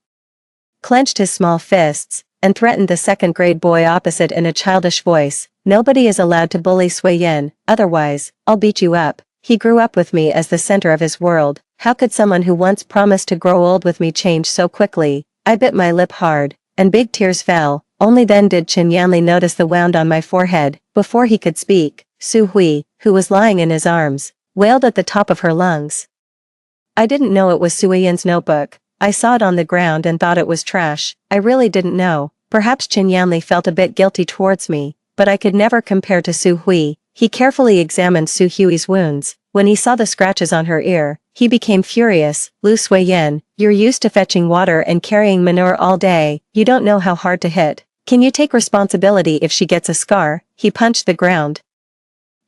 Speaker 1: clenched his small fists, and threatened the second-grade boy opposite in a childish voice. Nobody is allowed to bully Suiyin, otherwise, I'll beat you up. He grew up with me as the center of his world. How could someone who once promised to grow old with me change so quickly? I bit my lip hard, and big tears fell. Only then did Chen Yanli notice the wound on my forehead. Before he could speak, Su Hui, who was lying in his arms, wailed at the top of her lungs. I didn't know it was Suiyin's notebook. I saw it on the ground and thought it was trash. I really didn't know. Perhaps Chen Yanli felt a bit guilty towards me, but I could never compare to Su Hui. He carefully examined Su Hui's wounds. When he saw the scratches on her ear, he became furious. Lu Suiyin, you're used to fetching water and carrying manure all day. You don't know how hard to hit. Can you take responsibility if she gets a scar? He punched the ground.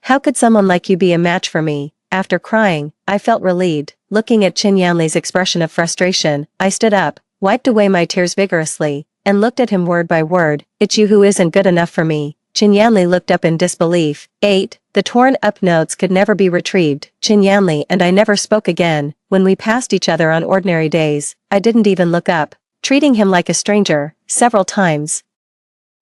Speaker 1: How could someone like you be a match for me? After crying, I felt relieved. Looking at Chen Yanli's expression of frustration, I stood up, wiped away my tears vigorously, and looked at him word by word. It's you who isn't good enough for me. Chen Yanli looked up in disbelief. 8. The torn-up notes could never be retrieved. Chen Yanli and I never spoke again. When we passed each other on ordinary days, I didn't even look up, treating him like a stranger. Several times,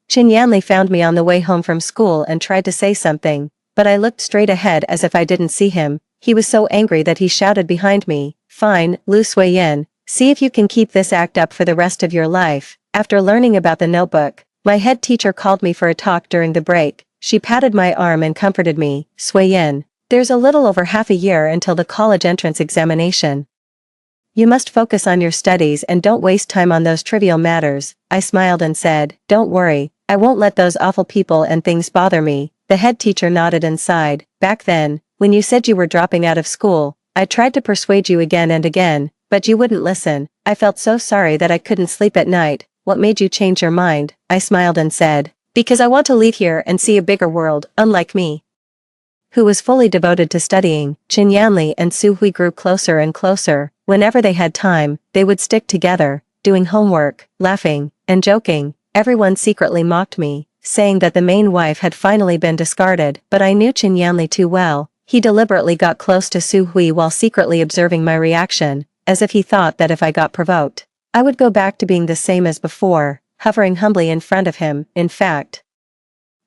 Speaker 1: Chen Yanli found me on the way home from school and tried to say something, but I looked straight ahead as if I didn't see him. He was so angry that he shouted behind me, "Fine, Lu Suiyin, see if you can keep this act up for the rest of your life." After learning about the notebook, my head teacher called me for a talk during the break. She patted my arm and comforted me. "Suiyin, there's a little over half a year until the college entrance examination. You must focus on your studies and don't waste time on those trivial matters." I smiled and said, "Don't worry, I won't let those awful people and things bother me." The head teacher nodded and sighed. "Back then, when you said you were dropping out of school, I tried to persuade you again and again, but you wouldn't listen. I felt so sorry that I couldn't sleep at night." "What made you change your mind?" I smiled and said, "Because I want to leave here and see a bigger world, unlike me, who was fully devoted to studying." Chen Yanli and Su Hui grew closer and closer. Whenever they had time, they would stick together, doing homework, laughing, and joking. Everyone secretly mocked me, saying that the main wife had finally been discarded, but I knew Chen Yanli too well. He deliberately got close to Su Hui while secretly observing my reaction, as if he thought that if I got provoked, I would go back to being the same as before, hovering humbly in front of him. In fact,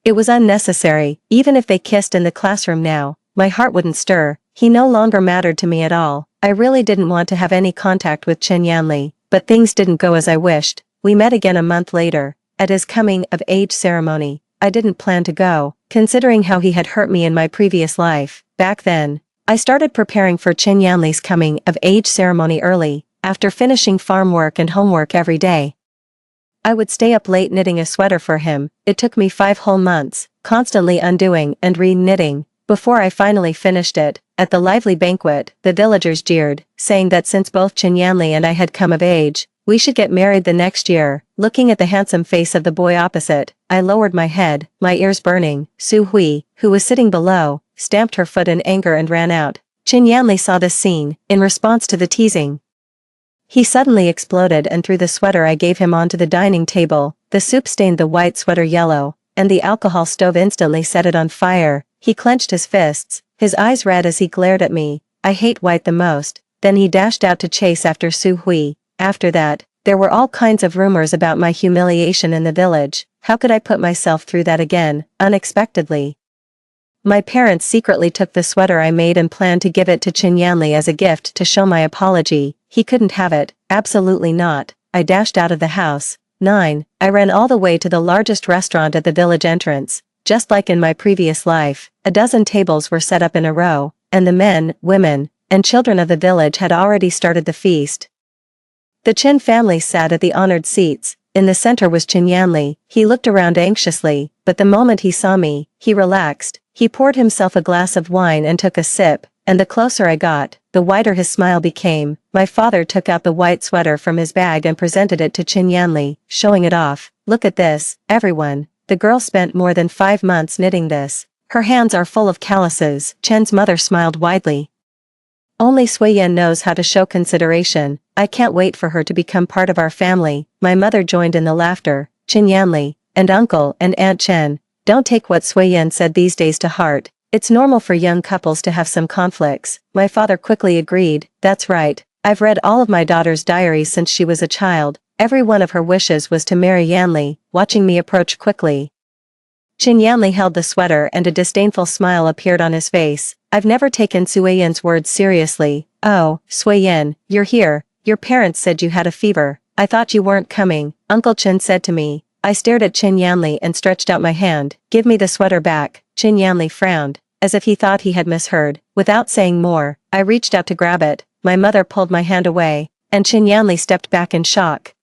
Speaker 1: it was unnecessary. Even if they kissed in the classroom now, my heart wouldn't stir. He no longer mattered to me at all. I really didn't want to have any contact with Chen Yanli, but things didn't go as I wished. We met again a month later, at his coming-of-age ceremony. I didn't plan to go, considering how he had hurt me in my previous life. Back then, I started preparing for Chen Yanli's coming-of-age ceremony early. After finishing farm work and homework every day, I would stay up late knitting a sweater for him. It took me 5 whole months, constantly undoing and re-knitting, before I finally finished it. At the lively banquet, the villagers jeered, saying that since both Chen Yanli and I had come of age, we should get married the next year. Looking at the handsome face of the boy opposite, I lowered my head, my ears burning. Su Hui, who was sitting below, stamped her foot in anger and ran out. Chen Yanli saw this scene. In response to the teasing, he suddenly exploded and threw the sweater I gave him onto the dining table. The soup stained the white sweater yellow, and the alcohol stove instantly set it on fire. He clenched his fists, his eyes red as he glared at me. "I hate white the most." Then he dashed out to chase after Su Hui. After that, there were all kinds of rumors about my humiliation in the village. How could I put myself through that again, unexpectedly? My parents secretly took the sweater I made and planned to give it to Chen Yanli as a gift to show my apology. He couldn't have it. Absolutely not. I dashed out of the house. 9. I ran all the way to the largest restaurant at the village entrance. Just like in my previous life, a dozen tables were set up in a row, and the men, women, and children of the village had already started the feast. The Chen family sat at the honored seats. In the center was Chen Yanli. He looked around anxiously, but the moment he saw me, he relaxed. He poured himself a glass of wine and took a sip, and the closer I got, the wider his smile became. My father took out the white sweater from his bag and presented it to Chen Yanli, showing it off. "Look at this, everyone. The girl spent more than 5 months knitting this. Her hands are full of calluses. Chen's mother smiled widely. Only Suiyin knows how to show consideration. I can't wait for her to become part of our family. My mother joined in the laughter. Chen Yanli, and Uncle and Aunt Chen, don't take what Suiyin said these days to heart. It's normal for young couples to have some conflicts. My father quickly agreed. That's right. I've read all of my daughter's diaries since she was a child. Every one of her wishes was to marry Yanli. Watching me approach quickly, Qin Yanli held the sweater and a disdainful smile appeared on his face. I've never taken Suiyin's words seriously. Oh, Suiyin, you're here. Your parents said you had a fever. I thought you weren't coming, Uncle Qin said to me. I stared at Qin Yanli and stretched out my hand. Give me the sweater back. Qin Yanli frowned, as if he thought he had misheard. Without saying more, I reached out to grab it. My mother pulled my hand away, and Qin Yanli stepped back in shock.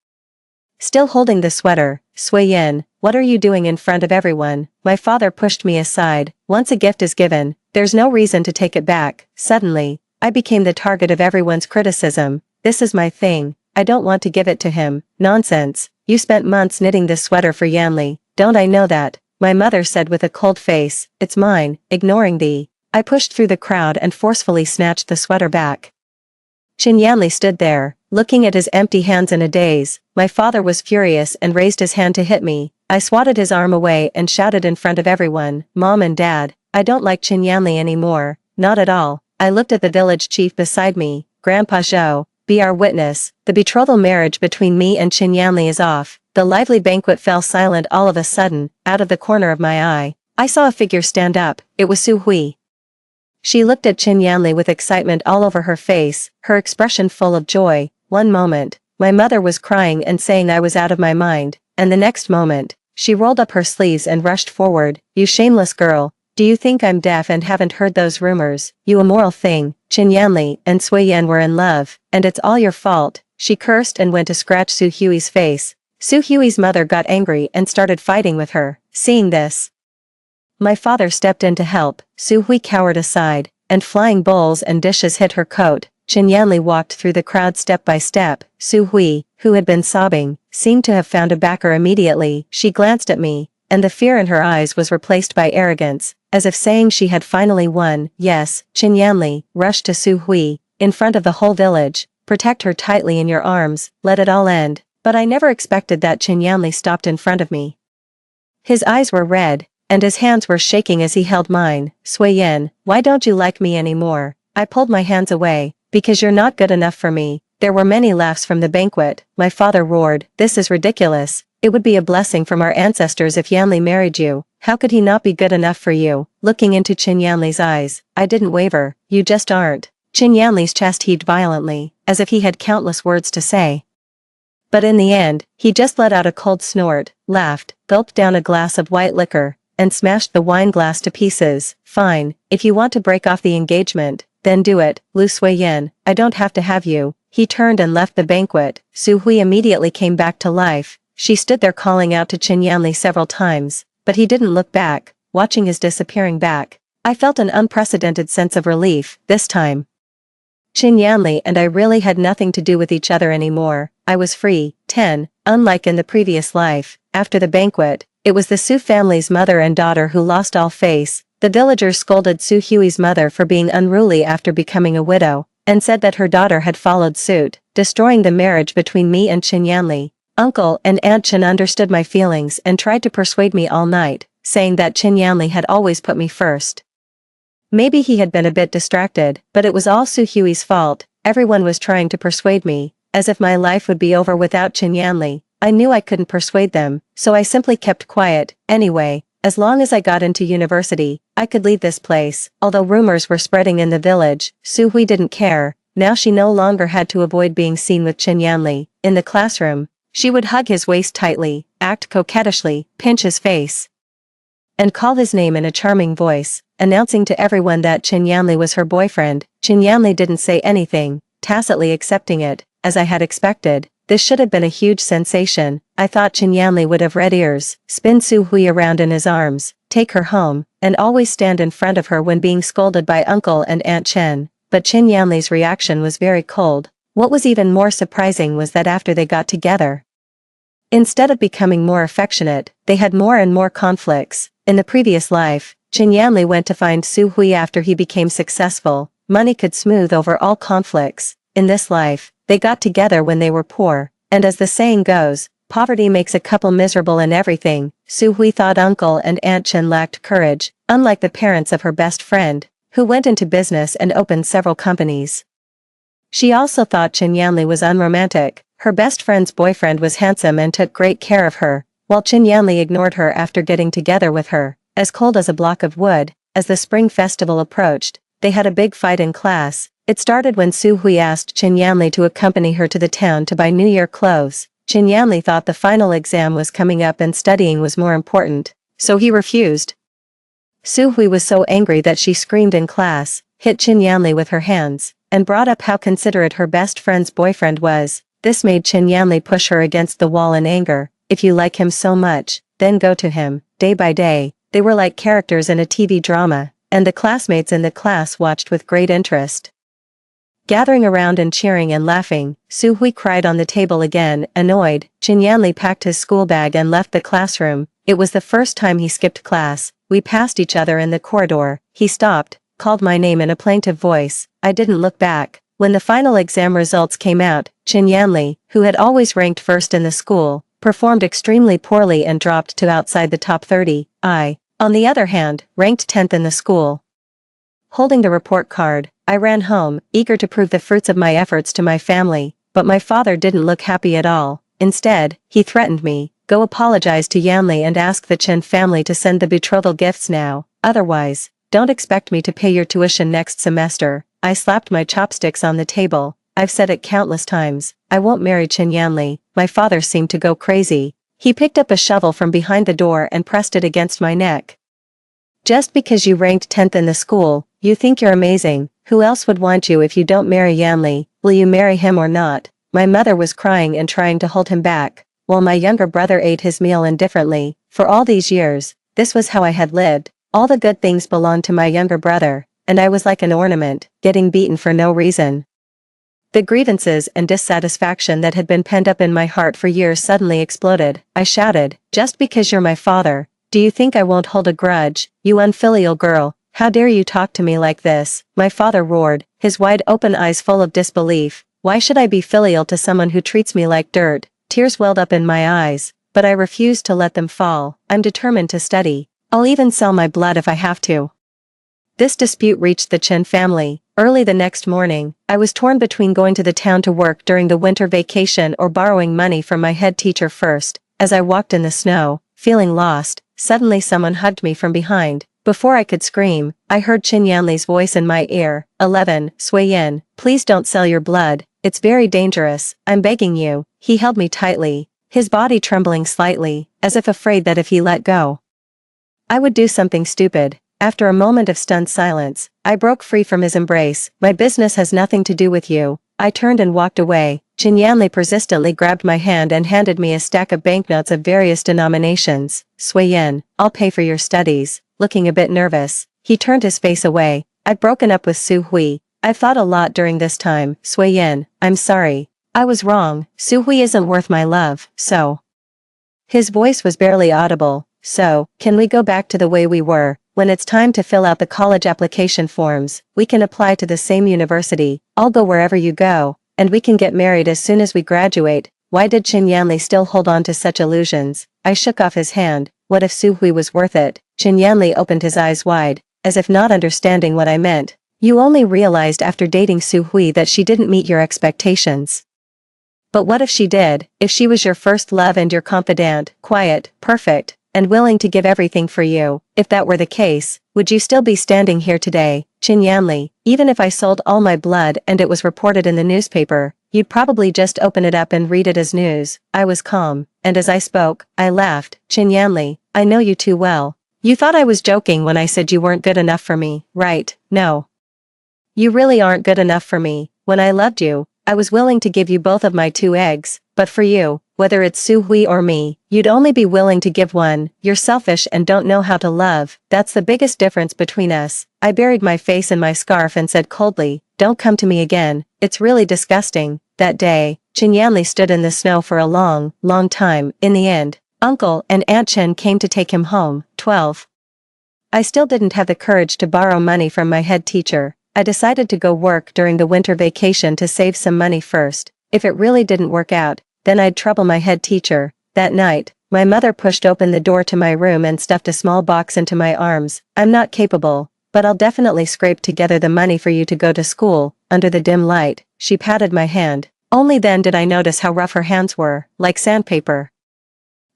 Speaker 1: Still holding the sweater, Suiyin, what are you doing in front of everyone? My father pushed me aside. Once a gift is given, there's no reason to take it back. Suddenly, I became the target of everyone's criticism. This is my thing. I don't want to give it to him. Nonsense. You spent months knitting this sweater for Yanli. Don't I know that? My mother said with a cold face. It's mine. Ignoring I pushed through the crowd and forcefully snatched the sweater back. Qin Yanli stood there, looking at his empty hands in a daze. My father was furious and raised his hand to hit me. I swatted his arm away and shouted in front of everyone, Mom and Dad, I don't like Qin Yanli anymore. Not at all. I looked at the village chief beside me. Grandpa Zhou, be our witness. The betrothal marriage between me and Qin Yanli is off. The lively banquet fell silent all of a sudden. Out of the corner of my eye, I saw a figure stand up. It was Su Hui. She looked at Qin Yanli with excitement all over her face, her expression full of joy. One moment, my mother was crying and saying I was out of my mind, and the next moment, she rolled up her sleeves and rushed forward. You shameless girl, do you think I'm deaf and haven't heard those rumors? You immoral thing. Qin Yanli and Suiyin were in love, and it's all your fault. She cursed and went to scratch Su Hui's face. Su Hui's mother got angry and started fighting with her. Seeing this, my father stepped in to help. Su Hui cowered aside, and flying bowls and dishes hit her coat. Qin Yanli walked through the crowd step by step. Su Hui, who had been sobbing, seemed to have found a backer immediately. She glanced at me, and the fear in her eyes was replaced by arrogance, as if saying she had finally won. Yes, Qin Yanli rushed to Su Hui, in front of the whole village. Protect her tightly in your arms, let it all end. But I never expected that. Qin Yanli stopped in front of me. His eyes were red, and his hands were shaking as he held mine. Suiyin, why don't you like me anymore? I pulled my hands away. Because you're not good enough for me. There were many laughs from the banquet. My father roared, this is ridiculous. It would be a blessing from our ancestors if Yanli married you. How could he not be good enough for you? Looking into Qin Yanli's eyes, I didn't waver. You just aren't. Qin Yanli's chest heaved violently, as if he had countless words to say. But in the end, he just let out a cold snort, laughed, gulped down a glass of white liquor, and smashed the wine glass to pieces. Fine, if you want to break off the engagement, then do it, Lu Suiyin, I don't have to have you. He turned and left the banquet. Su Hui immediately came back to life. She stood there calling out to Qin Yanli several times, but he didn't look back. Watching his disappearing back, I felt an unprecedented sense of relief. This time, Qin Yanli and I really had nothing to do with each other anymore. I was free. 10. Unlike in the previous life, after the banquet, it was the Su family's mother and daughter who lost all face. The villagers scolded Su Hui's mother for being unruly after becoming a widow, and said that her daughter had followed suit, destroying the marriage between me and Qin Yanli. Uncle and Aunt Chen understood my feelings and tried to persuade me all night, saying that Qin Yanli had always put me first. Maybe he had been a bit distracted, but it was all Su Hui's fault. Everyone was trying to persuade me, as if my life would be over without Qin Yanli. I knew I couldn't persuade them, so I simply kept quiet. Anyway, as long as I got into university, I could leave this place. Although rumors were spreading in the village, Su Hui didn't care. Now she no longer had to avoid being seen with Qin Yanli. In the classroom, she would hug his waist tightly, act coquettishly, pinch his face, and call his name in a charming voice, announcing to everyone that Qin Yanli was her boyfriend. Qin Yanli didn't say anything, tacitly accepting it, as I had expected. This should have been a huge sensation. I thought Qin Yanli would have red ears, spin Su Hui around in his arms, take her home, and always stand in front of her when being scolded by Uncle and Aunt Chen. But Qin Yanli's reaction was very cold. What was even more surprising was that after they got together, instead of becoming more affectionate, they had more and more conflicts. In the previous life, Chen Yanli went to find Su Hui after he became successful. Money could smooth over all conflicts. In this life, they got together when they were poor, and as the saying goes, poverty makes a couple miserable in everything. Su Hui thought Uncle and Aunt Chen lacked courage, unlike the parents of her best friend, who went into business and opened several companies. She also thought Chen Yanli was unromantic. Her best friend's boyfriend was handsome and took great care of her, while Chen Yanli ignored her after getting together with her, as cold as a block of wood. As the spring festival approached, they had a big fight in class. It started when Su Hui asked Chen Yanli to accompany her to the town to buy New Year clothes. Chen Yanli thought the final exam was coming up and studying was more important, so he refused. Su Hui was so angry that she screamed in class, hit Chen Yanli with her hands, and brought up how considerate her best friend's boyfriend was. This made Chen Yanli push her against the wall in anger. If you like him so much, then go to him. Day by day, they were like characters in a TV drama, and the classmates in the class watched with great interest. Gathering around and cheering and laughing, Su Hui cried on the table again, annoyed. Chen Yanli packed his school bag and left the classroom. It was the first time he skipped class. We passed each other in the corridor. He stopped, called my name in a plaintive voice. I didn't look back. When the final exam results came out, Chen Yanli, who had always ranked first in the school, performed extremely poorly and dropped to outside the top 30. I, on the other hand, ranked 10th in the school. Holding the report card, I ran home, eager to prove the fruits of my efforts to my family, but my father didn't look happy at all. Instead, he threatened me, go apologize to Yanli and ask the Chen family to send the betrothal gifts now, otherwise, don't expect me to pay your tuition next semester. I slapped my chopsticks on the table. I've said it countless times, I won't marry Chen Yanli. My father seemed to go crazy. He picked up a shovel from behind the door and pressed it against my neck. Just because you ranked 10th in the school, you think you're amazing. Who else would want you if you don't marry Yanli? Will you marry him or not? My mother was crying and trying to hold him back, while my younger brother ate his meal indifferently. For all these years, this was how I had lived. All the good things belonged to my younger brother, and I was like an ornament, getting beaten for no reason. The grievances and dissatisfaction that had been pent up in my heart for years suddenly exploded. I shouted, just because you're my father, do you think I won't hold a grudge? You unfilial girl, how dare you talk to me like this? My father roared, his wide open eyes full of disbelief. Why should I be filial to someone who treats me like dirt? Tears welled up in my eyes, but I refused to let them fall. I'm determined to study. I'll even sell my blood if I have to. This dispute reached the Chen family. Early the next morning, I was torn between going to the town to work during the winter vacation or borrowing money from my head teacher first. As I walked in the snow, feeling lost, suddenly someone hugged me from behind. Before I could scream, I heard Chen Yanli's voice in my ear. 11, Sui Yin, please don't sell your blood. It's very dangerous, I'm begging you. He held me tightly, his body trembling slightly, as if afraid that if he let go, I would do something stupid. After a moment of stunned silence, I broke free from his embrace. My business has nothing to do with you. I turned and walked away. Chen Yanli persistently grabbed my hand and handed me a stack of banknotes of various denominations. Sui Yin, I'll pay for your studies. Looking a bit nervous, he turned his face away. I'd broken up with Su Hui. I've thought a lot during this time. Sui Yin, I'm sorry. I was wrong. Su Hui isn't worth my love, so. His voice was barely audible. So, can we go back to the way we were? When it's time to fill out the college application forms, we can apply to the same university. I'll go wherever you go, and we can get married as soon as we graduate. Why did Chen Yanli still hold on to such illusions? I shook off his hand. What if Su Hui was worth it? Chen Yanli opened his eyes wide, as if not understanding what I meant. You only realized after dating Su Hui that she didn't meet your expectations. But what if she did? If she was your first love and your confidant, quiet, perfect, and willing to give everything for you, if that were the case, would you still be standing here today? Chen Yanli, even if I sold all my blood and it was reported in the newspaper, you'd probably just open it up and read it as news. I was calm, and as I spoke, I laughed. Chen Yanli, I know you too well. You thought I was joking when I said you weren't good enough for me, right? No. You really aren't good enough for me. When I loved you, I was willing to give you both of my 2 eggs, but for you, whether it's Su Hui or me, you'd only be willing to give one. You're selfish and don't know how to love. That's the biggest difference between us. I buried my face in my scarf and said coldly, don't come to me again. It's really disgusting. That day, Chen Yanli stood in the snow for a long, long time. In the end, Uncle and Aunt Chen came to take him home. 12. I still didn't have the courage to borrow money from my head teacher. I decided to go work during the winter vacation to save some money first. If it really didn't work out, then I'd trouble my head teacher. That night, my mother pushed open the door to my room and stuffed a small box into my arms. I'm not capable, but I'll definitely scrape together the money for you to go to school. Under the dim light, she patted my hand. Only then did I notice how rough her hands were, like sandpaper.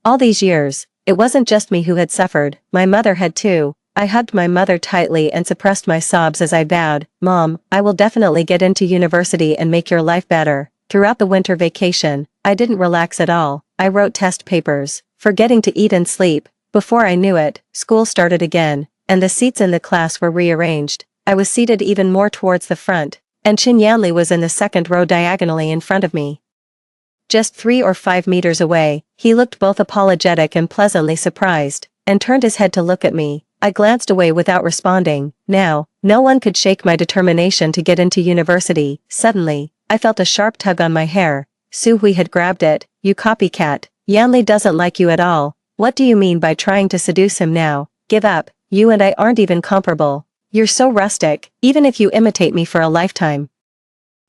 Speaker 1: All these years, it wasn't just me who had suffered, my mother had too. I hugged my mother tightly and suppressed my sobs as I vowed, "Mom, I will definitely get into university and make your life better." Throughout the winter vacation, I didn't relax at all. I wrote test papers, forgetting to eat and sleep. Before I knew it, school started again, and the seats in the class were rearranged. I was seated even more towards the front, and Chin Yanli was in the second row diagonally in front of me. Just 3 or 5 meters away, he looked both apologetic and pleasantly surprised, and turned his head to look at me. I glanced away without responding. Now, no one could shake my determination to get into university. Suddenly, I felt a sharp tug on my hair. Su-hui had grabbed it. "You copycat. Yanli doesn't like you at all. What do you mean by trying to seduce him now? Give up. You and I aren't even comparable. You're so rustic, even if you imitate me for a lifetime.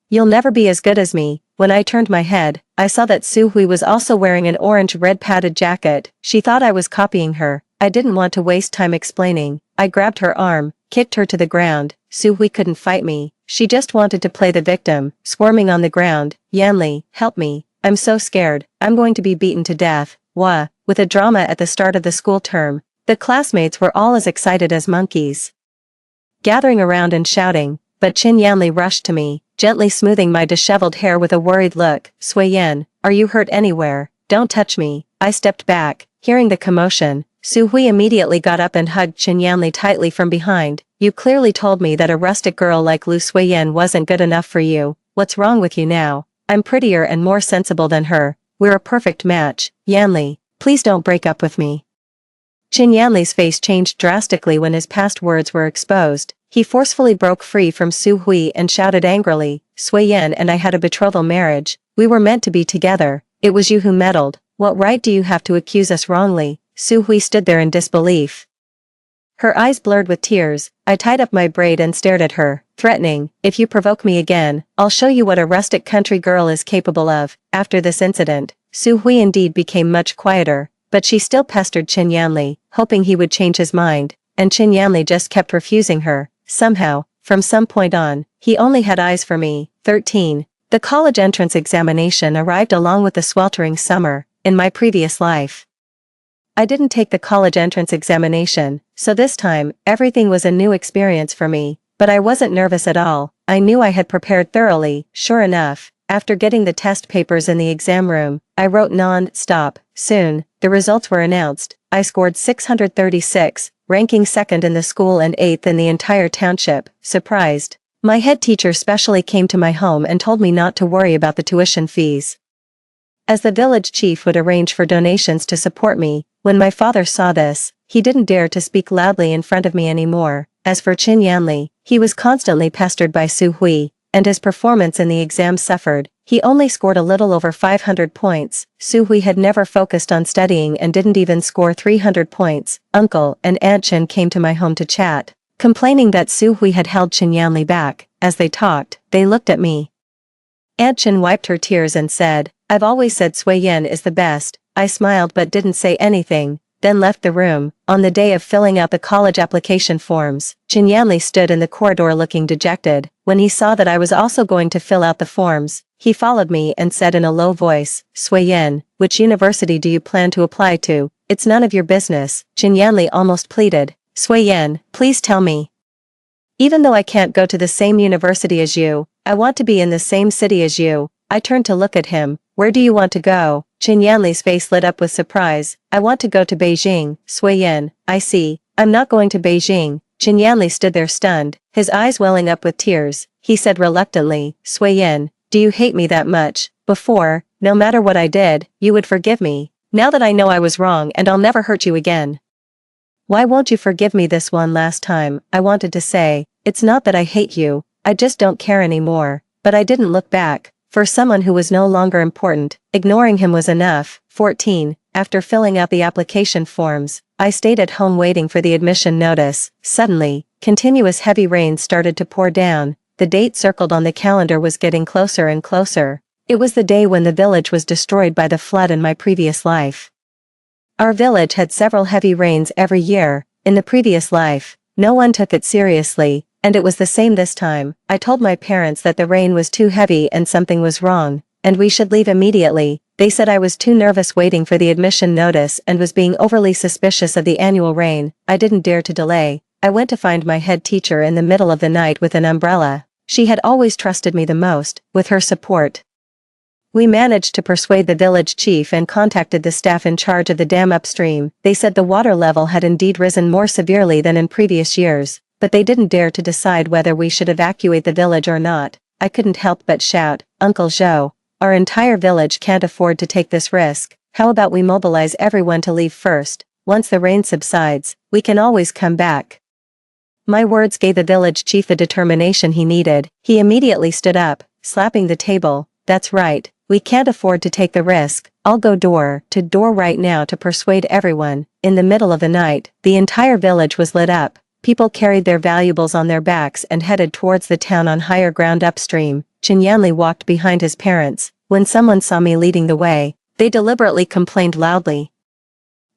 Speaker 1: You'll never be as good as me." When I turned my head, I saw that Su-hui was also wearing an orange-red padded jacket. She thought I was copying her. I didn't want to waste time explaining. I grabbed her arm, kicked her to the ground. Su-hui couldn't fight me. She just wanted to play the victim, squirming on the ground. "Yanli, help me. I'm so scared. I'm going to be beaten to death." Wah. With a drama at the start of the school term, the classmates were all as excited as monkeys, gathering around and shouting, but Chin Yanli rushed to me, gently smoothing my disheveled hair with a worried look. "Sui-yen, are you hurt anywhere? Don't touch me." I stepped back, hearing the commotion. Su-hui immediately got up and hugged Chin Yanli tightly from behind. "You clearly told me that a rustic girl like Lu Sui-yen wasn't good enough for you. What's wrong with you now? I'm prettier and more sensible than her. We're a perfect match. Yanli, please don't break up with me." Chin Yanli's face changed drastically when his past words were exposed. He forcefully broke free from Su-hui and shouted angrily, "Sui-yen and I had a betrothal marriage. We were meant to be together. It was you who meddled. What right do you have to accuse us wrongly?" Su-hui stood there in disbelief, her eyes blurred with tears. I tied up my braid and stared at her, threatening, "If you provoke me again, I'll show you what a rustic country girl is capable of." After this incident, Su-hui indeed became much quieter, but she still pestered Chin Yanli, hoping he would change his mind, and Chin Yanli just kept refusing her. Somehow, from some point on, he only had eyes for me. 13. The college entrance examination arrived along with the sweltering summer. In my previous life, I didn't take the college entrance examination, so this time, everything was a new experience for me, but I wasn't nervous at all. I knew I had prepared thoroughly. Sure enough, after getting the test papers in the exam room, I wrote non-stop. Soon, the results were announced. I scored 636, ranking second in the school and 8th in the entire township. Surprised, my head teacher specially came to my home and told me not to worry about the tuition fees, as the village chief would arrange for donations to support me. When my father saw this, he didn't dare to speak loudly in front of me anymore. As for Chin Yanli, he was constantly pestered by Su-hui, and his performance in the exam suffered. He only scored a little over 500 points. Su-hui had never focused on studying and didn't even score 300 points. Uncle and Aunt Chin came to my home to chat, complaining that Su-hui had held Chin Yanli back. As they talked, they looked at me. Aunt Chin wiped her tears and said, "I've always said Sui-yen is the best." I smiled but didn't say anything, then left the room. On the day of filling out the college application forms, Chin Yanli stood in the corridor looking dejected. When he saw that I was also going to fill out the forms, he followed me and said in a low voice, "Sui-yen, which university do you plan to apply to?" "It's none of your business," Chin Yanli almost pleaded. "Sui-yen, please tell me. Even though I can't go to the same university as you, I want to be in the same city as you." I turned to look at him. "Where do you want to go?" Chin Yanli's face lit up with surprise. "I want to go to Beijing." "Sui-yen, I see. I'm not going to Beijing." Chin Yanli stood there stunned, his eyes welling up with tears. He said reluctantly, "Sui-yen, do you hate me that much? Before, no matter what I did, you would forgive me. Now that I know I was wrong and I'll never hurt you again, why won't you forgive me this one last time?" I wanted to say, "It's not that I hate you, I just don't care anymore," but I didn't look back. For someone who was no longer important, ignoring him was enough. 14. After filling out the application forms, I stayed at home waiting for the admission notice. Suddenly, continuous heavy rain started to pour down. The date circled on the calendar was getting closer and closer. It was the day when the village was destroyed by the flood in my previous life. Our village had several heavy rains every year. In the previous life, no one took it seriously, and it was the same this time. I told my parents that the rain was too heavy and something was wrong, and we should leave immediately. They said I was too nervous waiting for the admission notice and was being overly suspicious of the annual rain. I didn't dare to delay. I went to find my head teacher in the middle of the night with an umbrella. She had always trusted me the most. With her support, we managed to persuade the village chief and contacted the staff in charge of the dam upstream. They said the water level had indeed risen more severely than in previous years, but they didn't dare to decide whether we should evacuate the village or not. I couldn't help but shout, "Uncle Joe, our entire village can't afford to take this risk. How about we mobilize everyone to leave first? Once the rain subsides, we can always come back." My words gave the village chief the determination he needed. He immediately stood up, slapping the table. "That's right, we can't afford to take the risk. I'll go door to door right now to persuade everyone." In the middle of the night, the entire village was lit up. People carried their valuables on their backs and headed towards the town on higher ground upstream. Chinyanli walked behind his parents. When someone saw me leading the way, they deliberately complained loudly.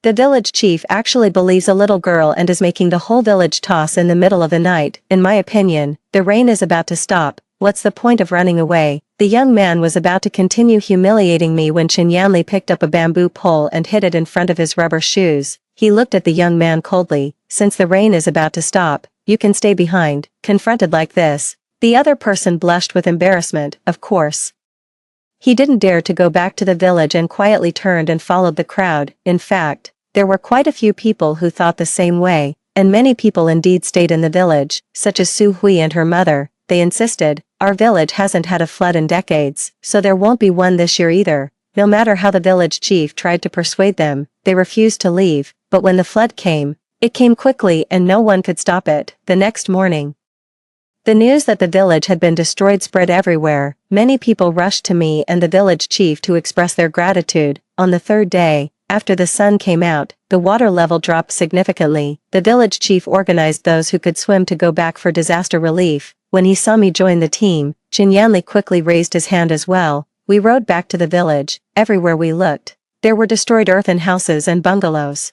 Speaker 1: The village chief actually believes a little girl and is making the whole village toss in the middle of the night. In my opinion, the rain is about to stop. What's the point of running away? The young man was about to continue humiliating me when Chinyanli picked up a bamboo pole and hid it in front of his rubber shoes. He looked at the young man coldly. "Since the rain is about to stop, you can stay behind." Confronted like this, the other person blushed with embarrassment. Of course, he didn't dare to go back to the village and quietly turned and followed the crowd. In fact, there were quite a few people who thought the same way, and many people indeed stayed in the village, such as Su Hui and her mother. They insisted, "Our village hasn't had a flood in decades, so there won't be one this year either." No matter how the village chief tried to persuade them, they refused to leave. But when the flood came, it came quickly and no one could stop it. The next morning, the news that the village had been destroyed spread everywhere. Many people rushed to me and the village chief to express their gratitude. On the third day, after the sun came out, the water level dropped significantly. The village chief organized those who could swim to go back for disaster relief. When he saw me join the team, Chinyanli quickly raised his hand as well. We rode back to the village. Everywhere we looked, there were destroyed earthen houses and bungalows.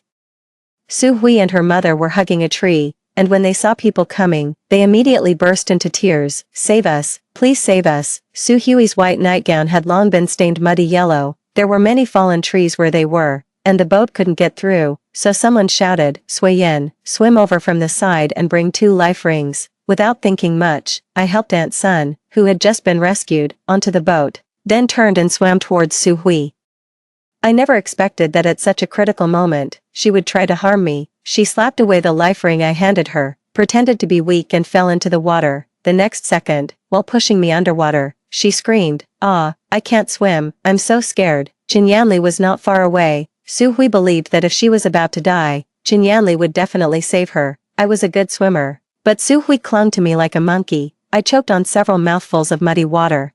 Speaker 1: Su Hui and her mother were hugging a tree, and when they saw people coming, they immediately burst into tears. "Save us, please save us." Su Hui's white nightgown had long been stained muddy yellow. There were many fallen trees where they were, and the boat couldn't get through, so someone shouted, "Sui Yen, swim over from the side and bring 2 life rings." Without thinking much, I helped Aunt Sun, who had just been rescued, onto the boat, then turned and swam towards Su Hui. I never expected that at such a critical moment, she would try to harm me. She slapped away the life ring I handed her, pretended to be weak and fell into the water. The next second, while pushing me underwater, she screamed, "Ah, I can't swim, I'm so scared." Chinyanli was not far away. Su Hui believed that if she was about to die, Chinyanli would definitely save her. I was a good swimmer, but Su Hui clung to me like a monkey. I choked on several mouthfuls of muddy water,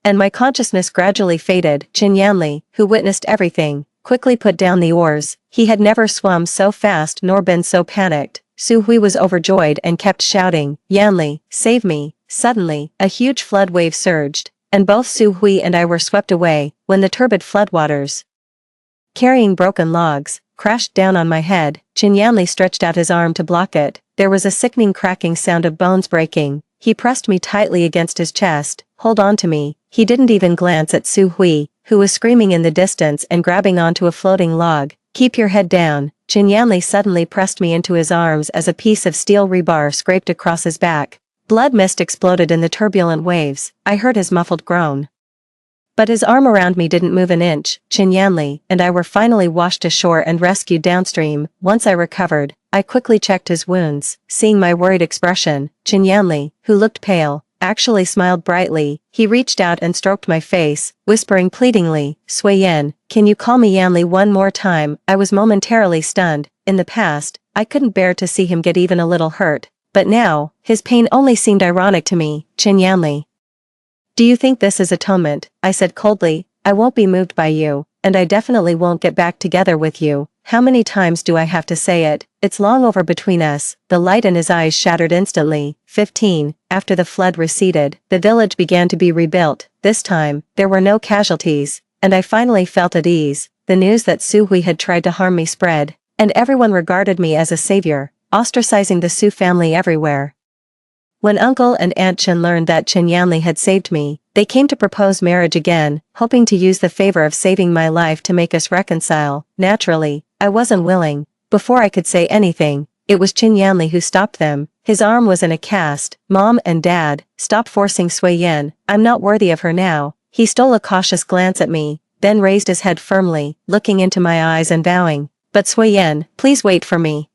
Speaker 1: and my consciousness gradually faded. Chinyanli, who witnessed everything, quickly put down the oars. He had never swum so fast nor been so panicked. Su Hui was overjoyed and kept shouting, "Yanli, save me." Suddenly, a huge flood wave surged, and both Su Hui and I were swept away. When the turbid floodwaters, carrying broken logs, crashed down on my head, Chinyanli stretched out his arm to block it. There was a sickening cracking sound of bones breaking. He pressed me tightly against his chest. "Hold on to me." He didn't even glance at Su Hui, who was screaming in the distance and grabbing onto a floating log. "Keep your head down." Chinyanli suddenly pressed me into his arms as a piece of steel rebar scraped across his back. Blood mist exploded in the turbulent waves. I heard his muffled groan, but his arm around me didn't move an inch. Chinyanli and I were finally washed ashore and rescued downstream. Once I recovered, I quickly checked his wounds. Seeing my worried expression, Chinyanli, who looked pale, actually smiled brightly. He reached out and stroked my face, whispering pleadingly, "Sui Yen, can you call me Yanli one more time?" I was momentarily stunned. In the past, I couldn't bear to see him get even a little hurt, but now, his pain only seemed ironic to me. "Chinyanli, do you think this is atonement?" I said coldly. "I won't be moved by you, and I definitely won't get back together with you." how many times do I have to say it? It's long over between us." The light in his eyes shattered instantly. 15. After the flood receded, the village began to be rebuilt. This time, there were no casualties, and I finally felt at ease. The news that Su Hui had tried to harm me spread, and everyone regarded me as a savior, ostracizing the Su family everywhere. When Uncle and Aunt Chen learned that Chen Yanli had saved me, they came to propose marriage again, hoping to use the favor of saving my life to make us reconcile. Naturally, I wasn't willing. Before I could say anything, it was Chen Yanli who stopped them. His arm was in a cast. "Mom and Dad, stop forcing Sui Yan. I'm not worthy of her now." He stole a cautious glance at me, then raised his head firmly, looking into my eyes and vowing, "But Sui Yan, please wait for me.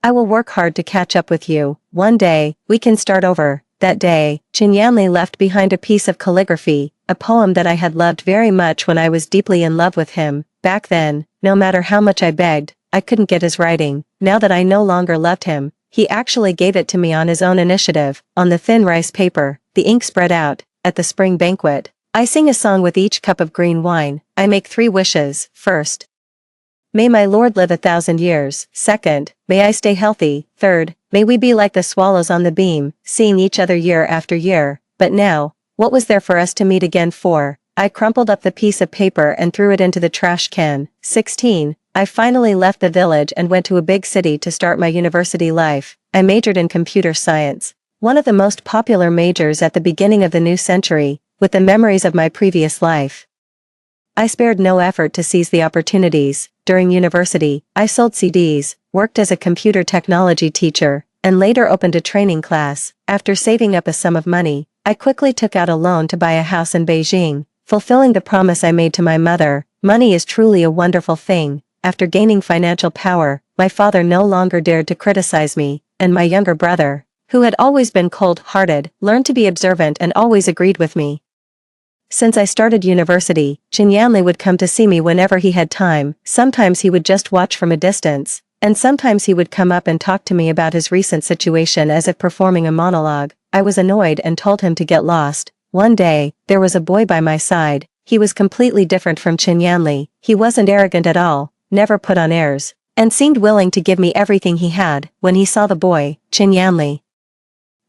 Speaker 1: I will work hard to catch up with you. One day, we can start over." That day, Chen Yanli left behind a piece of calligraphy, a poem that I had loved very much when I was deeply in love with him. Back then, no matter how much I begged, I couldn't get his writing. Now that I no longer loved him, he actually gave it to me on his own initiative. On the thin rice paper, the ink spread out. At the spring banquet, I sing a song with each cup of green wine. I make 3 wishes. First, may my Lord live 1,000 years. Second, may I stay healthy. Third, may we be like the swallows on the beam, seeing each other year after year. But now, what was there for us to meet again for? I crumpled up the piece of paper and threw it into the trash can. 16. I finally left the village and went to a big city to start my university life. I majored in computer science, one of the most popular majors at the beginning of the new century, with the memories of my previous life. I spared no effort to seize the opportunities. During university, I sold CDs, worked as a computer technology teacher, and later opened a training class. After saving up a sum of money, I quickly took out a loan to buy a house in Beijing, fulfilling the promise I made to my mother. Money is truly a wonderful thing. After gaining financial power, my father no longer dared to criticize me, and my younger brother, who had always been cold-hearted, learned to be observant and always agreed with me. Since I started university, Chen Yanli would come to see me whenever he had time. Sometimes he would just watch from a distance, and sometimes he would come up and talk to me about his recent situation as if performing a monologue. I was annoyed and told him to get lost. One day, there was a boy by my side. He was completely different from Chen Yanli. He wasn't arrogant at all, never put on airs, and seemed willing to give me everything he had. When he saw the boy, Chen Yanli,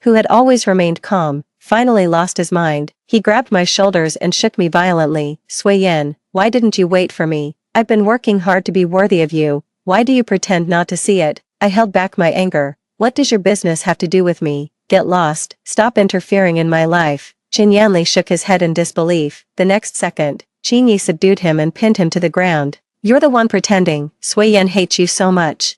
Speaker 1: who had always remained calm, finally lost his mind. He grabbed my shoulders and shook me violently. "Sui Yan, why didn't you wait for me? I've been working hard to be worthy of you. Why do you pretend not to see it?" I held back my anger. "What does your business have to do with me? Get lost. Stop interfering in my life." Chen Yanli shook his head in disbelief. The next second, Qin Yi subdued him and pinned him to the ground. "You're the one pretending. Sui Yan hates you so much,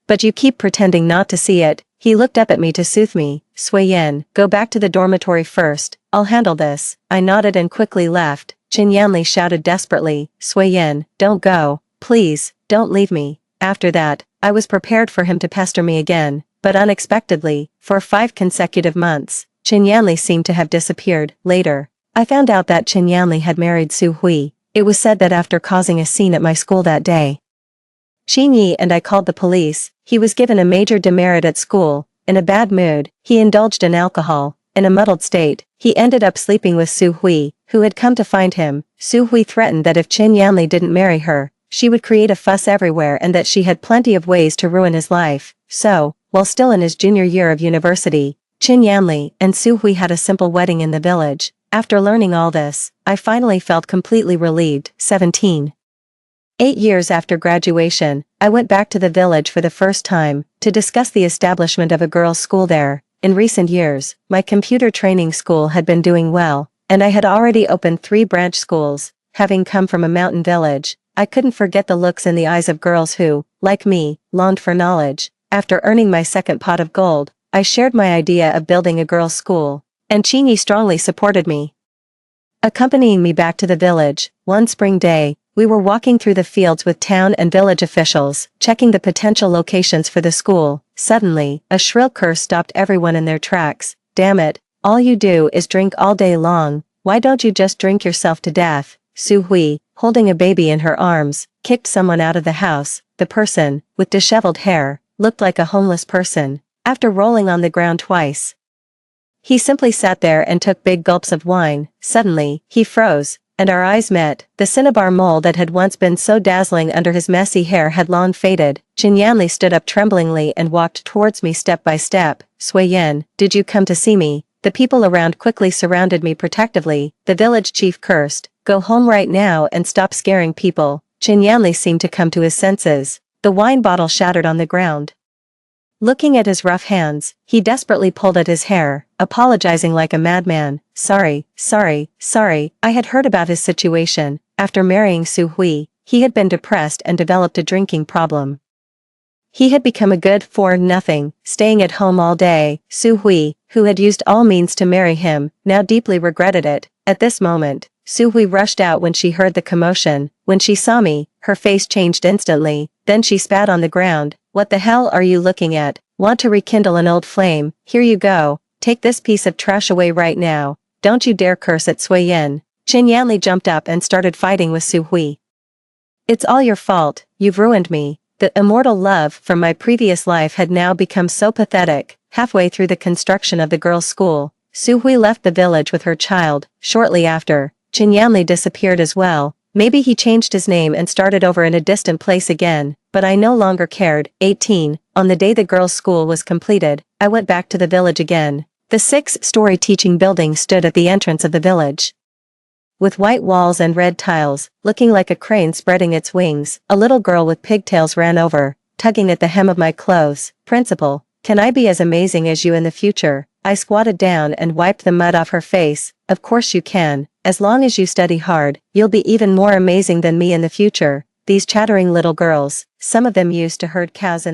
Speaker 1: but you keep pretending not to see it." He looked up at me to soothe me. "Sui Yan, go back to the dormitory first. I'll handle this." I nodded and quickly left. Chen Yanli shouted desperately, "Sui Yan, don't go. Please, don't leave me." After that, I was prepared for him to pester me again, but unexpectedly, for 5 consecutive months, Chen Yanli seemed to have disappeared. Later, I found out that Chen Yanli had married Su Hui. It was said that after causing a scene at my school that day, Qin Yi and I called the police. He was given a major demerit at school. In a bad mood, he indulged in alcohol. In a muddled state, he ended up sleeping with Su Hui, who had come to find him. Su Hui threatened that if Chen Yanli didn't marry her, she would create a fuss everywhere and that she had plenty of ways to ruin his life. So, while still in his junior year of university, Chen Yanli and Su Hui had a simple wedding in the village. After learning all this, I finally felt completely relieved. 17. 8 years after graduation, I went back to the village for the first time, to discuss the establishment of a girls' school there. In recent years, my computer training school had been doing well, and I had already opened 3 branch schools. Having come from a mountain village, I couldn't forget the looks in the eyes of girls who, like me, longed for knowledge. After earning my second pot of gold, I shared my idea of building a girls' school, and Qin Yi strongly supported me. Accompanying me back to the village, one spring day, we were walking through the fields with town and village officials, checking the potential locations for the school. Suddenly, a shrill curse stopped everyone in their tracks. "Damn it, all you do is drink all day long. Why don't you just drink yourself to death?" Su Hui, holding a baby in her arms, kicked someone out of the house. The person, with disheveled hair, looked like a homeless person. After rolling on the ground twice, he simply sat there and took big gulps of wine. Suddenly, he froze. and our eyes met. The cinnabar mole that had once been so dazzling under his messy hair had long faded. Qin Yanli stood up tremblingly and walked towards me step by step. Sui Yin, did you come to see me? The people around quickly surrounded me protectively. The village chief cursed, go home right now and stop scaring people. Qin Yanli seemed to come to his senses. The wine bottle shattered on the ground. Looking at his rough hands, he desperately pulled at his hair, apologizing like a madman. Sorry, I had heard about his situation. After marrying Su Hui, he had been depressed and developed a drinking problem. He had become a good for nothing, staying at home all day. Su Hui, who had used all means to marry him, now deeply regretted it. At this moment, Su Hui rushed out when she heard the commotion. When she saw me, her face changed instantly, then she spat on the ground. What the hell are you looking at? Want to rekindle an old flame? Here you go. Take this piece of trash away right now. Don't you dare curse at Sui Yin. Qin Yanli jumped up and started fighting with Su Hui. It's all your fault, you've ruined me. The immortal love from my previous life had now become so pathetic. Halfway through the construction of the girls' school, Su Hui left the village with her child. Shortly after, Qin Yanli disappeared as well. Maybe he changed his name and started over in a distant place again, but I no longer cared. 18. On the day the girls' school was completed, I went back to the village again. The 6-story teaching building stood at the entrance of the village. With white walls and red tiles, looking like a crane spreading its wings, a little girl with pigtails ran over, tugging at the hem of my clothes. Principal, can I be as amazing as you in the future? I squatted down and wiped the mud off her face. Of course you can. As long as you study hard, you'll be even more amazing than me in the future. These chattering little girls, some of them used to herd cows in the